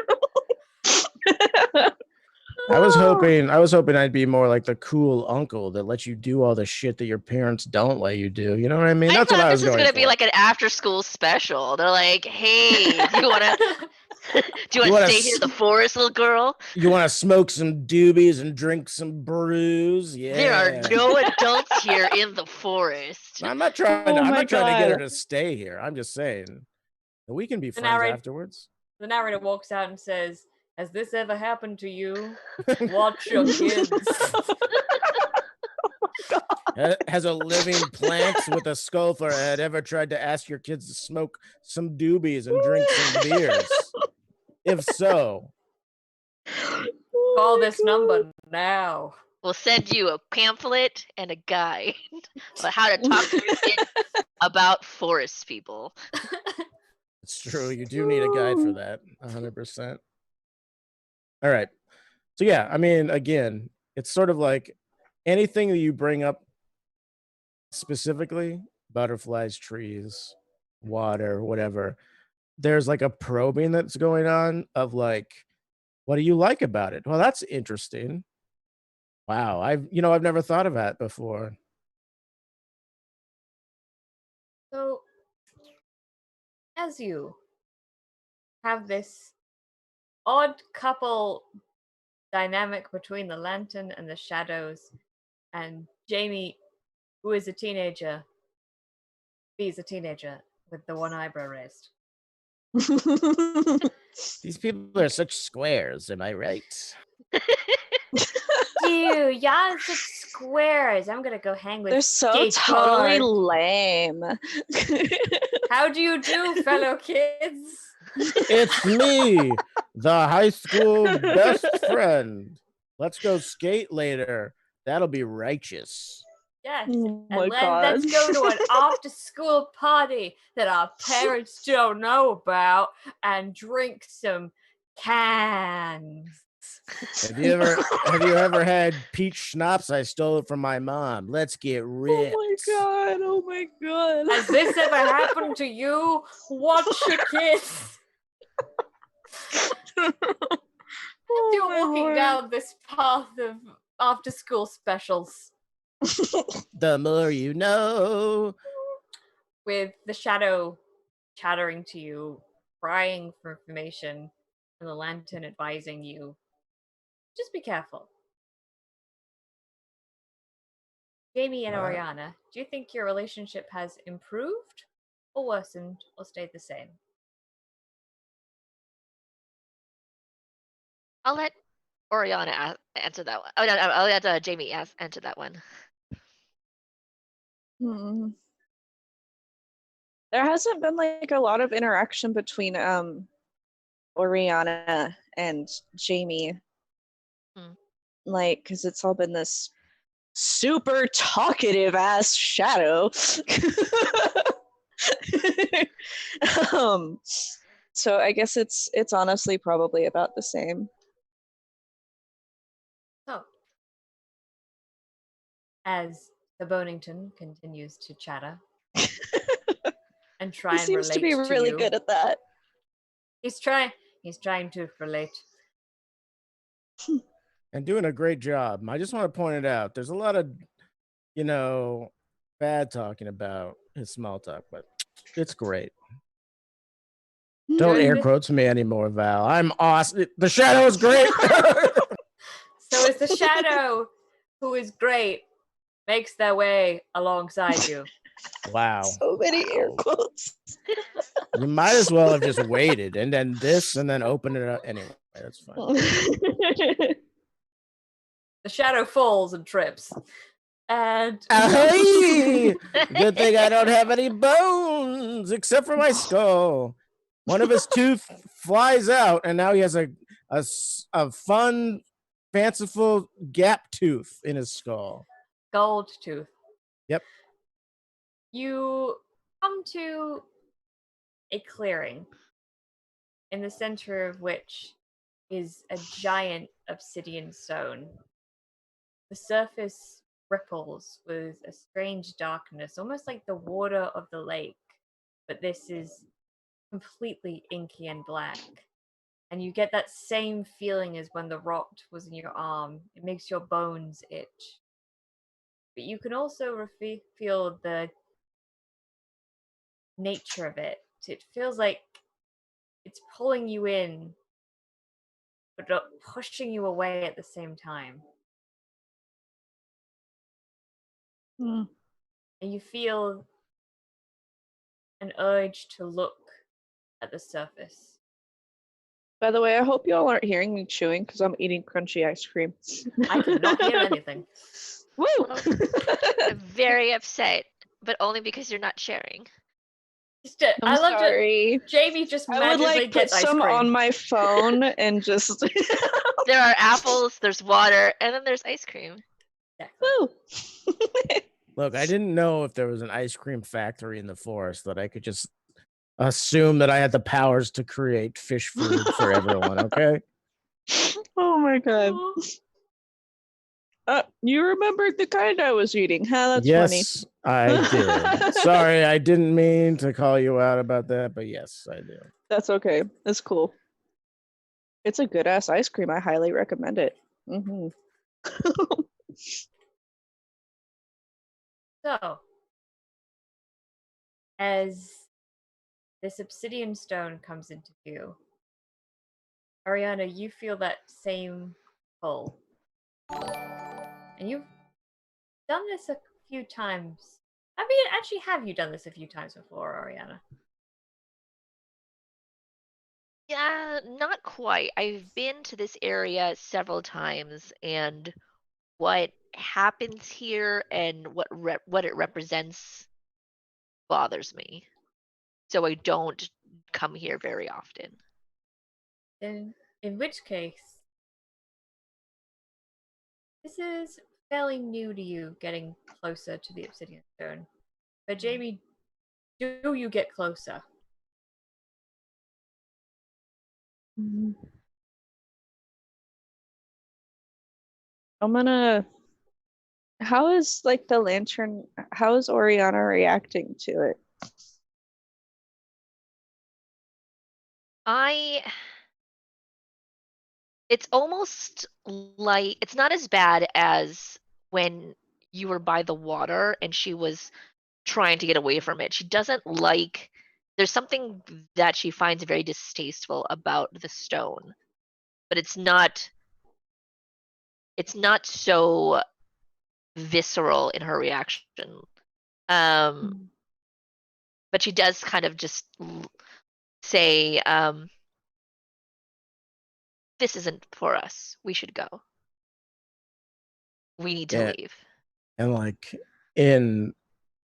I was hoping I'd be more like the cool uncle that lets you do all the shit that your parents don't let you do. You know what I mean? I That's what thought I this was was going gonna be for. like an after-school special. They're like, "Hey, do you wanna You wanna stay here in the forest, little girl? You want to smoke some doobies and drink some brews? Yeah. There are no adults here in the forest." I'm not trying. Oh I'm my not trying to get her God. to stay here. I'm just saying that we can be The friends narrator- afterwards. The narrator walks out and says, "Has this ever happened to you? Watch your kids." Has a living plant with a skull for a head ever tried to ask your kids to smoke some doobies and drink some beers? If so, Call this number now. We'll send you a pamphlet and a guide about how to talk to your kids about forest people. it's true. You do need a guide for that. 100%. All right. So yeah, I mean, again, it's sort of like anything that you bring up specifically, butterflies, trees, water, whatever, there's like a probing that's going on of like, what do you like about it? Well, that's interesting. Wow, I've never thought of that before. So, as you have this odd couple dynamic between the lantern and the shadows, and Jamie, who is a teenager, he's a teenager with the one eyebrow raised. These people are such squares, am I right? Dude, y'all such squares. I'm gonna go hang with They're so Jay totally Clark. lame. How do you do, fellow kids? It's me, the high school best friend. Let's go skate later. That'll be righteous. Yes. Oh And my let's God. go to an after school party that our parents don't know about and drink some cans. Have you ever had peach schnapps? I stole it from my mom. Let's get ripped. Oh my God. Has this ever happened to you? Watch your kids. You're walking down this path of after school specials. The more you know. With the shadow chattering to you, prying for information, and the lantern advising you, just be careful. Jamie and Oriana, do you think your relationship has improved, or worsened, or stayed the same? I'll let Oriana answer that one. Oh no, I'll let Jamie answer that one. There hasn't been like a lot of interaction between Oriana and Jamie. Like, because it's all been this super talkative ass shadow. So I guess it's honestly probably about the same. So, as the Bonington continues to chatter and try He and seems relate to be really you, good at that. he's trying to relate. And doing a great job. I just want to point it out. There's a lot of, bad talking about his small talk, but it's great. Don't air quotes me anymore, Val. I'm awesome. The shadow is great. So it's the shadow who is great makes their way alongside you. Wow. So many air quotes. You might as well have just waited and then this and then open it up. Anyway, that's fine. The shadow falls and trips. And hey! Good thing I don't have any bones except for my skull. One of his tooth flies out, and now he has a fun, fanciful gap tooth in his skull. Gold tooth. Yep. You come to a clearing, in the center of which is a giant obsidian stone. The surface ripples with a strange darkness, almost like the water of the lake, but this is completely inky and black. And you get that same feeling as when the rock was in your arm. It makes your bones itch. But you can also feel the nature of it. It feels like it's pulling you in, but pushing you away at the same time. And you feel an urge to look at the surface. By the way, I hope you all aren't hearing me chewing because I'm eating crunchy ice cream. I cannot hear anything. Woo! I'm very upset, but only because you're not sharing. I'm sorry. Jamie just I would magically like put gets ice some cream. on my phone and just. There are apples, there's water, and then there's ice cream. Woo! Look, I didn't know if there was an ice cream factory in the forest that I could just assume that I had the powers to create fish food for everyone, okay? Oh my God. You remembered the kind I was eating, huh? That's funny. Yes, I did. Sorry, I didn't mean to call you out about that, but yes, I do. That's okay. That's cool. It's a good ass ice cream. I highly recommend it. So, as this obsidian stone comes into view, Ariana, you feel that same pull. And you've done this a few times. Have you done this a few times before, Ariana? Yeah, not quite. I've been to this area several times, and what happens here and what it represents bothers me. So I don't come here very often. In which case, this is fairly new to you getting closer to the obsidian stone. But Jamie, do you get closer? Mhm. I'm gonna. How is like the lantern? How is Oriana reacting to it? I It's almost like it's not as bad as when you were by the water and she was trying to get away from it. She doesn't like there's something that she finds very distasteful about the stone, but it's not so visceral in her reaction. Um but she does kind of just say this isn't for us. We should go. We need to Yeah. leave. And like in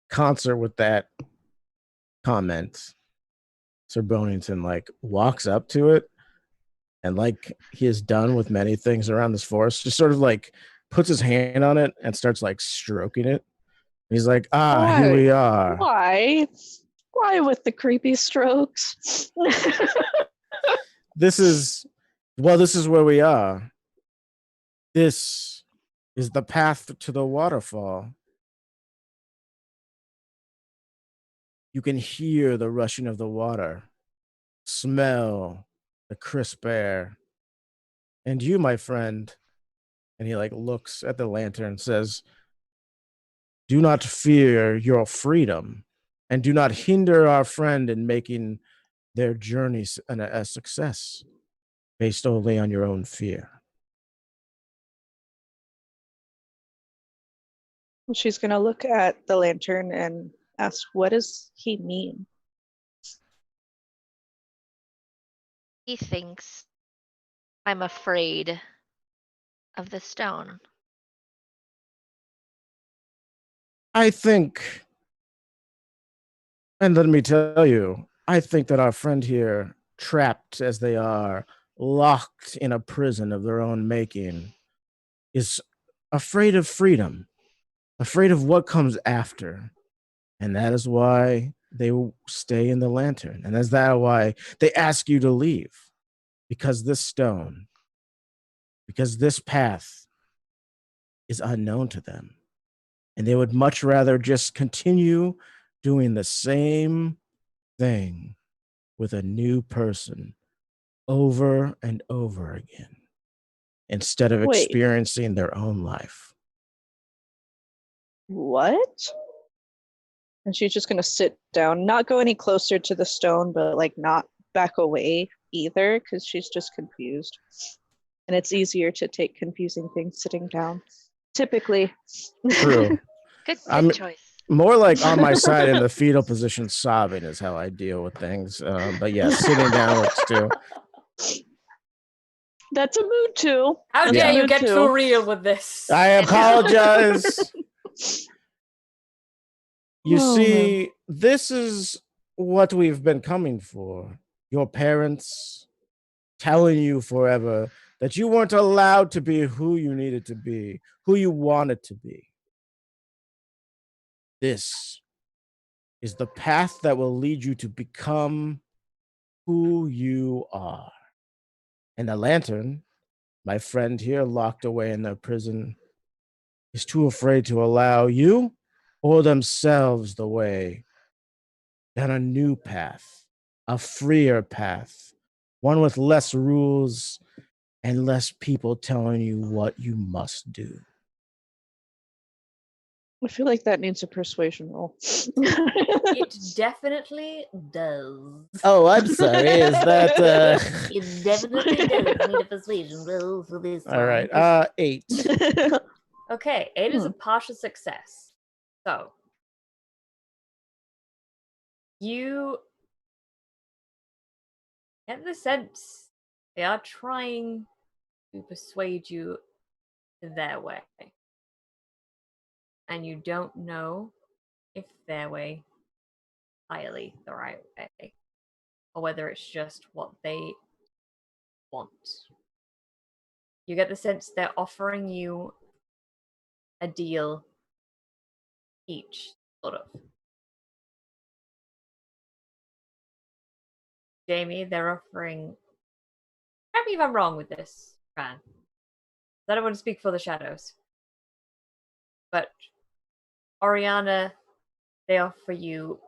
concert with that comment, Sir Bonington like walks up to it and like he is done with many things around this forest, just sort of like puts his hand on it and starts like stroking it. He's like, here we are. Why? Why with the creepy strokes? This is where we are. This is the path to the waterfall. You can hear the rushing of the water, smell the crisp air. And you, my friend, and he like looks at the lantern and says, do not fear your freedom and do not hinder our friend in making their journey a success based only on your own fear. She's gonna look at the lantern and ask, what does he mean? He thinks I'm afraid of the stone. I think, and let me tell you, I think that our friend here, trapped as they are, locked in a prison of their own making, is afraid of freedom, afraid of what comes after. And that is why they will stay in the lantern. And that's that why they ask you to leave. Because this stone, because this path is unknown to them. And they would much rather just continue doing the same thing with a new person over and over again instead of Wait. experiencing their own life. What? And she's just gonna sit down, not go any closer to the stone, but like not back away either, because she's just confused. And it's easier to take confusing things sitting down. Typically. True. Good choice. More like on my side in the fetal position, sobbing is how I deal with things. But yeah, sitting down works too. That's a mood too. How That's dare a you mood get too. too real with this? I apologize. You Oh, see, this is what we've been coming for. Your parents telling you forever that you weren't allowed to be who you needed to be, who you wanted to be. This is the path that will lead you to become who you are. And the lantern, my friend here locked away in the prison, is too afraid to allow you or themselves the way down a new path, a freer path, one with less rules and less people telling you what you must do. I feel like that needs a persuasion roll. It definitely does. Oh, I'm sorry. Is that It definitely does need a persuasion roll for this all right? 8. Okay, 8 is a partial success. So you get the sense they are trying to persuade you their way. And you don't know if their way is entirely the right way, or whether it's just what they want. You get the sense they're offering you a deal each, sort of. Jamie, they're offering. Correct me if I'm wrong with this, Fran. I don't want to speak for the shadows. But Oriana, they offer you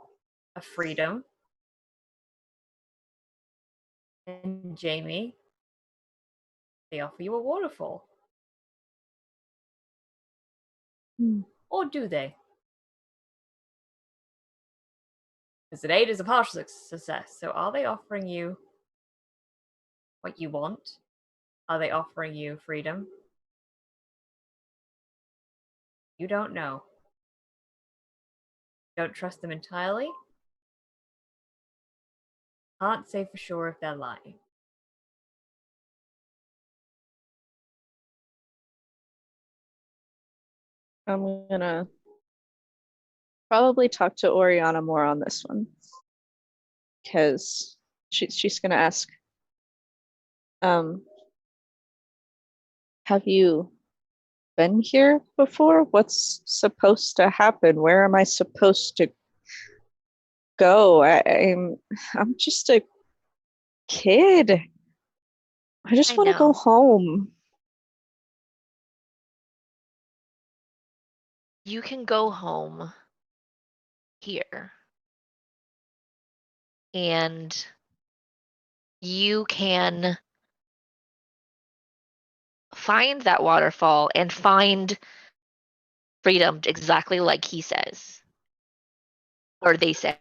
a freedom. And Jamie, they offer you a waterfall. Or do they? Because an 8 is a partial success. So are they offering you what you want? Are they offering you freedom? You don't know. Don't trust them entirely. Can't say for sure if they're lying. I'm gonna probably talk to Oriana more on this one because she's gonna ask, have you been here before? What's supposed to happen? Where am I supposed to go? I'm just a kid. I just want to go know. home. You can go home here. And you can find that waterfall and find freedom exactly like he says. Or they say.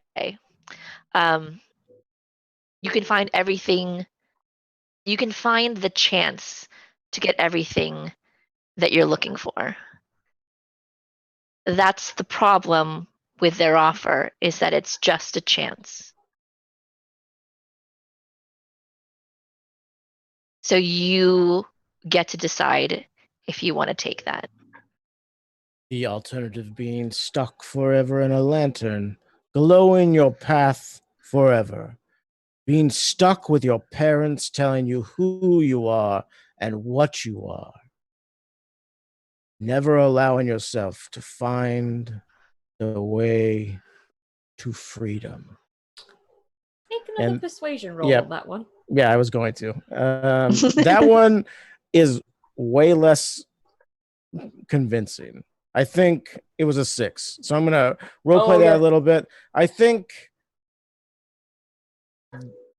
You can find everything. You can find the chance to get everything that you're looking for. That's the problem with their offer, is that it's just a chance. So you get to decide if you want to take that. The alternative being stuck forever in a lantern, glowing your path forever. Being stuck with your parents telling you who you are and what you are. Never allowing yourself to find the way to freedom. Make another And- persuasion roll yep. on that one. Yeah, I was going to. That one is way less convincing. I think it was a 6. So I'm gonna roleplay that a little bit. I think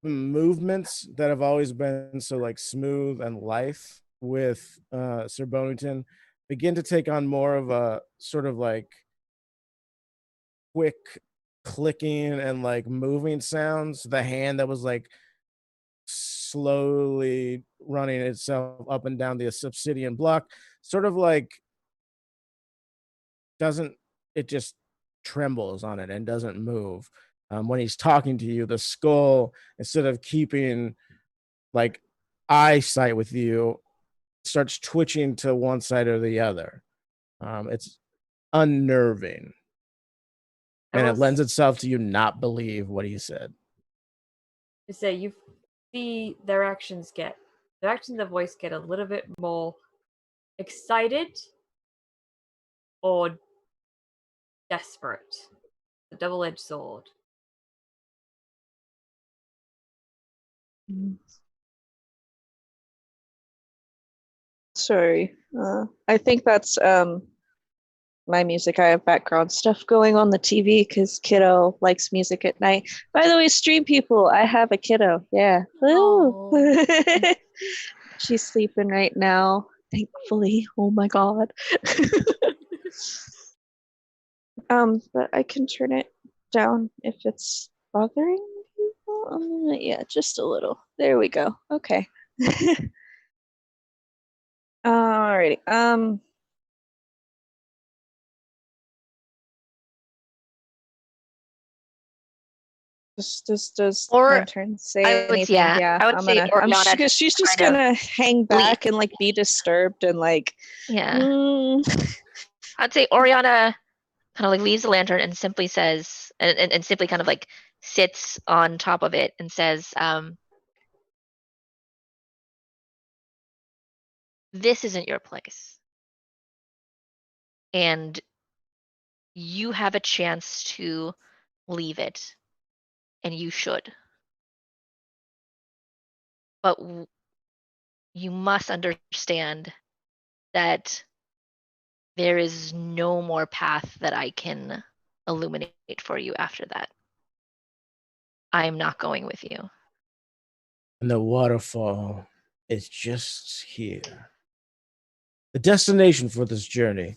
movements that have always been so like smooth and lithe with Sir Bonington begin to take on more of a sort of like quick clicking and like moving sounds. The hand that was like slowly running itself up and down the obsidian block, sort of like doesn't, it just trembles on it and doesn't move. When he's talking to you, the skull, instead of keeping like eyesight with you, starts twitching to one side or the other. It's unnerving. And it lends itself to you not believe what he said. To say you see their actions, the voice get a little bit more excited or desperate. A double-edged sword. Sorry. I think that's my music. I have background stuff going on the TV because kiddo likes music at night. By the way, stream people, I have a kiddo. Yeah. She's sleeping right now, thankfully. Oh my god. But I can turn it down if it's bothering people. Yeah, just a little. There we go. Okay. Alrighty. Does Or Lantern say I would, anything? yeah, I would say Oriana just she's just kind of gonna hang back and like be disturbed and like, yeah. mm. I'd say Oriana kind of like leaves the lantern and simply says, and simply kind of like sits on top of it and says, this isn't your place. And you have a chance to leave it, and you should. But you must understand that there is no more path that I can illuminate for you after that. I am not going with you. And the waterfall is just here. The destination for this journey.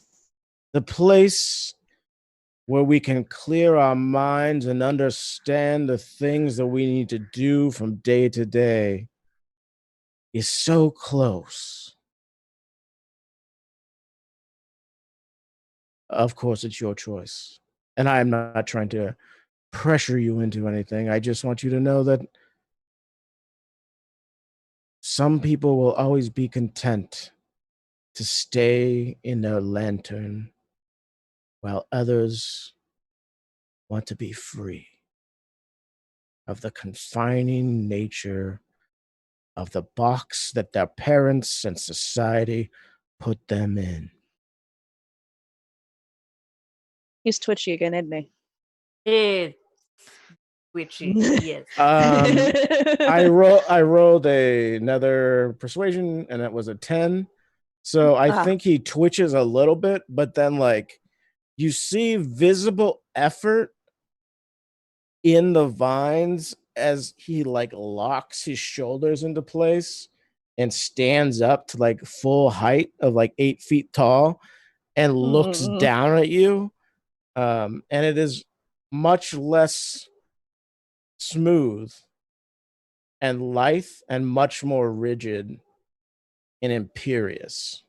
The place where we can clear our minds and understand the things that we need to do from day to day is so close. Of course, it's your choice. And I am not trying to pressure you into anything. I just want you to know that some people will always be content to stay in their lantern while others want to be free of the confining nature of the box that their parents and society put them in. He's twitchy again, isn't he? It's witchy. Yes. I rolled another persuasion and it was a 10. So I think he twitches a little bit, but then like you see visible effort in the vines as he like locks his shoulders into place and stands up to like full height of like 8 feet tall and looks down at you. And it is much less smooth and lithe and much more rigid and imperious.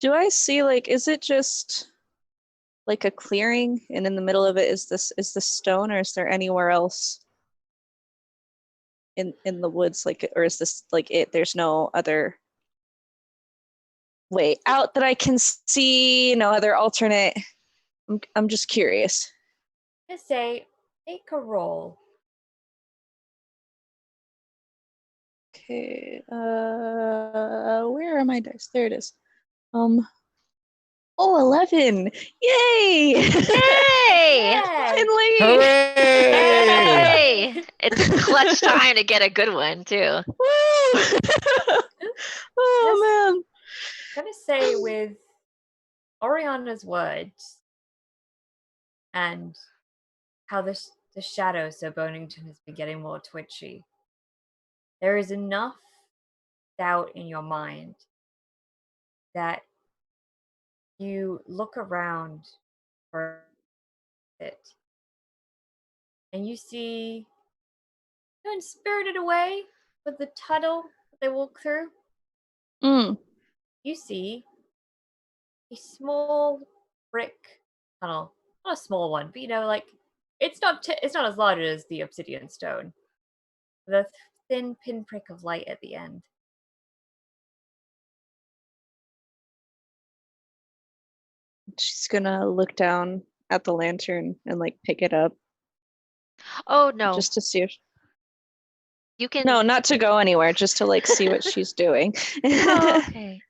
Do I see like, is it just like a clearing and in the middle of it is the stone, or is there anywhere else in the woods, like, or is this like it, there's no other way out that I can see, no other alternate? I'm just curious. Just say, make a roll. Okay, where are my dice? There it is. Oh, 11. Yay! Yay! Finally! Hooray! Yay! It's a clutch time to get a good one too. Woo! Oh man. I'm gonna say with Oriana's words and how the shadow, so Bonington, has been getting more twitchy, there is enough doubt in your mind that you look around for it and you see, kind of spirited away with the tunnel that they walk through. You see a small brick tunnel, not a small one, but you know, like it's not as large as the obsidian stone. The thin pinprick of light at the end. She's gonna look down at the lantern and like pick it up. Oh no. Just to see if you can. No, not to go anywhere, just to like see what she's doing. Oh, okay.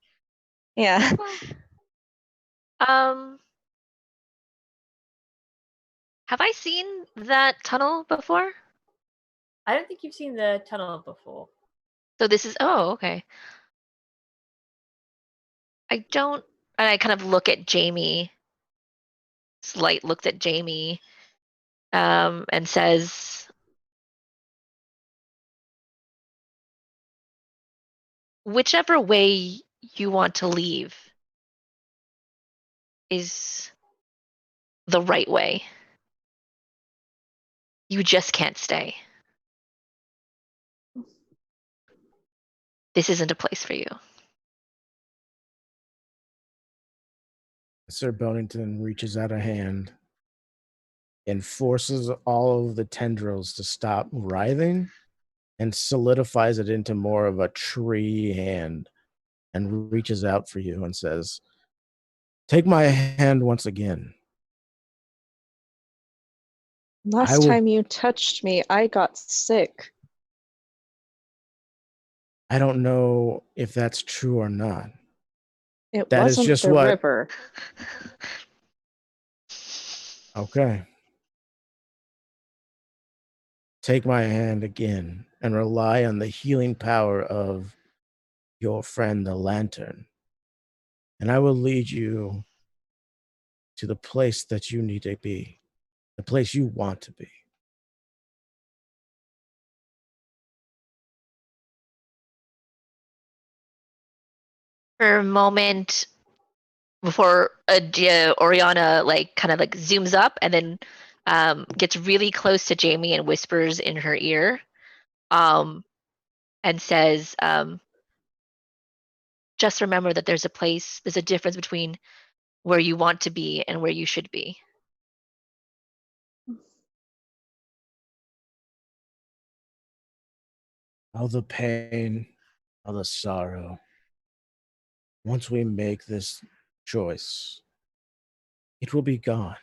Yeah. Have I seen that tunnel before? I don't think you've seen the tunnel before. So this is, oh, okay. I don't, and I kind of look at Jamie. Slight looks at Jamie, and says, whichever way you want to leave is the right way. You just can't stay. This isn't a place for you. Sir Bonington reaches out a hand and forces all of the tendrils to stop writhing and solidifies it into more of a tree hand and reaches out for you and says, "Take my hand once again." Last time you touched me, I got sick. I don't know if that's true or not. It That is wasn't just the what. river. Okay. Take my hand again and rely on the healing power of your friend, the lantern. And I will lead you to the place that you need to be, the place you want to be. For a moment before Oriana kind of zooms up and then gets really close to Jamie and whispers in her ear, and says, "Just remember that there's a difference between where you want to be and where you should be." All the pain, all the sorrow. Once we make this choice, it will be gone.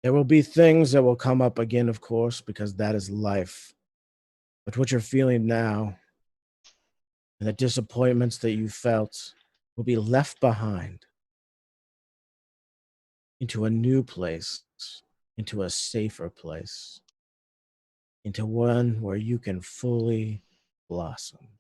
There will be things that will come up again, of course, because that is life. But what you're feeling now and the disappointments that you felt will be left behind into a new place, into a safer place, into one where you can fully blossom.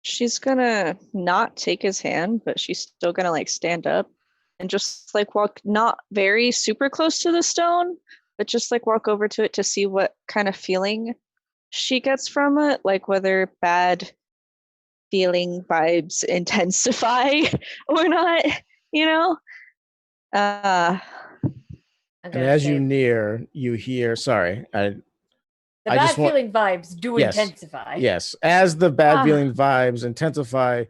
She's gonna not take his hand, but she's still gonna stand up and just walk not very super close to the stone, but just walk over to it to see what kind of feeling she gets from it, whether bad feeling vibes intensify or not, you know? And as you near, you hear, sorry, the I bad just want, feeling vibes do intensify. Yes. As the bad feeling vibes intensify,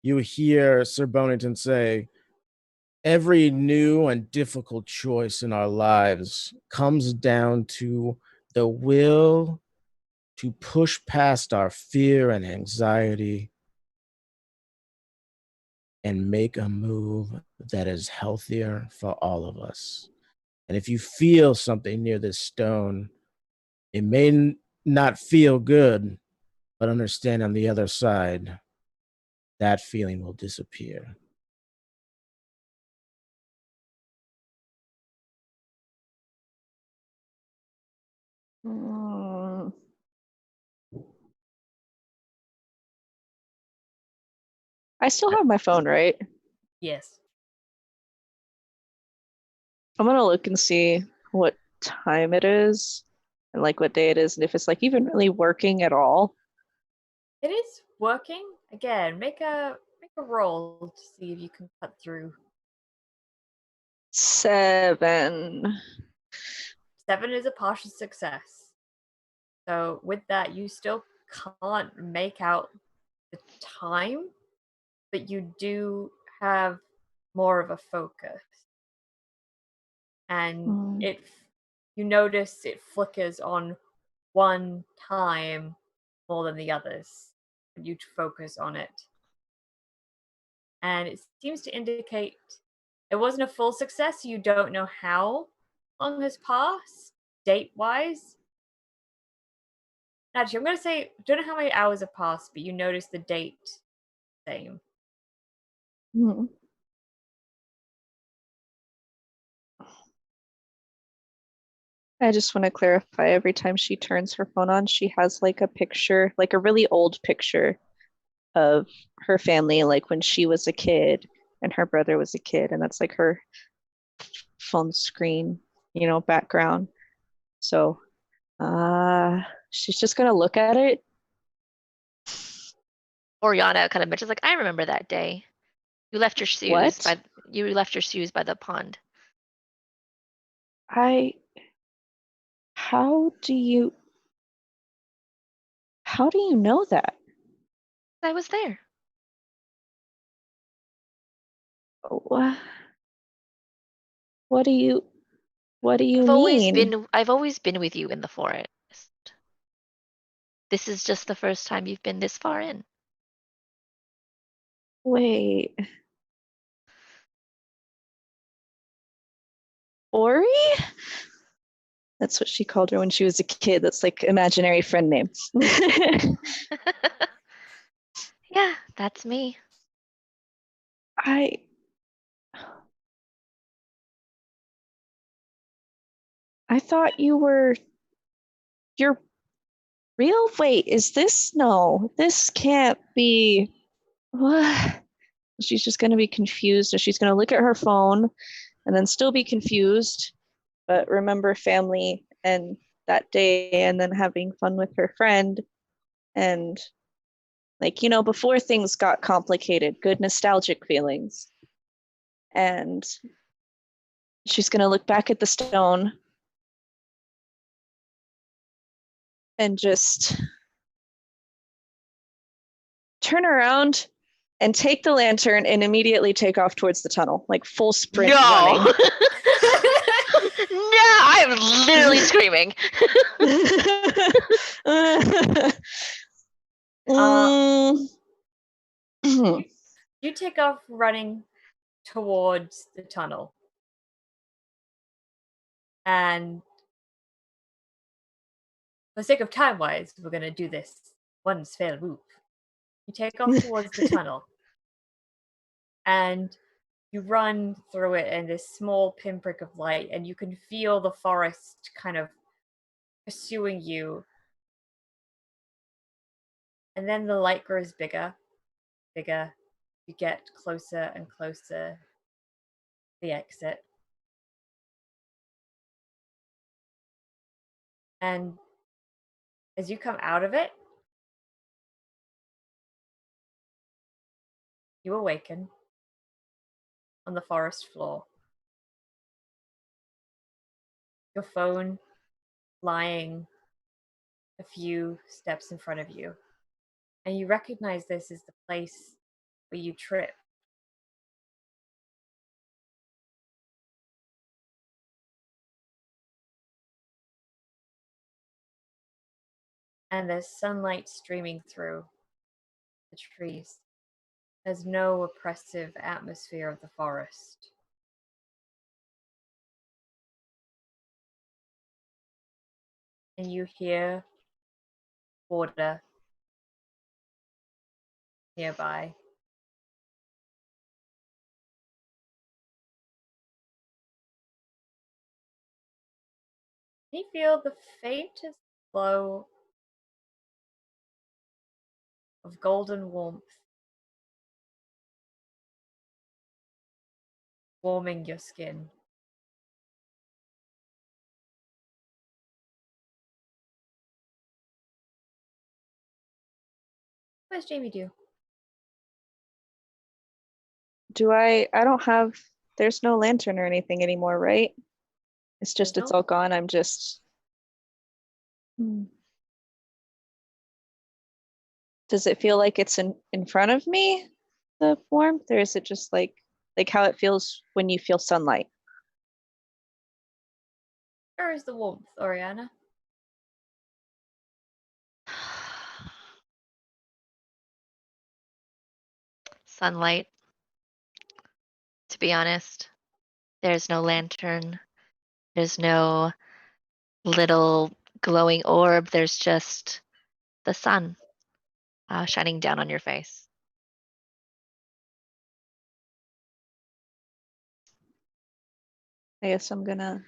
you hear Sir Bonington say, "Every new and difficult choice in our lives comes down to the will to push past our fear and anxiety and make a move that is healthier for all of us. And if you feel something near this stone, it may not feel good, but understand on the other side, that feeling will disappear." I still have my phone, right? Yes. I'm gonna look and see what time it is and what day it is, and if it's even really working at all. It is working. Again, make a roll to see if you can cut through. 7. 7 is a partial success. So with that, you still can't make out the time, but you do have more of a focus. And you notice it flickers on one time more than the others when you focus on it. And it seems to indicate it wasn't a full success. You don't know how long has passed date-wise. Actually, I'm going to say, don't know how many hours have passed, but you notice the date same. I just want to clarify, every time she turns her phone on, she has a picture, a really old picture of her family, when she was a kid and her brother was a kid, and that's her phone screen, background. So she's just gonna look at it. Oriana kind of mentions I remember that day. You left your shoes left your shoes by the pond. How do you know that? I was there. What do you mean? I've always been with you in the forest. This is just the first time you've been this far in. Wait. Ori? That's what she called her when she was a kid. That's like imaginary friend name. Yeah, that's me. I thought you were you're real? Wait, is this no? This can't be. What? She's just gonna be confused and she's gonna look at her phone and then still be confused, but remember family and that day and then having fun with her friend and like, before things got complicated, good nostalgic feelings. And she's going to look back at the stone and just turn around and take the lantern and immediately take off towards the tunnel, like full sprint running. No, I'm literally screaming. You take off running towards the tunnel. And for the sake of time-wise, we're going to do this one fell swoop. You take off towards the tunnel. And you run through it in this small pinprick of light, and you can feel the forest kind of pursuing you. And then the light grows bigger, bigger. You get closer and closer to the exit. And as you come out of it, you awaken on the forest floor. Your phone lying a few steps in front of you. And you recognize this as the place where you tripped. And there's sunlight streaming through the trees. There's no oppressive atmosphere of the forest. And you hear water nearby. You feel the faintest glow of golden warmth warming your skin. What does Jamie do? I don't have, there's no lantern or anything anymore, right? It's just, it's all gone. I'm just. Does it feel like it's in front of me, the warmth, or is it just like how it feels when you feel sunlight? Where is the warmth, Oriana? Sunlight. To be honest, there's no lantern. There's no little glowing orb. There's just the sun shining down on your face. I guess I'm gonna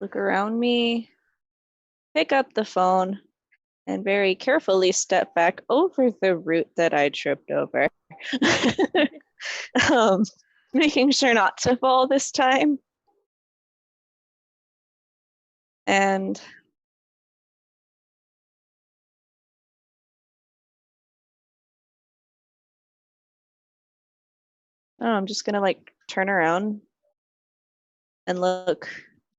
look around me, pick up the phone, and very carefully step back over the root that I tripped over. Making sure not to fall this time. And I'm just gonna like turn around and look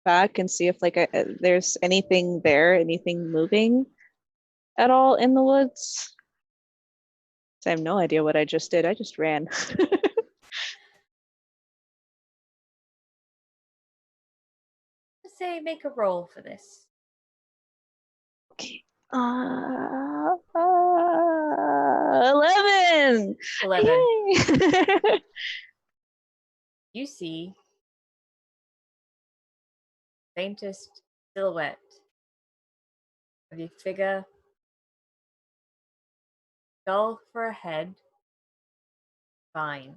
back and see if like there's anything there, anything moving. at all in the woods? I have no idea what I just did. I just ran. Say make a roll for this. Okay. 11. 11. Yay! You see faintest silhouette of your figure, skull for a head, vines.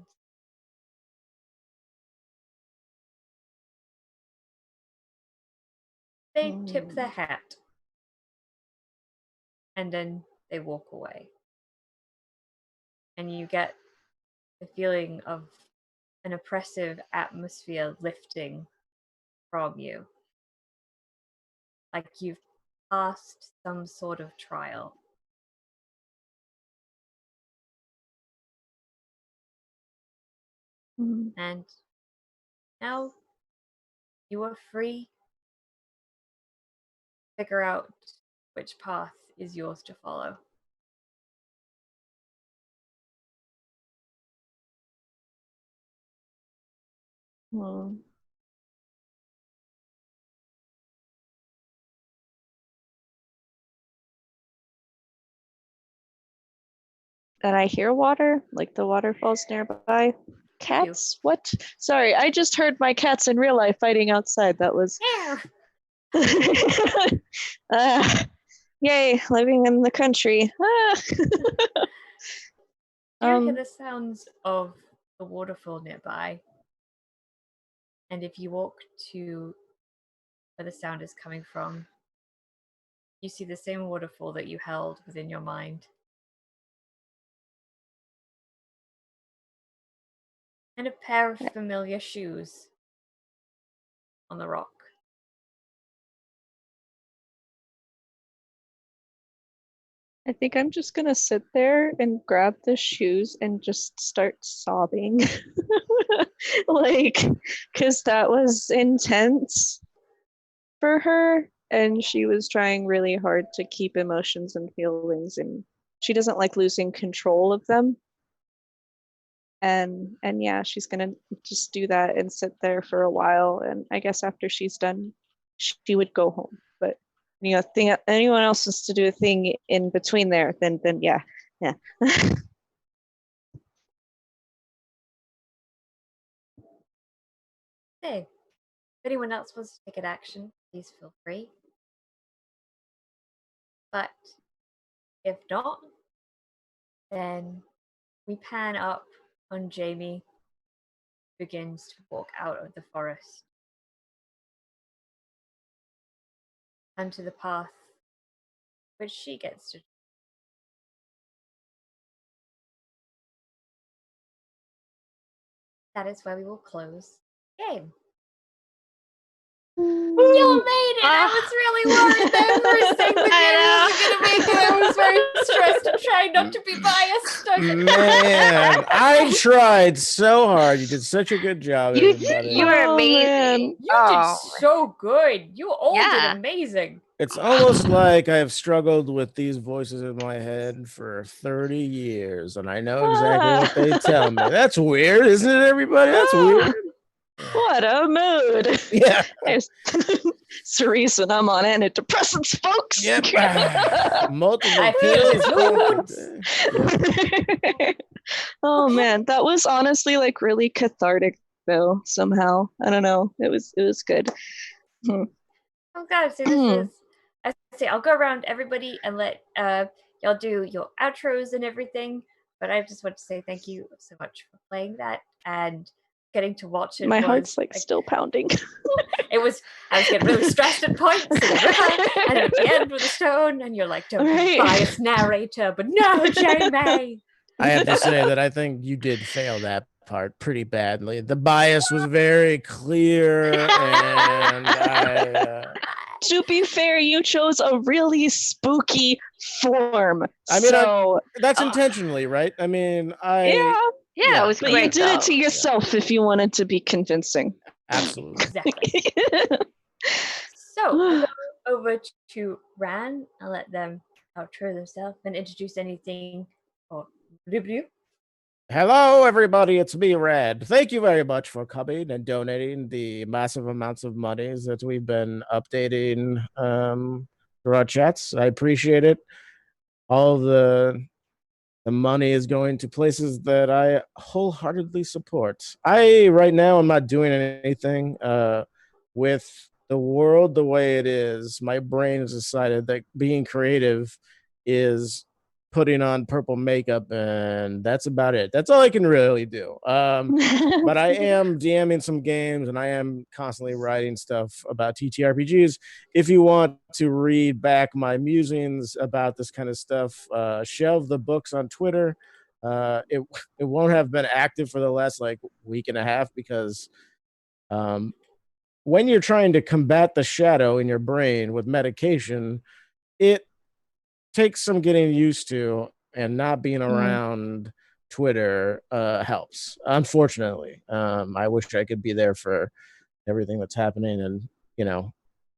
They tip their hat and then they walk away. And you get the feeling of an oppressive atmosphere lifting from you. Like you've passed some sort of trial. And now you are free to figure out which path is yours to follow. And I hear water, like the waterfalls nearby. Cats? What? Sorry, I just heard my cats in real life fighting outside. That was. Yay, living in the country. You hear the sounds of the waterfall nearby. And if you walk to where the sound is coming from, you see the same waterfall that you held within your mind. And a pair of familiar shoes on the rock. I think I'm just gonna sit there and grab the shoes and just start sobbing. Like, because that was intense for her, and she was trying really hard to keep emotions and feelings, and she doesn't like losing control of them. And yeah, she's gonna just do that and sit there for a while, and I guess after she's done, she would go home. But you know, anyone else wants to do a thing in between there, then yeah. Hey, if anyone else wants to take an action, please feel free. But if not, then we pan up on Jamie, who begins to walk out of the forest onto the path which she gets to. That is where we will close the game. You made it! I was really worried that for a second the game wasn't gonna make it. I was very stressed and trying not to be biased. Man, I tried so hard. You did such a good job. You everybody. were amazing. You did so good. You all did amazing. It's almost like I have struggled with these voices in my head for 30 years, and I know exactly what they tell me. That's weird, isn't it, everybody? That's weird. What a mood. Yeah. Cerise and I'm on antidepressants, folks. Yep. Multiple I pills. Oh man, that was honestly like really cathartic though, somehow. I don't know. It was good. I'm glad to say this is I'll go around everybody and let y'all do your outros and everything. But I just want to say thank you so much for playing that and getting to watch it. My heart's like still pounding. I was getting really stressed at points, and at the end with a stone, and you're like, don't be biased narrator, but no, Jamie. I have to say that I think you did fail that part pretty badly. The bias was very clear, and to be fair, you chose a really spooky form. I mean, that's intentionally, right? I mean, Yeah, it was but great. You did it to yourself if you wanted to be convincing. Absolutely. Exactly. So, we'll go over to Ran. I'll let them outro yourself and introduce anything or review. Hello, everybody. It's me, Red. Thank you very much for coming and donating the massive amounts of monies that we've been updating through our chats. I appreciate it. All the money is going to places that I wholeheartedly support. Right now, I'm not doing anything with the world the way it is. My brain has decided that being creative is putting on purple makeup, and that's about it. That's all I can really do. But I am DMing some games, and I am constantly writing stuff about TTRPGs. If you want to read back my musings about this kind of stuff, shelve the books on Twitter. It won't have been active for the last week and a half because when you're trying to combat the shadow in your brain with medication, it takes some getting used to, and not being around Twitter helps. Unfortunately, I wish I could be there for everything that's happening and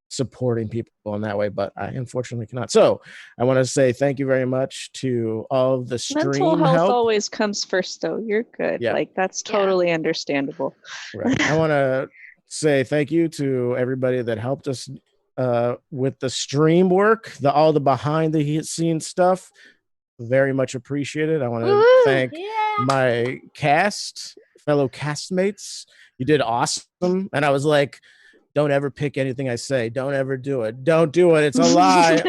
supporting people in that way, but I unfortunately cannot. So I want to say thank you very much to all of the stream Mental health help. always comes first, though. You're good. Yeah. That's totally understandable. Right. I want to say thank you to everybody that helped us with the stream work, all the behind the scenes stuff. Very much appreciated. I want to thank my fellow castmates. You did awesome. And I was like, don't ever pick anything I say. Don't ever do it. Don't do it. It's a lie.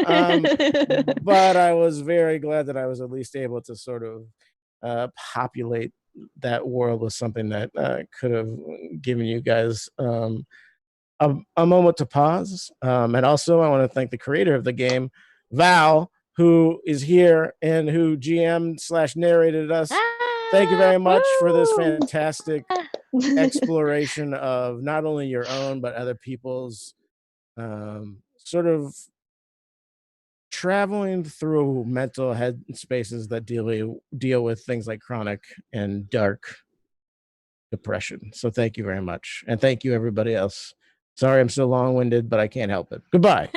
But I was very glad that I was at least able to sort of populate that world with something that could have given you guys a moment to pause. And also, I want to thank the creator of the game, Val, who is here and who GM/narrated us. Thank you very much for this fantastic exploration of not only your own, but other people's sort of traveling through mental head spaces that deal with things like chronic and dark depression. So thank you very much. And thank you, everybody else. Sorry I'm so long-winded, but I can't help it. Goodbye.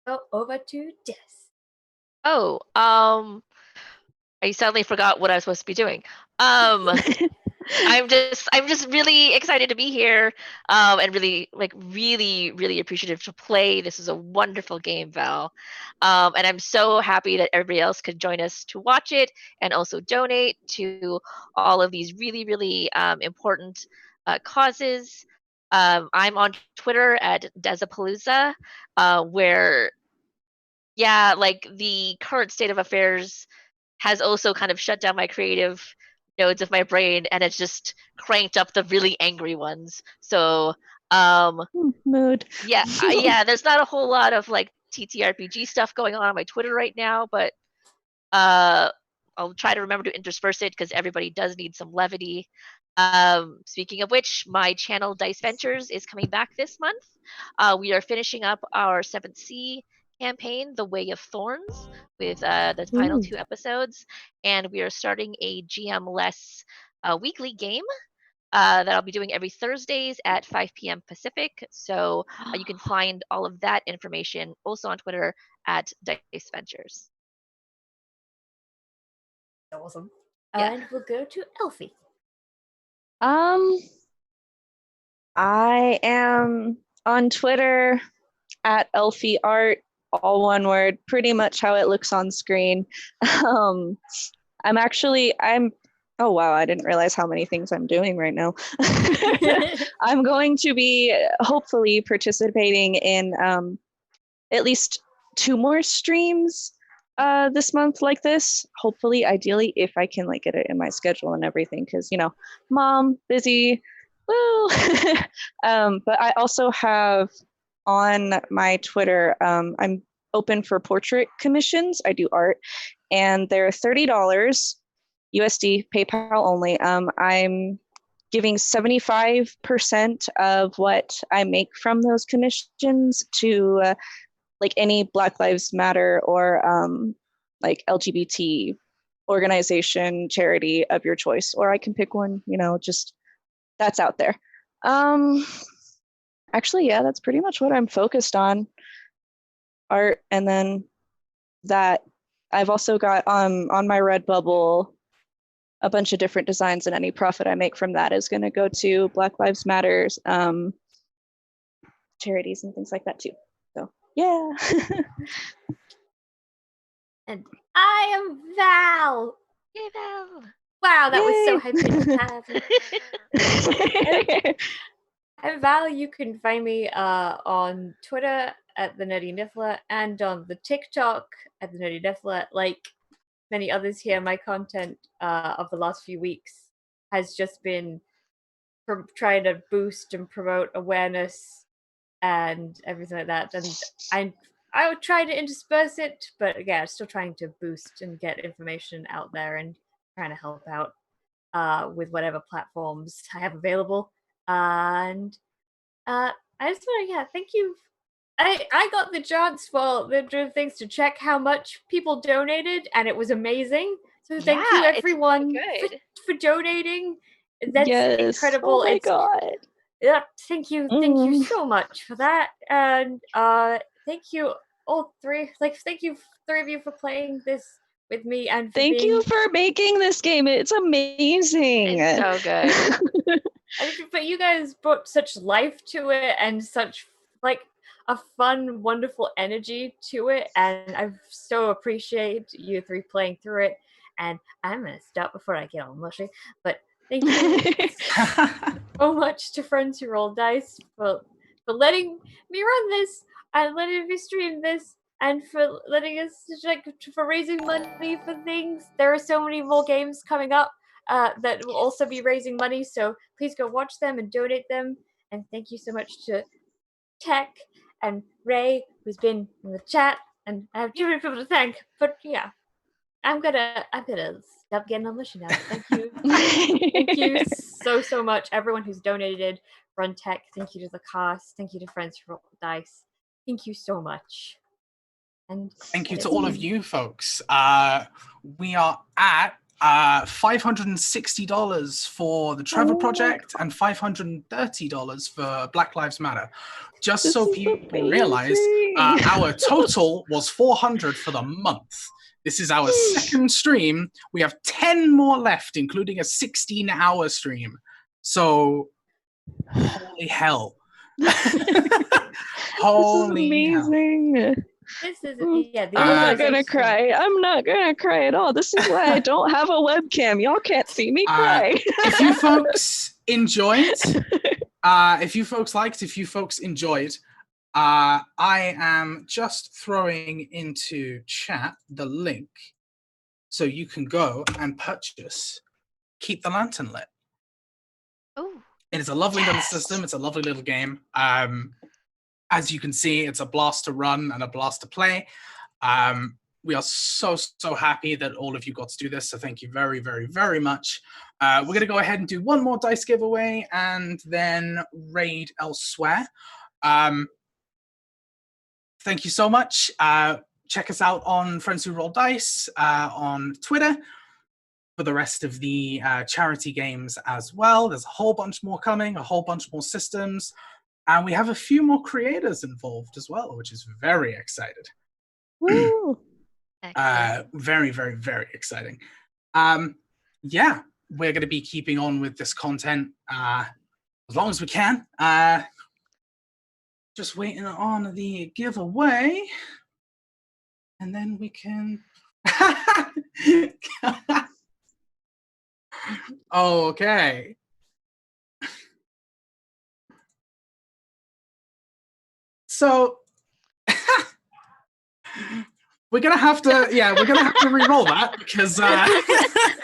Go over to Des. Oh, I suddenly forgot what I was supposed to be doing. I'm just really excited to be here, and really appreciative to play. This is a wonderful game, Val, and I'm so happy that everybody else could join us to watch it and also donate to all of these really important causes. I'm on Twitter at Desapalooza, where the current state of affairs has also kind of shut down my creative nodes of my brain, and it's just cranked up the really angry ones. So mood. Yeah, there's not a whole lot of TTRPG stuff going on my Twitter right now, but I'll try to remember to intersperse it because everybody does need some levity. Speaking of which, my channel Dice Ventures is coming back this month. We are finishing up our 7th Sea campaign, The Way of Thorns, with the final 2 episodes, and we are starting a GM-less weekly game that I'll be doing every Thursdays at 5 p.m. Pacific. So you can find all of that information also on Twitter at Dice Ventures. Awesome. Yeah. And we'll go to Elfie. I am on Twitter at Elfie Art, all one word, pretty much how it looks on screen. Oh wow, I didn't realize how many things I'm doing right now. I'm going to be hopefully participating in at least 2 more streams this month like this. Hopefully, ideally, if I can get it in my schedule and everything, because mom, busy, woo. But I also have on my Twitter, I'm open for portrait commissions. I do art, and they're $30 USD, PayPal only. I'm giving 75% of what I make from those commissions to any Black Lives Matter or LGBT organization, charity of your choice, or I can pick one, just that's out there. Actually, yeah, that's pretty much what I'm focused on. art, and then that I've also got on my Redbubble a bunch of different designs, and any profit I make from that is going to go to Black Lives Matters charities and things like that too. So yeah. And I am Val. Yay, Val. Wow, that was so Yay. hypnotizing. I'm Val. You can find me on Twitter at the Nerdy Niffler and on the TikTok at the Nerdy Niffler. Like many others here, my content of the last few weeks has just been trying to boost and promote awareness and everything like that. And I would try to intersperse it, but again, I'm still trying to boost and get information out there and trying to help out with whatever platforms I have available. And I just want to, thank you. I got the chance for the things to check how much people donated, and it was amazing. So thank you everyone for donating. That's incredible. Oh my God. Yeah, thank you so much for that. And thank you all three. Thank you three of you for playing this with me, and thank you for making this game. It's amazing. It's so good. But you guys brought such life to it and such a fun, wonderful energy to it, and I so appreciate you three playing through it. And I'm gonna stop before I get all mushy, but thank you so much to Friends Who Roll Dice for letting me run this and letting me stream this, and for letting us for raising money for things. There are so many more games coming up that will also be raising money, so please go watch them and donate them. And thank you so much to Tech and Ray, who's been in the chat, and I have too many people to thank. But yeah, I'm gonna stop getting on mushy now. Thank you. Thank you so much, everyone who's donated. Run Tech, thank you to the cast, thank you to Friends Who Roll Dice. Thank you so much. And thank you to all of you folks. We are at $560 for the Trevor Project and $530 for Black Lives Matter. Just so people realize, our total was $400 for the month. This is our second stream. We have 10 more left, including a 16-hour stream. So, holy hell. Holy amazing. Hell. This is I'm not gonna cry. I'm not gonna cry at all. This is why I don't have a webcam. Y'all can't see me cry. If you folks enjoyed, if you folks enjoyed, I am just throwing into chat the link so you can go and purchase Keep the Lantern Lit. Oh, it is a lovely little system. It's a lovely little game. As you can see, it's a blast to run and a blast to play. We are so happy that all of you got to do this. So thank you very, very, very much. We're going to go ahead and do one more dice giveaway and then raid elsewhere. Thank you so much. Check us out on Friends Who Roll Dice on Twitter for the rest of the charity games as well. There's a whole bunch more coming, a whole bunch more systems. And we have a few more creators involved as well, which is very excited. Woo! Very, very, very exciting. Yeah, we're going to be keeping on with this content as long as we can. Just waiting on the giveaway. And then we can... Okay. So we're gonna have to re-roll that because so that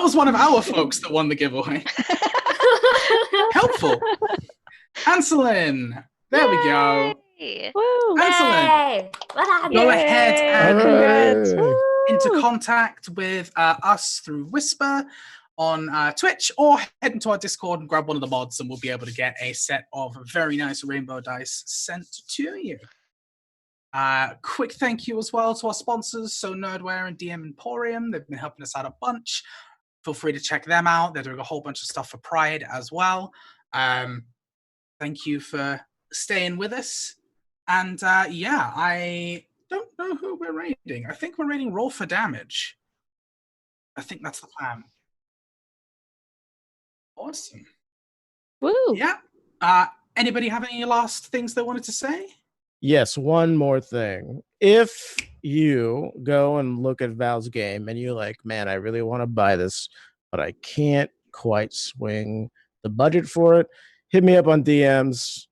was one of our folks that won the giveaway. Helpful. Anselin. There we go. Woo. Anselin, go ahead and into contact with us through Whisper on Twitch, or head into our Discord and grab one of the mods, and we'll be able to get a set of very nice rainbow dice sent to you. Quick thank you as well to our sponsors, so Nerdware and DM Emporium. They've been helping us out a bunch. Feel free to check them out. They're doing a whole bunch of stuff for Pride as well. Thank you for staying with us. And yeah, I don't know who we're raiding. I think we're raiding roll for damage. I think that's the plan. Awesome. Woo! Yeah. Anybody have any last things they wanted to say? Yes, one more thing. If you go and look at Val's game and you're like, man, I really want to buy this, but I can't quite swing the budget for it, hit me up on DMs.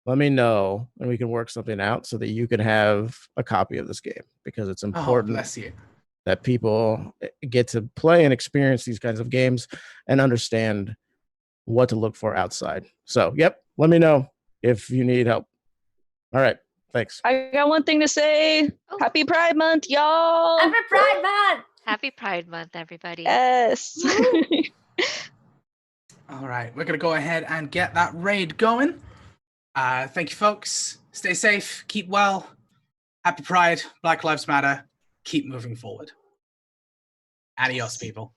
Let me know, and we can work something out so that you can have a copy of this game, because it's Oh, important bless you. that people get to play and experience these kinds of games and understand what to look for outside. So, yep, let me know if you need help. All right, thanks. I got one thing to say. Oh. Happy Pride Month, y'all! Happy Pride Month! Happy Pride Month, everybody. Yes. All right, we're going to go ahead and get that raid going. Thank you, folks. Stay safe, keep well. Happy Pride, Black Lives Matter. Keep moving forward. Adios, people.